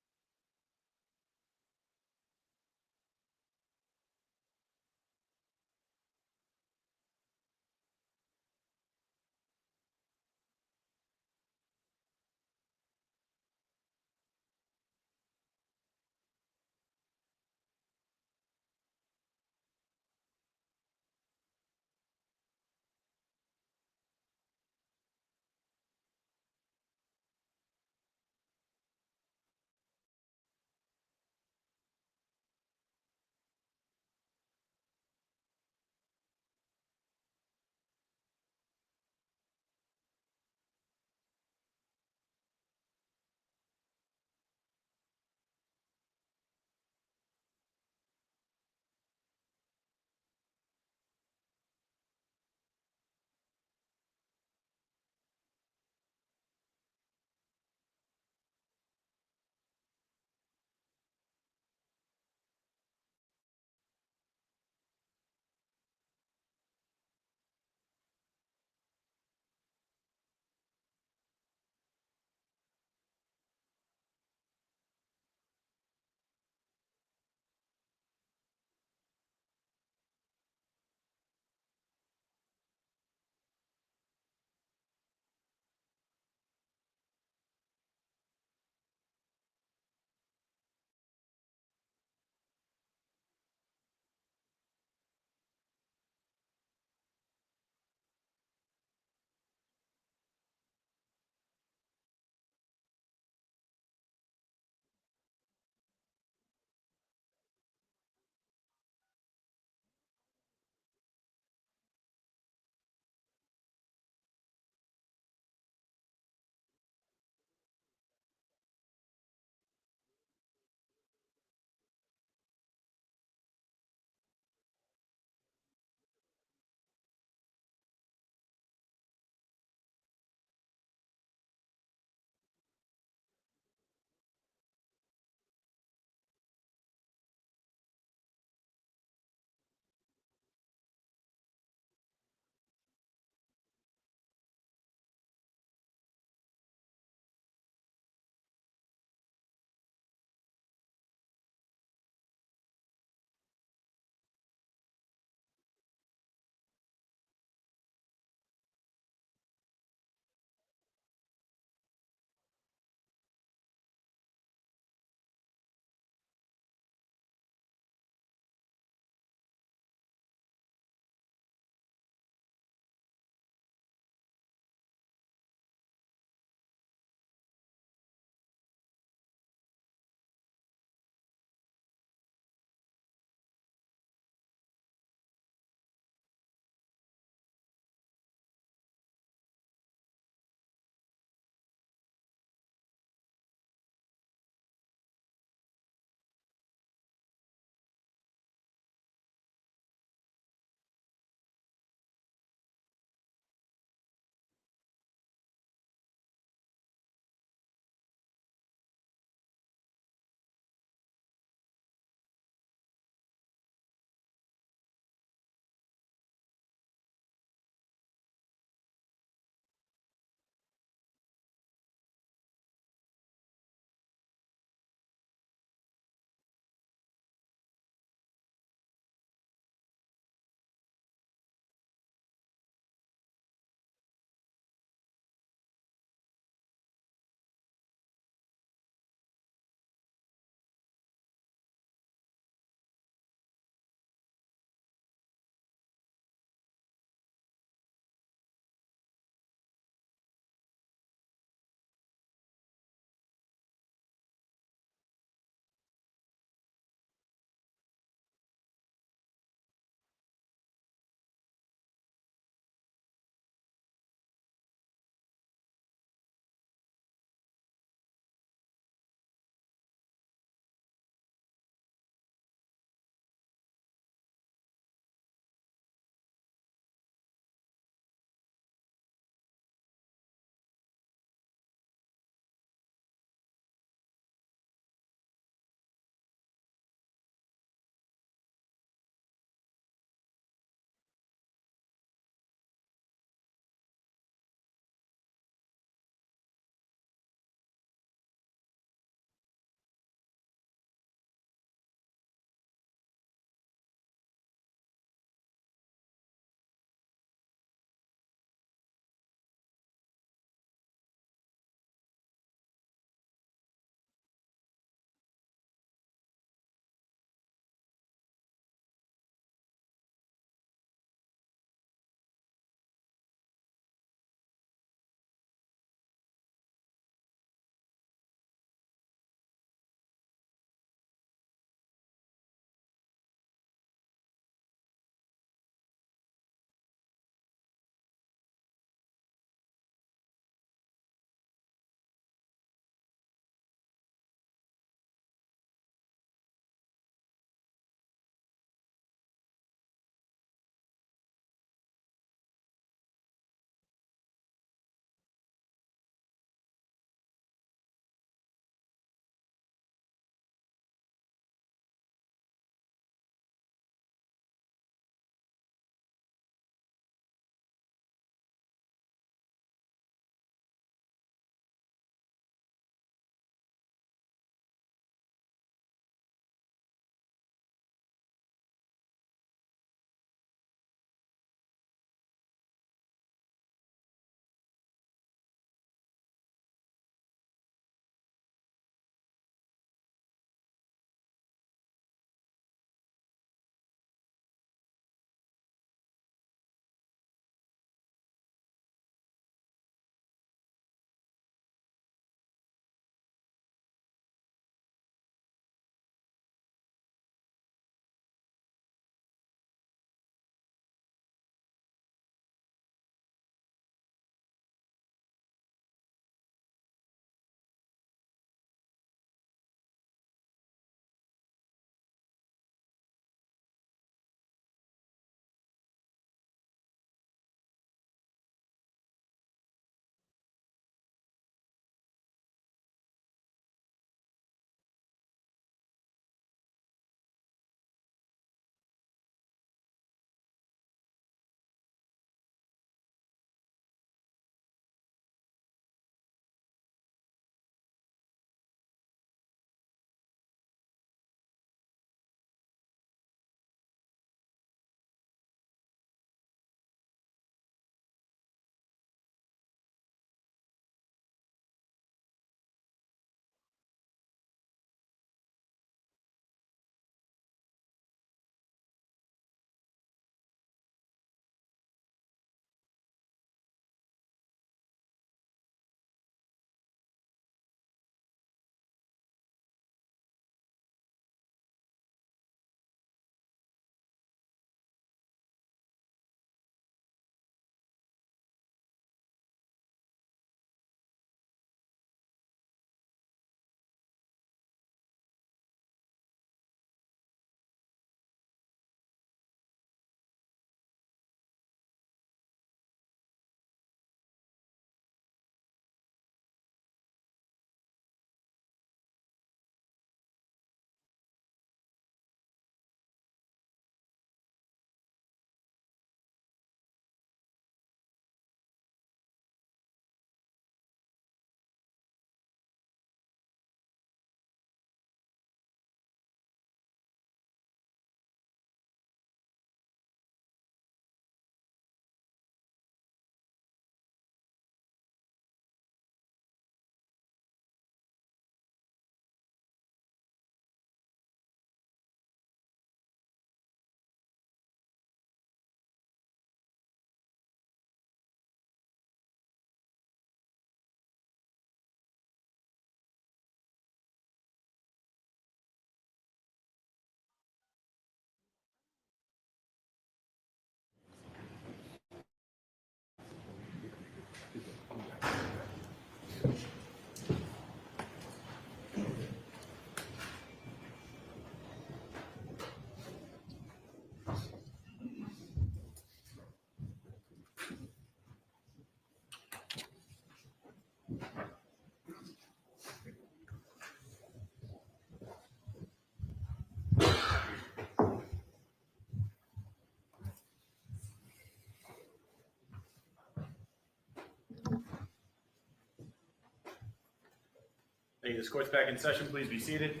Hey, this court's back in session. Please be seated.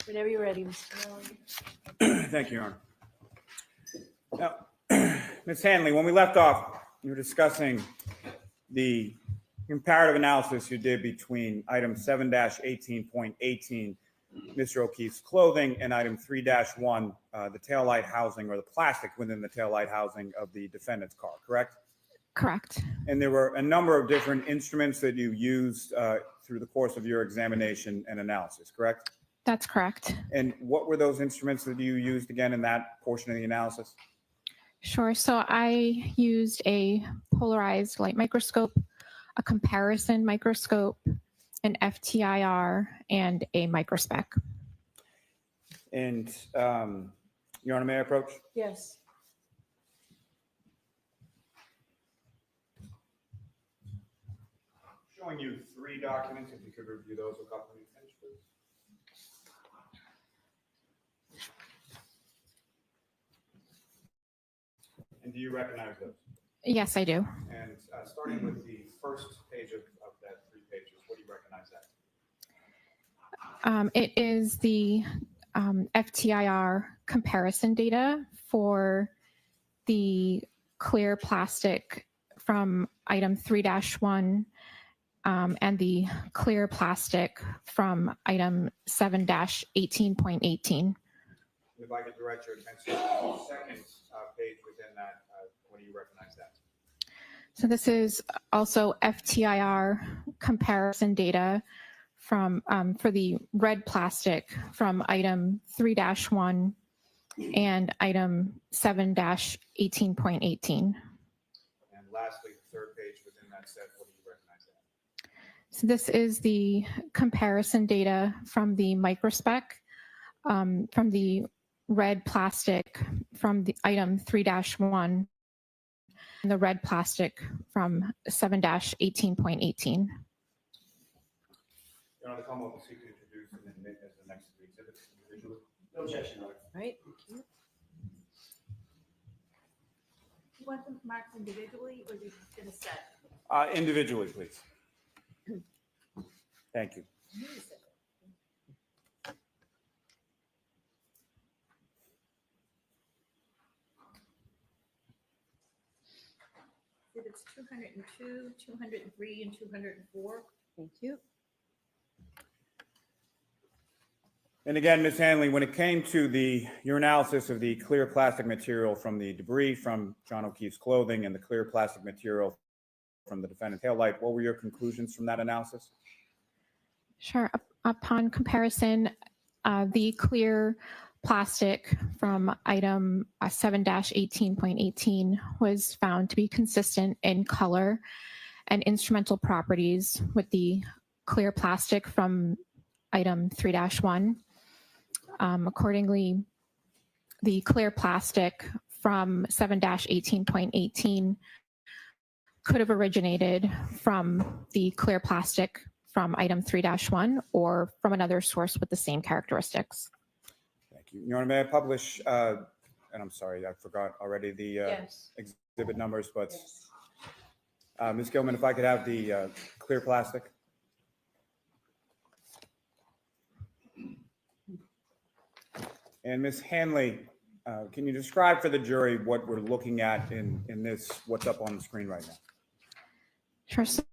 Whenever you're ready, Mr. Cannone. Thank you, Your Honor. Now, Ms. Hanley, when we left off, you were discussing the comparative analysis you did between item 7-18.18, Mr. O'Keefe's clothing, and item 3-1, the taillight housing or the plastic within the taillight housing of the defendant's car, correct? Correct. And there were a number of different instruments that you used through the course of your examination and analysis, correct? That's correct. And what were those instruments that you used again in that portion of the analysis? Sure. So I used a polarized light microscope, a comparison microscope, an FTIR, and a microspec. And Your Honor, may I approach? Yes. Showing you 3 documents, if you could review those a couple of minutes, please. And do you recognize those? Yes, I do. And starting with the first page of that 3 pages, what do you recognize that? It is the FTIR comparison data for the clear plastic from item 3-1 and the clear plastic from item 7-18.18. If I could direct your attention to the second page within that, what do you recognize that? So this is also FTIR comparison data from for the red plastic from item 3-1 and item 7-18.18. And lastly, the third page within that set, what do you recognize that? So this is the comparison data from the microspec from the red plastic from the item 3-1 and the red plastic from 7-18.18. Your Honor, the Commonwealth will seek to introduce and admit as the next 3 exhibits individually. No objection, Your Honor. All right, thank you. You want them marked individually or you in a set? Individually, please. Thank you. It's 202, 203, and 204. Thank you. And again, Ms. Hanley, when it came to your analysis of the clear plastic material from the debris from John O'Keefe's clothing and the clear plastic material from the defendant's taillight, what were your conclusions from that analysis? Sure. Upon comparison, the clear plastic from item 7-18.18 was found to be consistent in color and instrumental properties with the clear plastic from item 3-1. Accordingly, the clear plastic from 7-18.18 could have originated from the clear plastic from item 3-1 or from another source with the same characteristics. Thank you. Your Honor, may I publish, and I'm sorry, I forgot already the Yes. exhibit numbers, but Yes. Ms. Gilman, if I could have the clear plastic. And Ms. Hanley, can you describe for the jury what we're looking at in this, what's up on the screen right now? Sure. So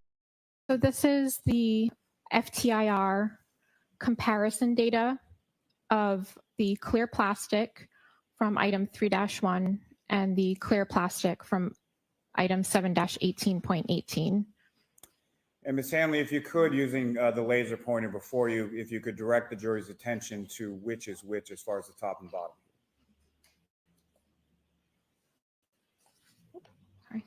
this is the FTIR comparison data of the clear plastic from item 3-1 and the clear plastic from item 7-18.18. And Ms. Hanley, if you could, using the laser pointer before you, if you could direct the jury's attention to which is which as far as the top and bottom. Sorry.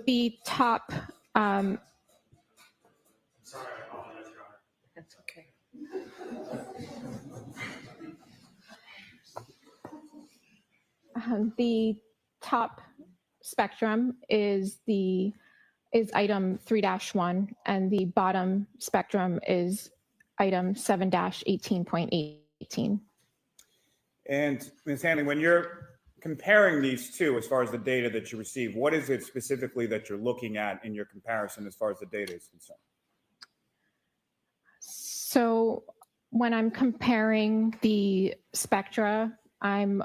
The top, Sorry, I apologize, Your Honor. That's okay. the top spectrum is item 3-1, and the bottom spectrum is item 7-18.18. And Ms. Hanley, when you're comparing these two, as far as the data that you receive, what is it specifically that you're looking at in your comparison as far as the data is concerned? So when I'm comparing the spectra, I'm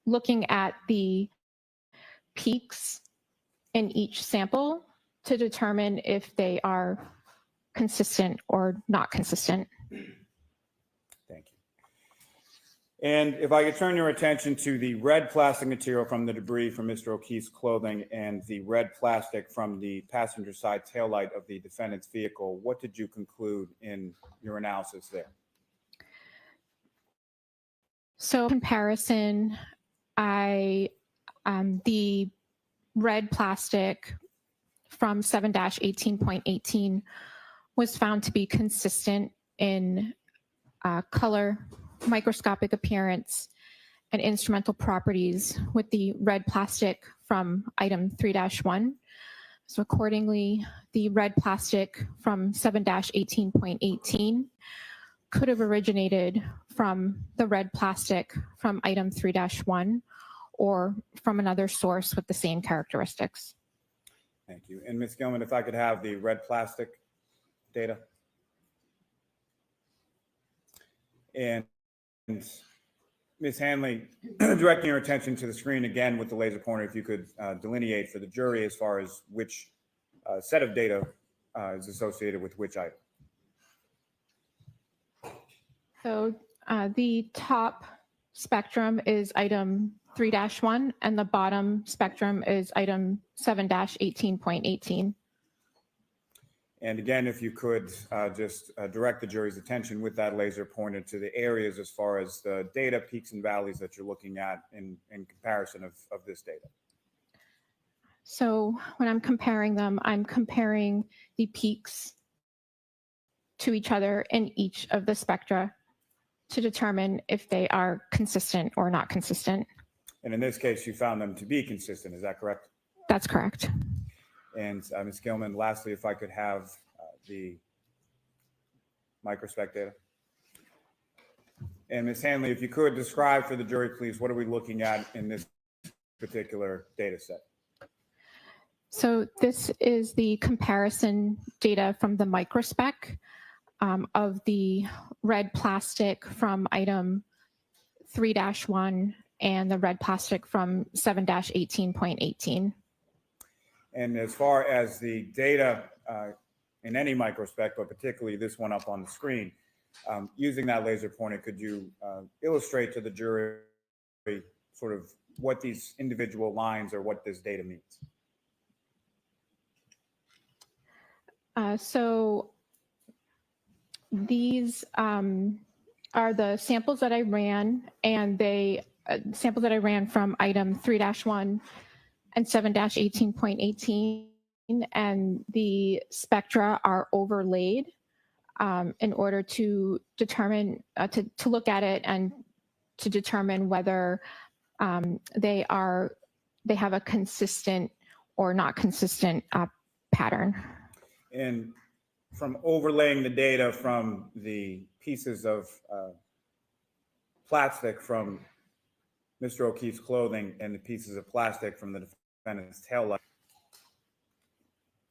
looking at the peaks in each sample to determine if they are consistent or not consistent. Thank you. And if I could turn your attention to the red plastic material from the debris from Mr. O'Keefe's clothing and the red plastic from the passenger side taillight of the defendant's vehicle, what did you conclude in your analysis there? So comparison, the red plastic from 7-18.18 was found to be consistent in color, microscopic appearance, and instrumental properties with the red plastic from item 3-1. So accordingly, the red plastic from 7-18.18 could have originated from the red plastic from item 3-1 or from another source with the same characteristics. Thank you. And Ms. Gilman, if I could have the red plastic data. And Ms. Hanley, directing your attention to the screen again with the laser pointer, if you could delineate for the jury as far as which set of data is associated with which item. So the top spectrum is item 3-1, and the bottom spectrum is item 7-18.18. And again, if you could just direct the jury's attention with that laser pointer to the areas as far as the data peaks and valleys that you're looking at in comparison of this data. So when I'm comparing them, I'm comparing the peaks to each other in each of the spectra to determine if they are consistent or not consistent. And in this case, you found them to be consistent. Is that correct? That's correct. And Ms. Gilman, lastly, if I could have the microspec data. And Ms. Hanley, if you could describe for the jury, please, what are we looking at in this particular data set? So this is the comparison data from the microspec of the red plastic from item 3-1 and the red plastic from 7-18.18. And as far as the data in any microspec, but particularly this one up on the screen, using that laser pointer, could you illustrate to the jury sort of what these individual lines or what this data means? So these are the samples that I ran, and they samples that I ran from item 3-1 and 7-18.18, and the spectra are overlaid in order to determine, to look at it and to determine whether they have a consistent or not consistent pattern. And from overlaying the data from the pieces of plastic from Mr. O'Keefe's clothing and the pieces of plastic from the defendant's taillight,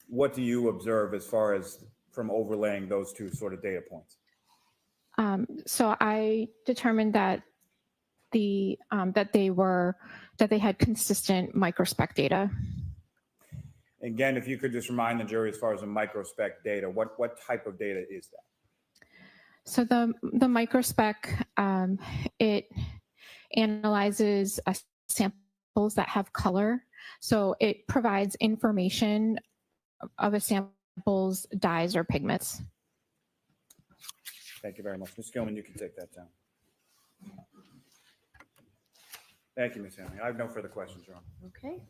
what do you observe as far as from overlaying those two sort of data points? So I determined that they had consistent microspec data. Again, if you could just remind the jury as far as the microspec data, what type of data is that? So the microspec, it analyzes samples that have color. So it provides information of a sample's dyes or pigments. Thank you very much. Ms. Gilman, you can take that down. Thank you, Ms. Hanley. I have no further questions, Your Honor. Okay.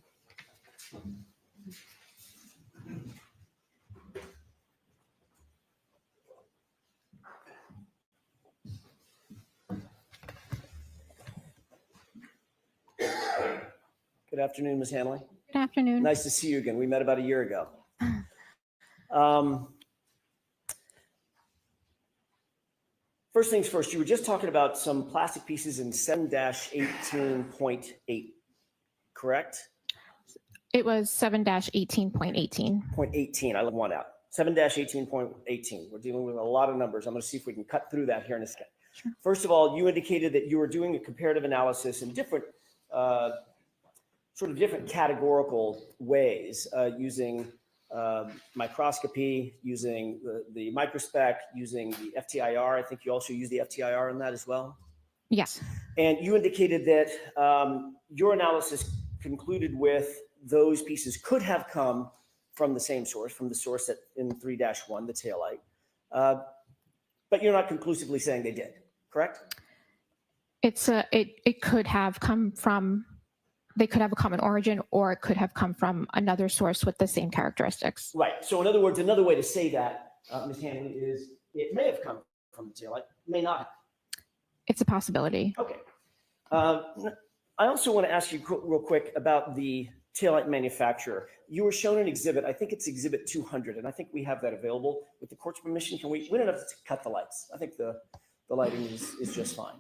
Good afternoon, Ms. Hanley. Good afternoon. Nice to see you again. We met about a year ago. First things first, you were just talking about some plastic pieces in 7-18.8, correct? It was 7-18.18. 0.18, I left one out. 7-18.18. We're dealing with a lot of numbers. I'm going to see if we can cut through that here in a second. Sure. First of all, you indicated that you were doing a comparative analysis in different, sort of different categorical ways, using microscopy, using the microspec, using the FTIR. I think you also use the FTIR in that as well. Yes. And you indicated that your analysis concluded with those pieces could have come from the same source, from the source that in 3-1, the taillight. But you're not conclusively saying they did, correct? It could have come from, they could have a common origin, or it could have come from another source with the same characteristics. Right. So in other words, another way to say that, Ms. Hanley, is it may have come from the taillight, may not have. It's a possibility. Okay. I also want to ask you real quick about the taillight manufacturer. You were shown an exhibit, I think it's exhibit 200, and I think we have that available. With the court's permission, we don't have to cut the lights. I think the lighting is just fine.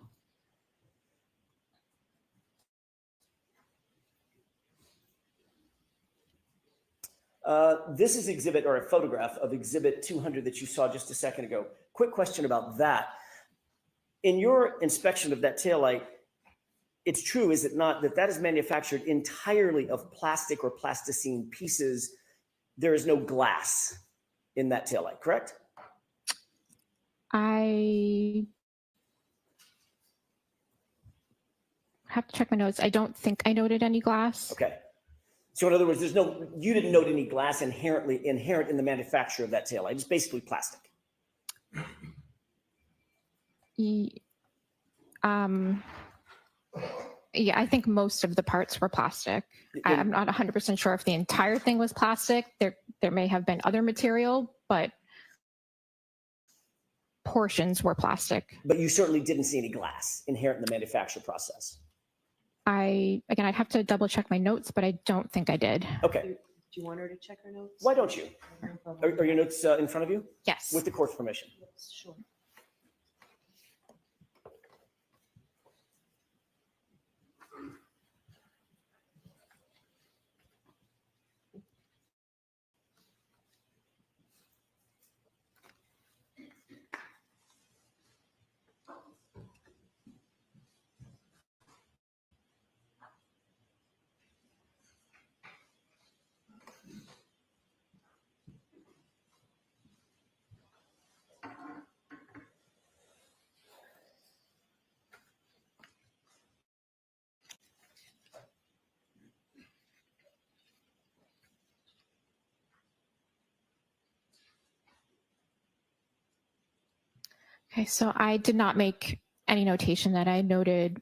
This is exhibit, or a photograph of exhibit 200 that you saw just a second ago. Quick question about that. In your inspection of that taillight, it's true, is it not, that is manufactured entirely of plastic or plasticine pieces? There is no glass in that taillight, correct? I have to check my notes. I don't think I noted any glass. Okay. So in other words, you didn't note any glass inherent in the manufacture of that taillight. It's basically plastic. Yeah, I think most of the parts were plastic. I'm not 100% sure if the entire thing was plastic. There may have been other material, but portions were plastic. But you certainly didn't see any glass inherent in the manufacture process. I'd have to double check my notes, but I don't think I did. Okay. Do you want her to check her notes? Why don't you? Are your notes in front of you? Yes. With the court's permission. Yes, sure. Okay, so I did not make any notation that I noted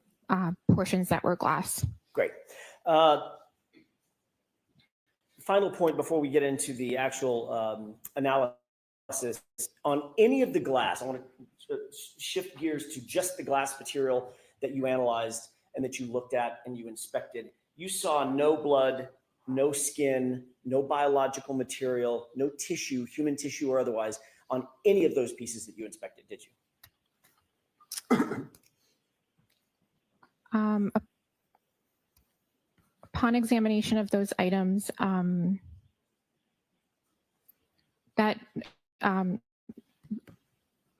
portions that were glass. Great. Final point before we get into the actual analysis. On any of the glass, I want to shift gears to just the glass material that you analyzed and that you looked at and you inspected. You saw no blood, no skin, no biological material, no tissue, human tissue or otherwise, on any of those pieces that you inspected, did you? Upon examination of those items,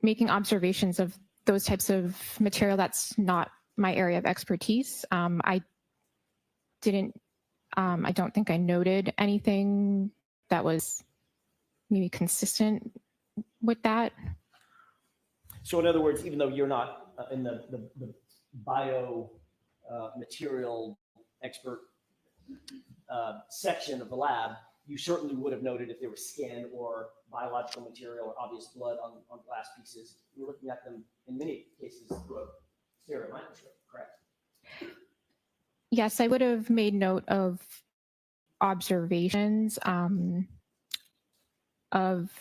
making observations of those types of material, that's not my area of expertise. I don't think I noted anything that was maybe consistent with that. So in other words, even though you're not in the bio material expert section of the lab, you certainly would have noted if there was skin or biological material or obvious blood on glass pieces. You're looking at them in many cases through a stereo microscope, correct? Yes, I would have made note of observations of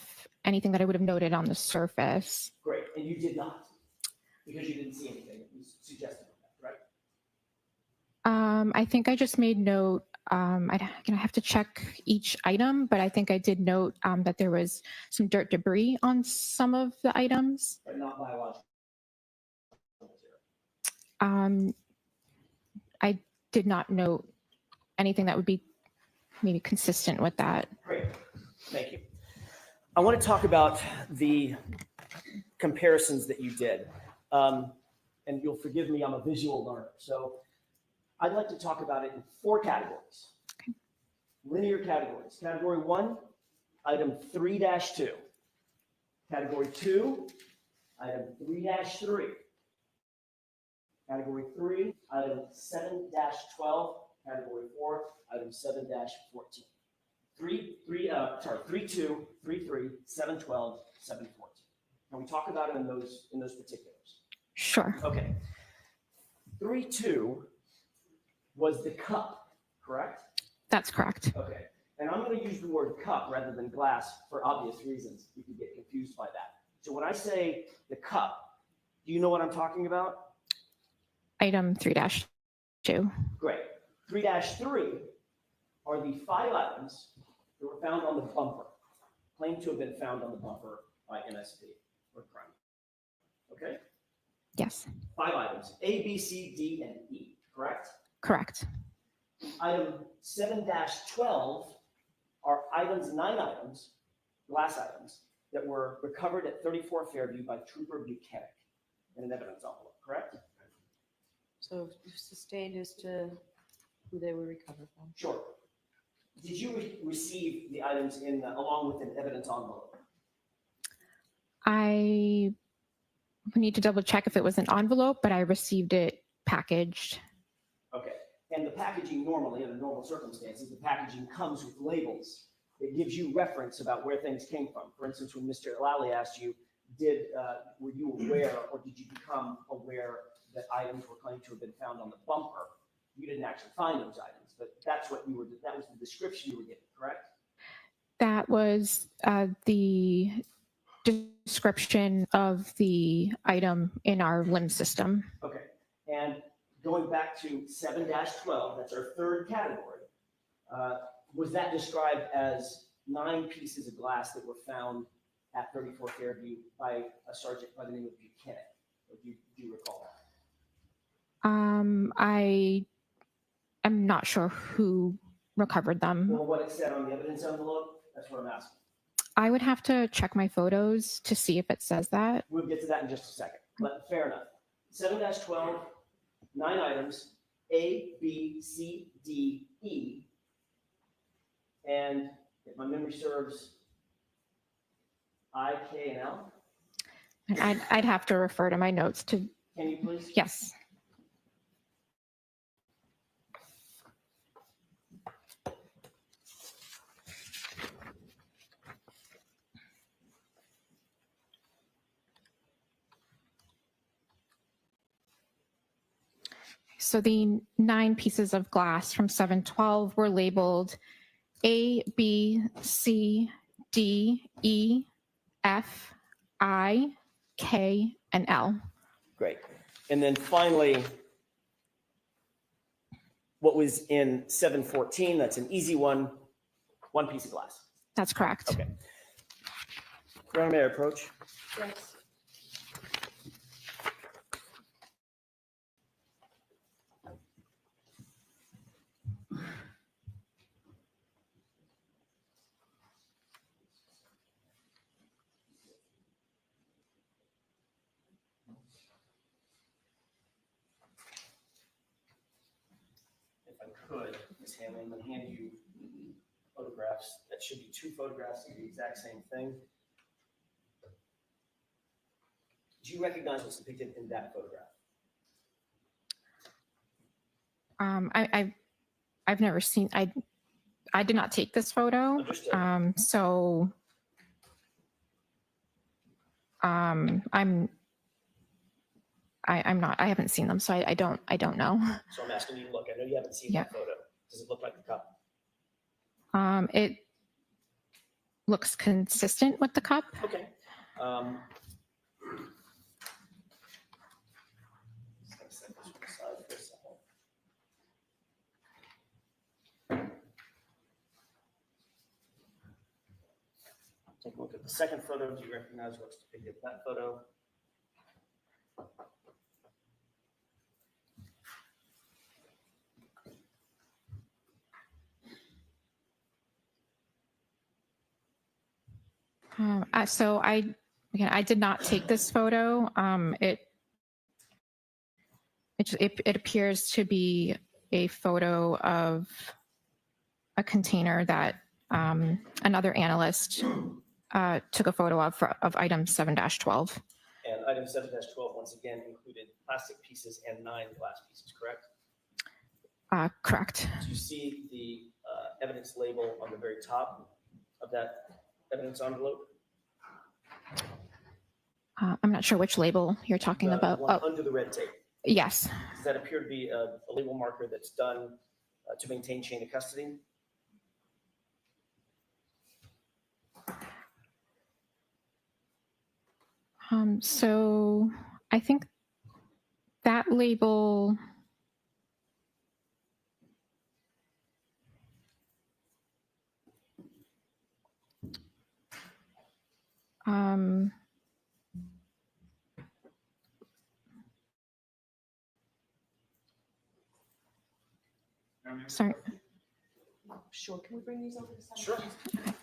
anything that I would have noted on the surface. Great, and you did not, because you didn't see anything that was suggestive of that, right? I think I just made note. I have to check each item, but I think I did note that there was some dirt debris on some of the items. But not biological. I did not note anything that would be maybe consistent with that. Great, thank you. I want to talk about the comparisons that you did. And you'll forgive me, I'm a visual learner. So I'd like to talk about it in 4 categories. Okay. Linear categories. Category 1, item 3-2. Category 2, item 3-3. Category 3, item 7-12. Category 4, item 7-14. 3, 2, 3, 3, 7, 12, 7, 14. Can we talk about it in those particulars? Sure. Okay. 3-2 was the cup, correct? That's correct. Okay. And I'm going to use the word cup rather than glass for obvious reasons. You can get confused by that. So when I say the cup, do you know what I'm talking about? Item 3-2. Great. 3-3 are the 5 items that were found on the bumper, claimed to have been found on the bumper by NSP or crime. Okay? Yes. 5 items, A, B, C, D, and E, correct? Correct. Item 7-12 are 9 items, glass items, that were recovered at 34 Fairview by Trooper Buchanan in an evidence envelope, correct? So sustained as to who they were recovered from. Sure. Did you receive the items along with an evidence envelope? I need to double check if it was an envelope, but I received it packaged. Okay. And the packaging normally, under normal circumstances, the packaging comes with labels. It gives you reference about where things came from. For instance, when Mr. Lally asked you, were you aware or did you become aware that items were claimed to have been found on the bumper? You didn't actually find those items, but that was the description you were given, correct? That was the description of the item in our limb system. Okay. And going back to 7-12, that's our 3rd category. Was that described as 9 pieces of glass that were found at 34 Fairview by a sergeant by the name of Buchanan? Or do you recall that? I am not sure who recovered them. Or what it said on the evidence envelope? That's what I'm asking. I would have to check my photos to see if it says that. We'll get to that in just a second. But fair enough. 7-12, 9 items, A, B, C, D, E. And if my memory serves, I, K, and L. I'd have to refer to my notes to. Can you please? Yes. So the 9 pieces of glass from 7-12 were labeled A, B, C, D, E, F, I, K, and L. Great. And then finally, what was in 7-14, that's an easy one, 1 piece of glass. That's correct. Okay. Your Honor, may I approach? Yes. If I could, Ms. Hanley, I'm going to hand you photographs. That should be 2 photographs of the exact same thing. Do you recognize what's depicted in that photograph? I've never seen. I did not take this photo. Understood. So I'm not. I haven't seen them, so I don't know. So I'm asking you to look. I know you haven't seen Yeah. that photo. Does it look like the cup? It looks consistent with the cup. Okay. Just gonna set this one aside for a second. second photo, do you recognize what's depicted in that photo? So again, I did not take this photo. It appears to be a photo of a container that another analyst took a photo of item 7-12. And item 7-12, once again, included plastic pieces and 9 glass pieces, correct? Correct. Do you see the evidence label on the very top of that evidence envelope? I'm not sure which label you're talking The about. one Oh, under the red tape. yes. Does that appear to be a label marker that's done to maintain chain of custody? So I think that label. Sorry. Sure, can we bring these over to the side? Sure. Okay.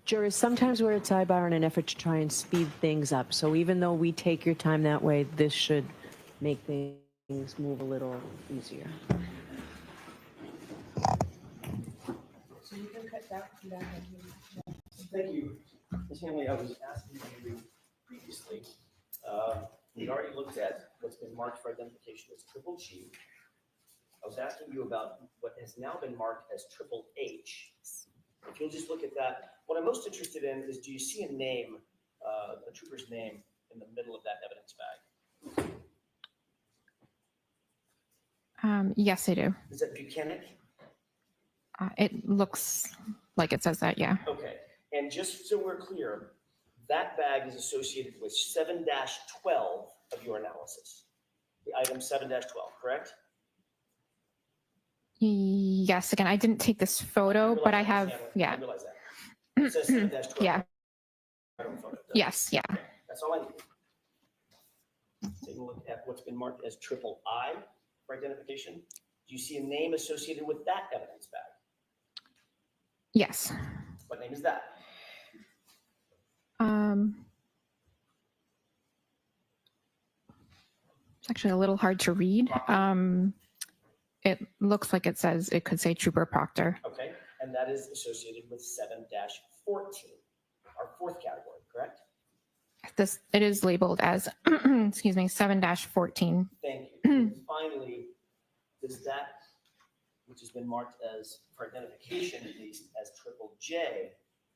Jurors, sometimes we're at sidebar in an effort to try and speed things up. So even though we take your time that way, this should make things move a little easier. So you can cut that back. Thank you. Ms. Hanley, I was asking you previously, we already looked at what's been marked for identification as triple G. I was asking you about what has now been marked as triple H. If you'll just look at that, what I'm most interested in is, do you see a name, a trooper's name in the middle of that evidence bag? Yes, I do. Is that Buchanan? It looks like it says that, yeah. Okay, and just so we're clear, that bag is associated with 7-12 of your analysis. The item 7-12, correct? Yes, again, I didn't take this photo, but I have, I yeah. realize that. It says 7-12. Yeah. Photo, doesn't it? Yes, yeah. Okay, that's all I need. Taking a look at what's been marked as triple I for identification. Do you see a name associated with that evidence bag? Yes. What name is that? It's actually a little hard to read. It looks like it says, it could say Trooper Proctor. Okay, and that is associated with 7-14, our fourth category, correct? It is labeled as, excuse me, 7-14. Thank you. And finally, does that, which has been marked as, for identification at least, as triple J,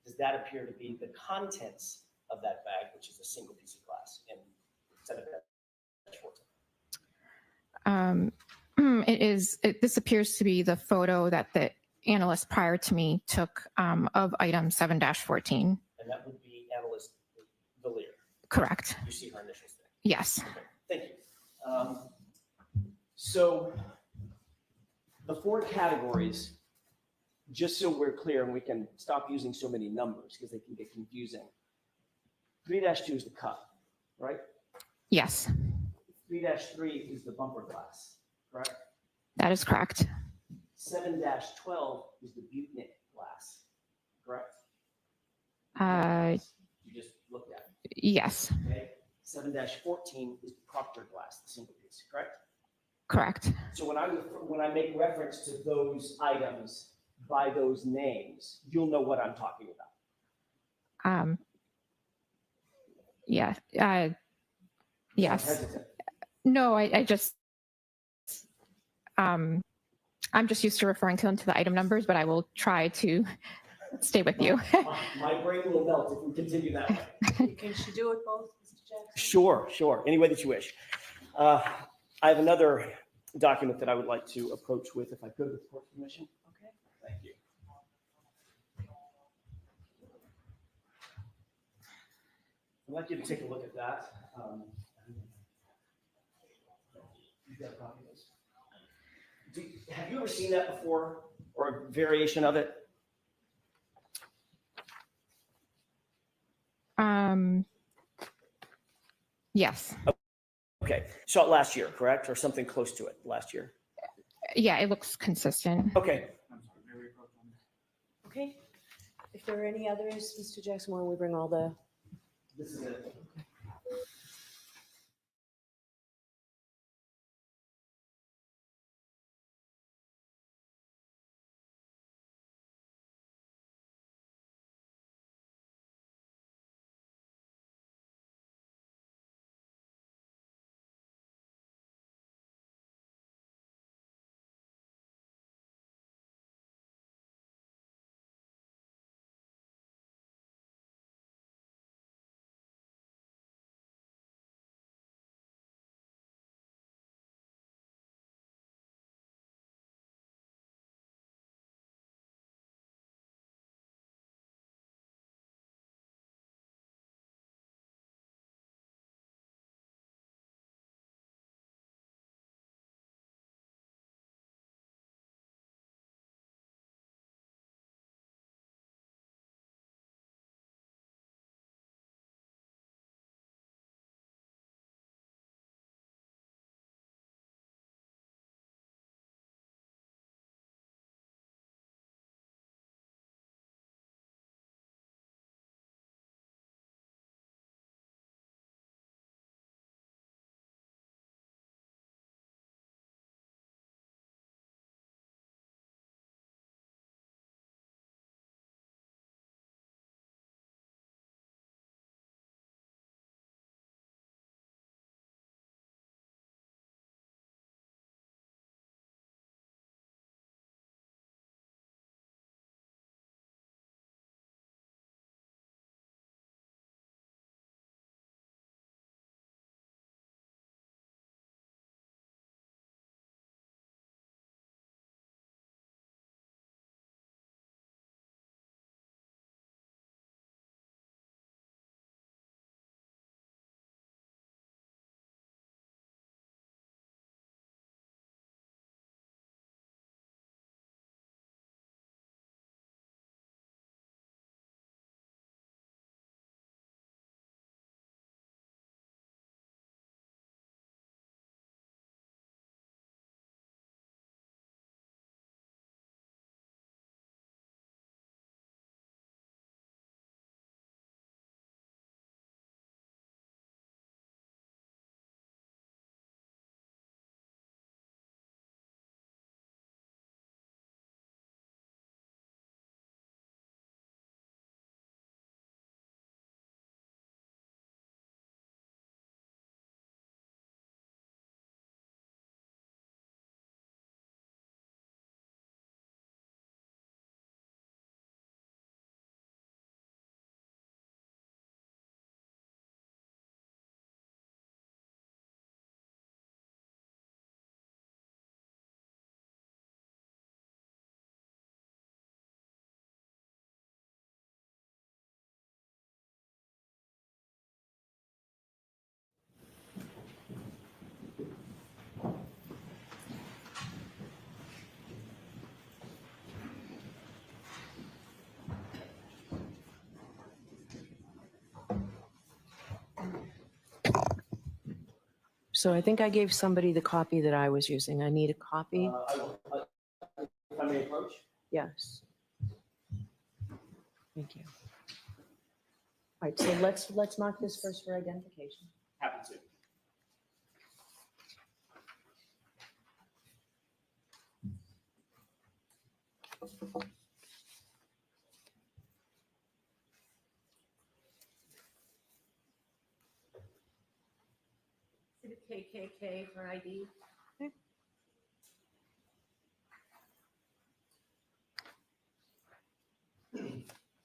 does that appear to be the contents of that bag, which is a single piece of glass in 7-14? This appears to be the photo that the analyst prior to me took of item 7-14. And that would be analyst Valier. Correct. You see her initials there. Yes. Okay, thank you. So the four categories, just so we're clear and we can stop using so many numbers because they can get confusing. 3-2 is the cup, right? Yes, 3-3 is the bumper glass, correct? that is correct. 7-12 is the Buchanan glass, correct? You just looked at it, Yes, okay? 7-14 is Proctor glass, the single piece, correct? correct. So when I make reference to those items by those names, you'll know what I'm talking about. Yeah. Yes. Hesitant. No, I just, I'm just used to referring to them to the item numbers, but I will try to stay with you. My brain will melt if we continue that way. Can she do it both, Mr. Jackson? Sure. Any way that you wish. I have another document that I would like to approach with, if I could, with court permission. Okay. Thank you. I'd like you to take a look at that. You've got a copy of this. Have you ever seen that before, or a variation of it? Yes. Okay, saw it last year, correct? Or something close to it last year? Yeah, it looks consistent. Okay, Okay. If there are any others, Mr. Jackson, why don't we bring all the this is it. So I think I gave somebody the copy that I was using. I need a copy. If I may approach? Yes. Thank you. All right, so let's mark this first for identification. Happy to. KKK for ID.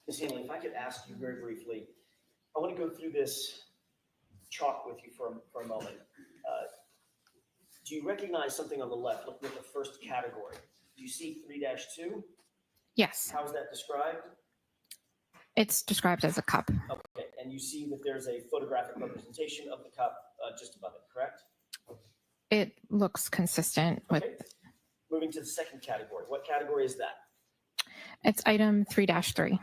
Ms. Hanley, if I could ask you very briefly, I want to go through this chalk with you for a moment. Do you recognize something on the left? Looking at the first category. Do you see 3-2? Yes, How is that described? it's described as a cup. Okay, and you see that there's a photographic representation of the cup just above it, correct? It looks consistent with, Okay. Moving to the second category. What category is that? it's item 3-3.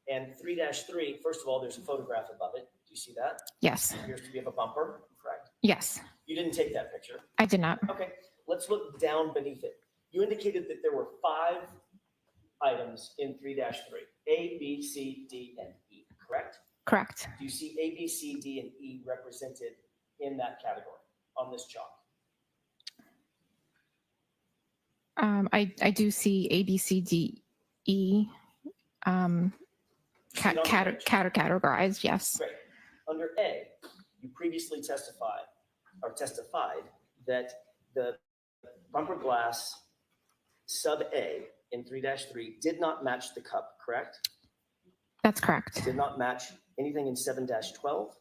And 3-3, first of all, there's a photograph above it. Do you see that? Yes, It appears to be of a bumper, correct? yes, You didn't take that picture. I did not. Okay, let's look down beneath it. You indicated that there were 5 items in 3-3, A, B, C, D, and E, correct? Correct. Do you see A, B, C, D, and E represented in that category on this chalk? I do see A, B, C, D, E You see it on the page? categorized, yes. Great. Under A, you previously testified that the bumper glass sub A in 3-3 did not match the cup, correct? That's correct. Did not match anything in 7-12?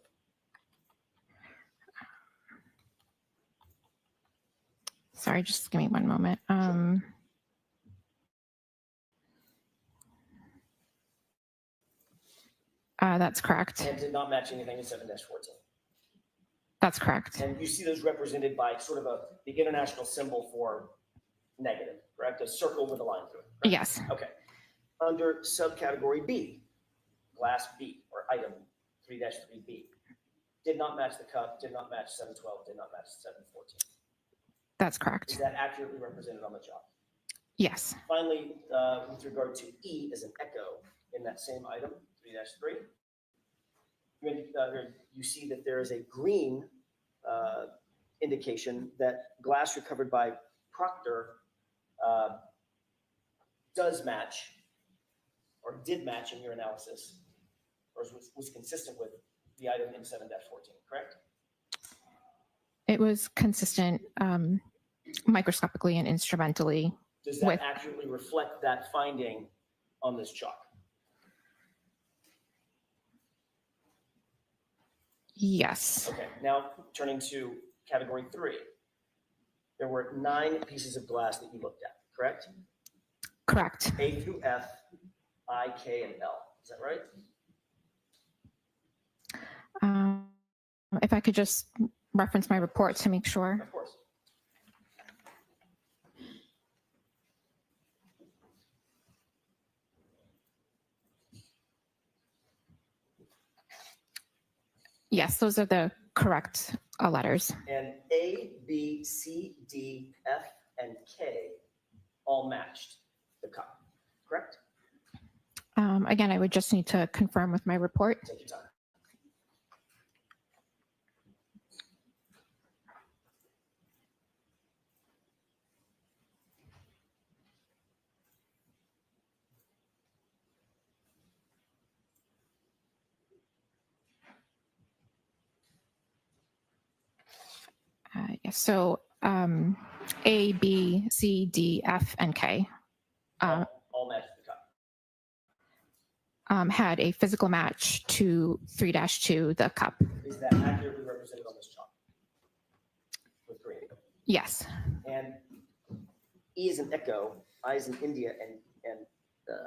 Sorry, just give me one moment. That's correct. And did not match anything in 7-14? That's correct. And you see those represented by sort of the international symbol for negative, correct? A circle with a line through it. Correct? Yes. Okay. Under subcategory B, glass B, or item 3-3B, did not match the cup, did not match 7-12, did not match 7-14. That's Is correct. that accurately represented on the chart? Yes. Finally, with regard to E as an echo in that same item, 3-3, you see that there is a green indication that glass recovered by Proctor does match, or did match in your analysis, or was consistent with the item in 7-14, correct? It was consistent microscopically and instrumentally. Does that with, accurately reflect that finding on this chalk? yes. Okay, now turning to category 3. There were 9 pieces of glass that you looked at, correct? Correct. A through F, I, K, and L. Is that right? If I could just reference my report to make sure. Of course. Yes, those are the correct letters. And A, B, C, D, F, and K all matched the cup, correct? Again, I would just need to confirm with my report. Take your time. Yes, so A, B, C, D, F, and K All matched the cup. had a physical match to 3-2, the cup. Is that accurately represented on this chart? With green. Yes, And E is an echo, I is in India, and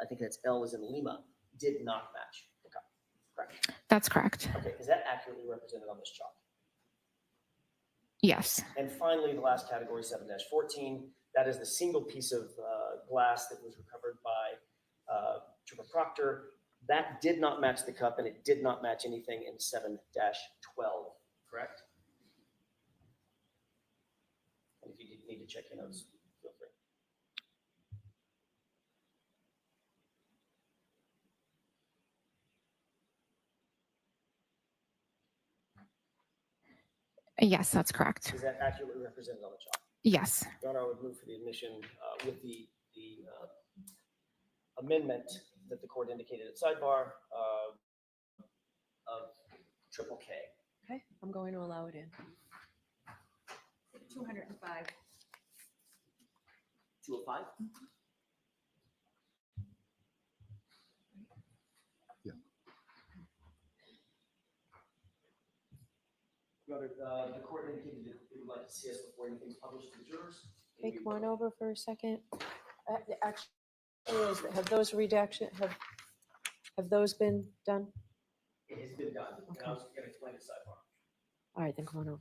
I think that's L is in Lima, did not match the cup, correct? that's correct. Okay, is that accurately represented on this chart? Yes, And finally, the last category, 7-14, that is the single piece of glass that was recovered by Trooper Proctor. That did not match the cup, and it did not match anything in 7-12, correct? check your notes, feel free. Yes, that's correct. Is that accurately represented on the chart? Yes. Your Honor, I would move for the admission with the amendment that the court indicated at sidebar of triple K. Okay, I'm going to allow it in. 205. 205? Yeah. Your Honor, the court indicated that it would like to see us before anything's published to the jurors. Hey, come on over for a second. Actually, have those have those been done? It has been done. Okay. And I was going to explain at sidebar. All right, then come on over.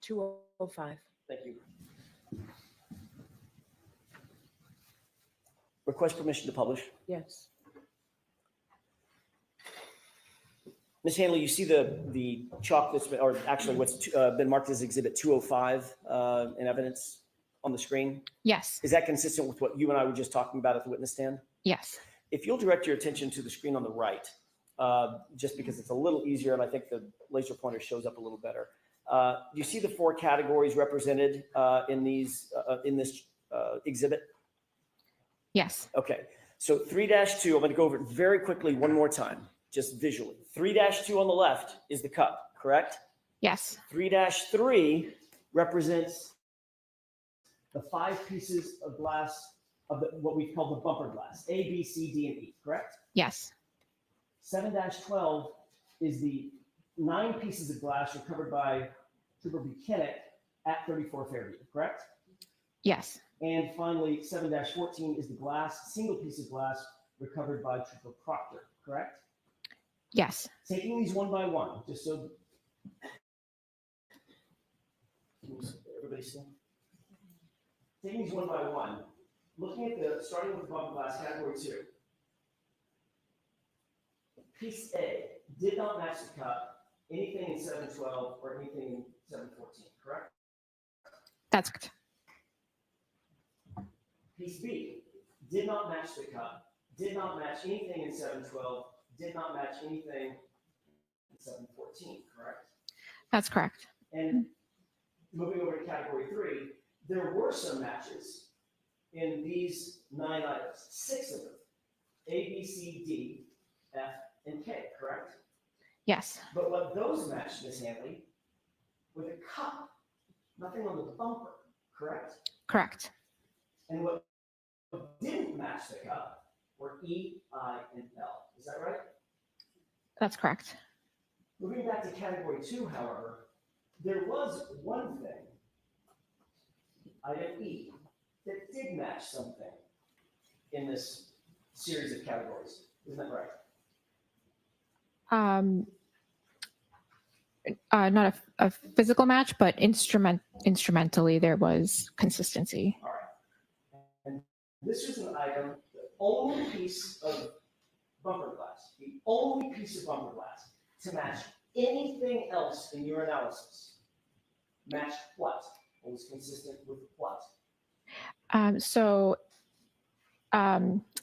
$205. Thank you. Request permission to publish. Yes. Ms. Hanley, you see the chalk that's been, or actually what's been marked as Exhibit 205 in evidence on the screen? Yes. Is that consistent with what you and I were just talking about at the witness stand? Yes. If you'll direct your attention to the screen on the right, just because it's a little easier and I think the laser pointer shows up a little better. You see the 4 categories represented in this exhibit? Yes. Okay, so 3-2, I'm going to go over it very quickly one more time, just visually. 3-2 on the left is the cup, correct? Yes. 3-3 represents the 5 pieces of glass of what we call the bumper glass, A, B, C, D, and E, correct? Yes. 7-12 is the 9 pieces of glass recovered by Trooper Buchanan at 34 Fairview, correct? Yes. And finally, 7-14 is the single piece of glass recovered by Trooper Proctor, correct? Yes. Taking these one by one, just so everybody see. Taking these one by one, looking at starting with the bumper glass, category 2. Piece A did not match the cup, anything in 7-12 or anything in 7-14, correct? That's correct. Piece B did not match the cup, did not match anything in 7-12, did not match anything in 7-14, correct? That's correct. And moving over to category 3, there were some matches in these 9 items, 6 of them, A, B, C, D, F, and K, correct? Yes. But what those matched, Ms. Hanley, were the cup, nothing on the bumper, correct? Correct. And what didn't match the cup were E, I, and L. Is that right? That's correct. Moving back to category 2, however, there was one thing, item E, that did match something in this series of categories. Isn't that right? not a physical match, but instrumentally there was consistency. All right. And this was an item, the only piece of bumper glass, the only piece of bumper glass to match anything else in your analysis. Matched what? It was consistent with what?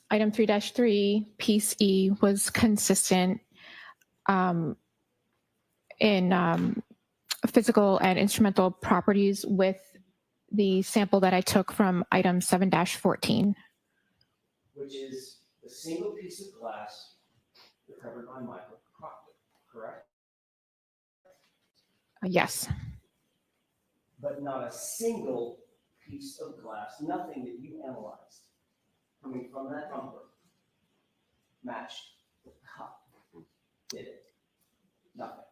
Item 3-3, piece E was consistent in physical and instrumental properties with the sample that I took from item 7-14. Which is the single piece of glass recovered by microscopy, correct? Yes. But not a single piece of glass, nothing that you analyzed coming from that bumper matched the cup, did it? Nothing.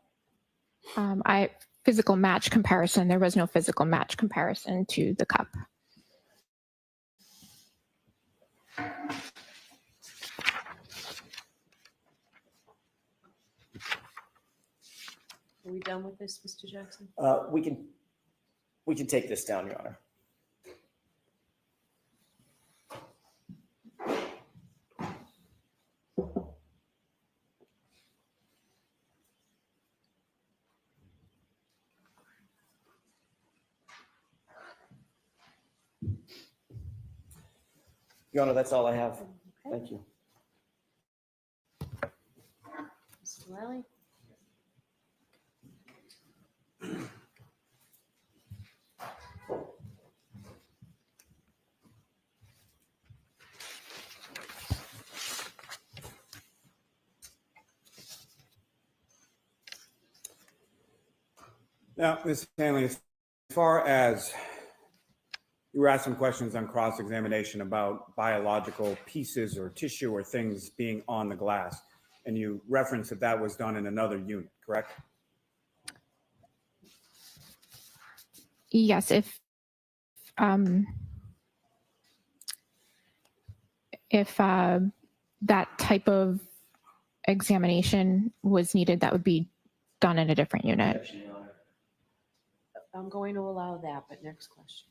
Physical match comparison, there was no physical match comparison to the cup. Are we done with this, Mr. Jackson? We can take this down, Your Honor. Your Honor, that's all I have. Thank you. Mr. Lally? Now, Ms. Hanley, as far as you were asked some questions on cross-examination about biological pieces or tissue or things being on the glass, and you referenced that that was done in another unit, correct? Yes, if that type of examination was needed, that would be done in a different unit. Objection, Your Honor. I'm going to allow that, but next question.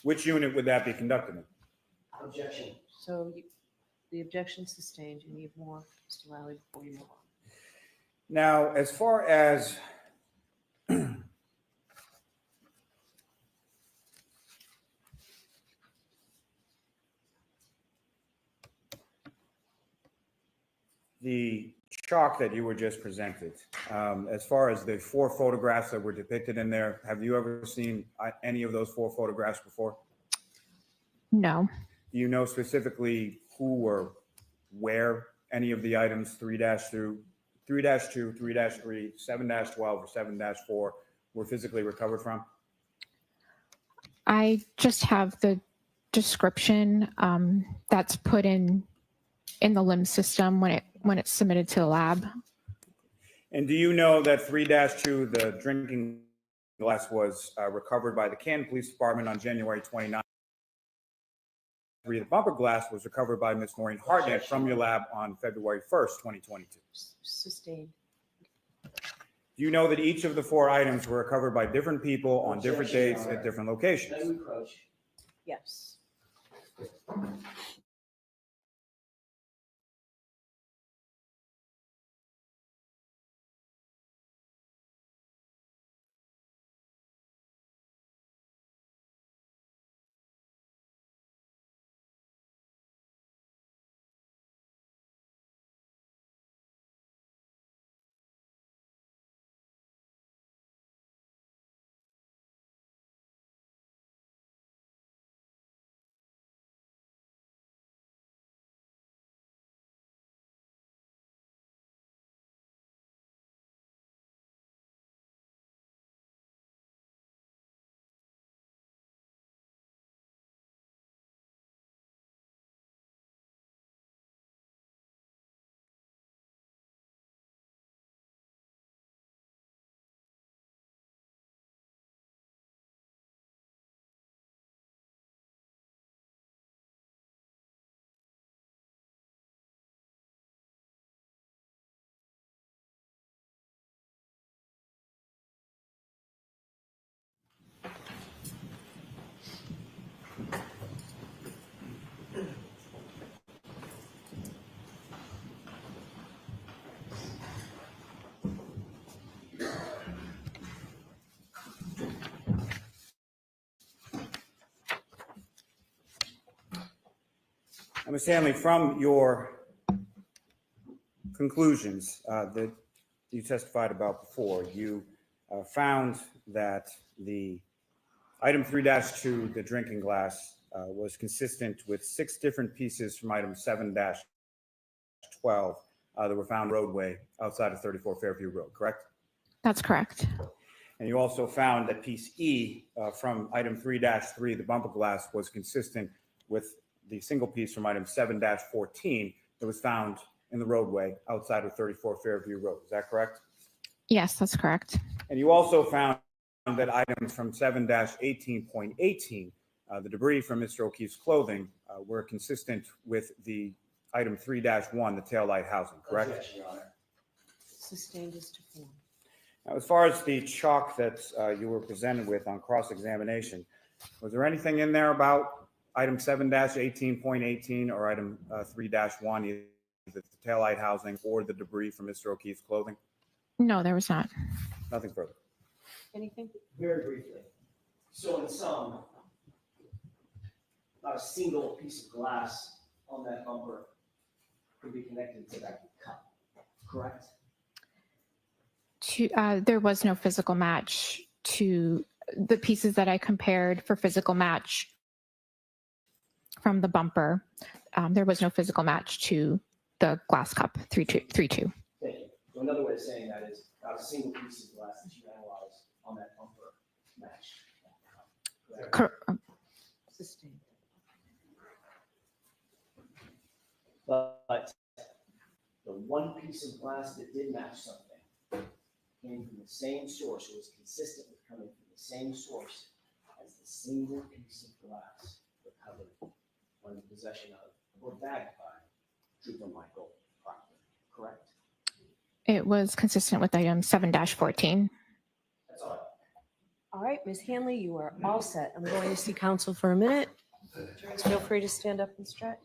Which unit would that be conducted in? Objection. So the objection sustained. You need more, Mr. Lally, before you move on. Now, as far as the chalk that you were just presented, as far as the 4 photographs that were depicted in there, have you ever seen any of those 4 photographs before? No. Do you know specifically who or where any of the items 3-2, 3-3, 7-12, or 7-4 were physically recovered from? I just have the description that's put in the LIM system when it's submitted to the lab. And do you know that 3-2, the drinking glass, was recovered by the Canton Police Department on January 29th? The bumper glass was recovered by Ms. Maureen Hartnett from your lab on February 1st, 2022. Sustained. Do you know that each of the 4 items were recovered by different people on different dates at different locations? No reproach. Yes. Ms. Hanley, from your conclusions that you testified about before, you found that the item 3-2, the drinking glass, was consistent with 6 different pieces from item 7-12 that were found roadway outside of 34 Fairview Road, correct? That's correct. And you also found that piece E from item 3-3, the bumper glass, was consistent with the single piece from item 7-14 that was found in the roadway outside of 34 Fairview Road. Is that correct? Yes, that's correct. And you also found that items from 7-18.18, the debris from Mr. O'Keefe's clothing, were consistent with the item 3-1, the taillight housing, correct? Yes, Your Honor. Sustained as to form. Now, as far as the chalk that you were presented with on cross-examination, was there anything in there about item 7-18.18 or item 3-1, either the taillight housing or the debris from Mr. O'Keefe's clothing? No, there was not. Nothing further. Anything? Very briefly. So in sum, not a single piece of glass on that bumper could be connected to that cup, correct? There was no physical match to the pieces that I compared for physical match from the bumper. There was no physical match to the glass cup 3-2. Thank you. So another way of saying that is not a single piece of glass that you analyzed on that bumper match. Sustained. But the one piece of glass that did match something came from the same source, or was consistent with coming from the same source as the single piece of glass recovered when in possession of or bagged by Trooper Michael Proctor, correct? It was consistent with item 7-14. That's all. All right, Ms. Hanley, you are all set. I'm going to see counsel for a minute. Jurors, feel free to stand up and stretch.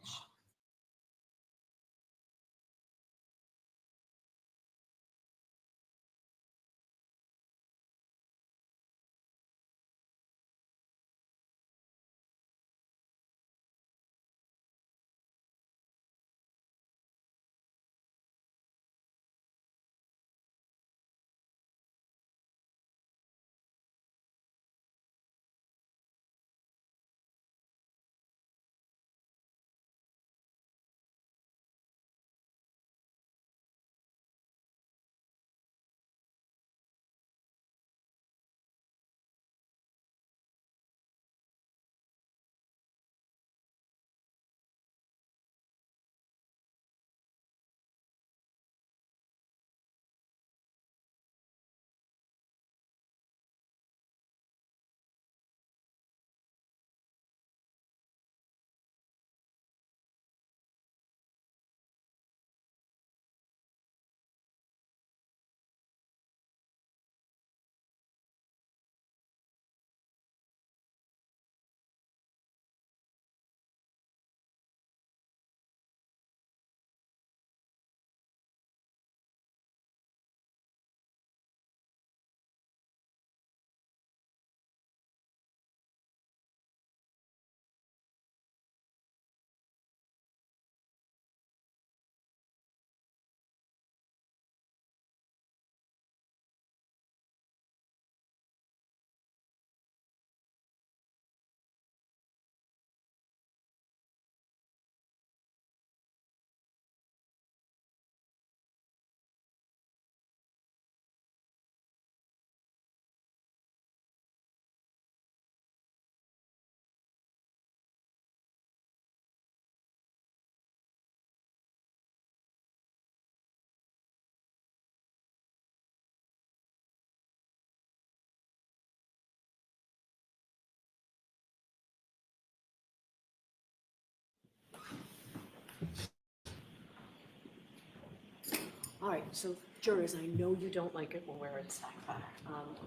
All right, so jurors, I know you don't like it when we're in sidebar.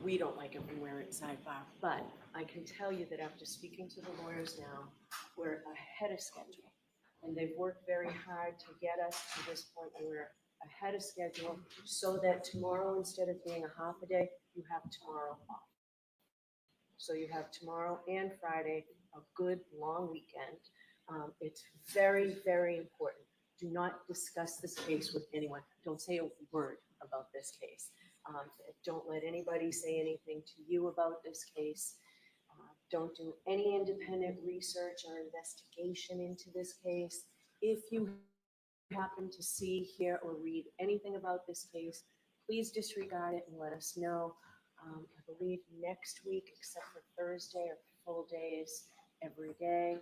We don't like it when we're in sidebar, but I can tell you that after speaking to the lawyers now, we're ahead of schedule. And they've worked very hard to get us to this point where we're ahead of schedule so that tomorrow, instead of being a half a day, you have tomorrow off. So you have tomorrow and Friday, a good long weekend It's very, very important. Do not discuss this case with anyone. Don't say a word about this case. Don't let anybody say anything to you about this case. Don't do any independent research or investigation into this case. If you happen to see, hear, or read anything about this case, please disregard it and let us know. I believe next week, except for Thursday, are full days every day.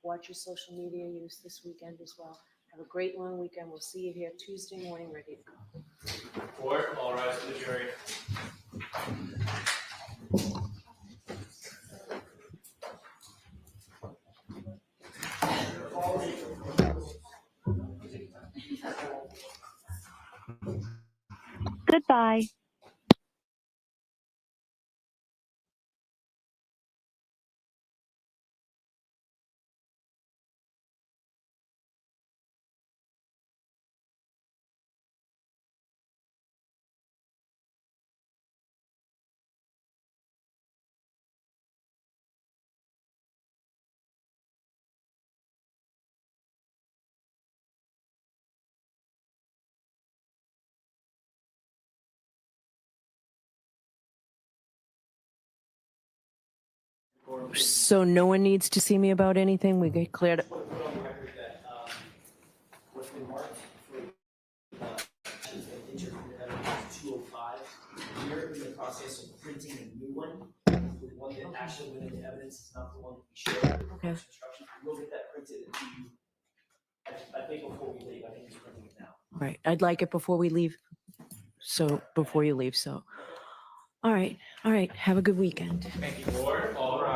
Watch your social media use this weekend as well. Have a great long weekend. We'll see you here Tuesday morning, ready to go. Court, all rise for the jury. Goodbye. So no one needs to see me about anything? We get cleared. Put on the record that what's been marked for interview evidence 205. We're in the process of printing a new one. The one that actually went into evidence is not the one that we showed. Okay. Instructions. We'll get that printed and to you. I think before we leave, I think he's printing it now. All right, I'd like it before we leave. So before you leave, so. All right, have a good weekend. Thank you, Court, all rise.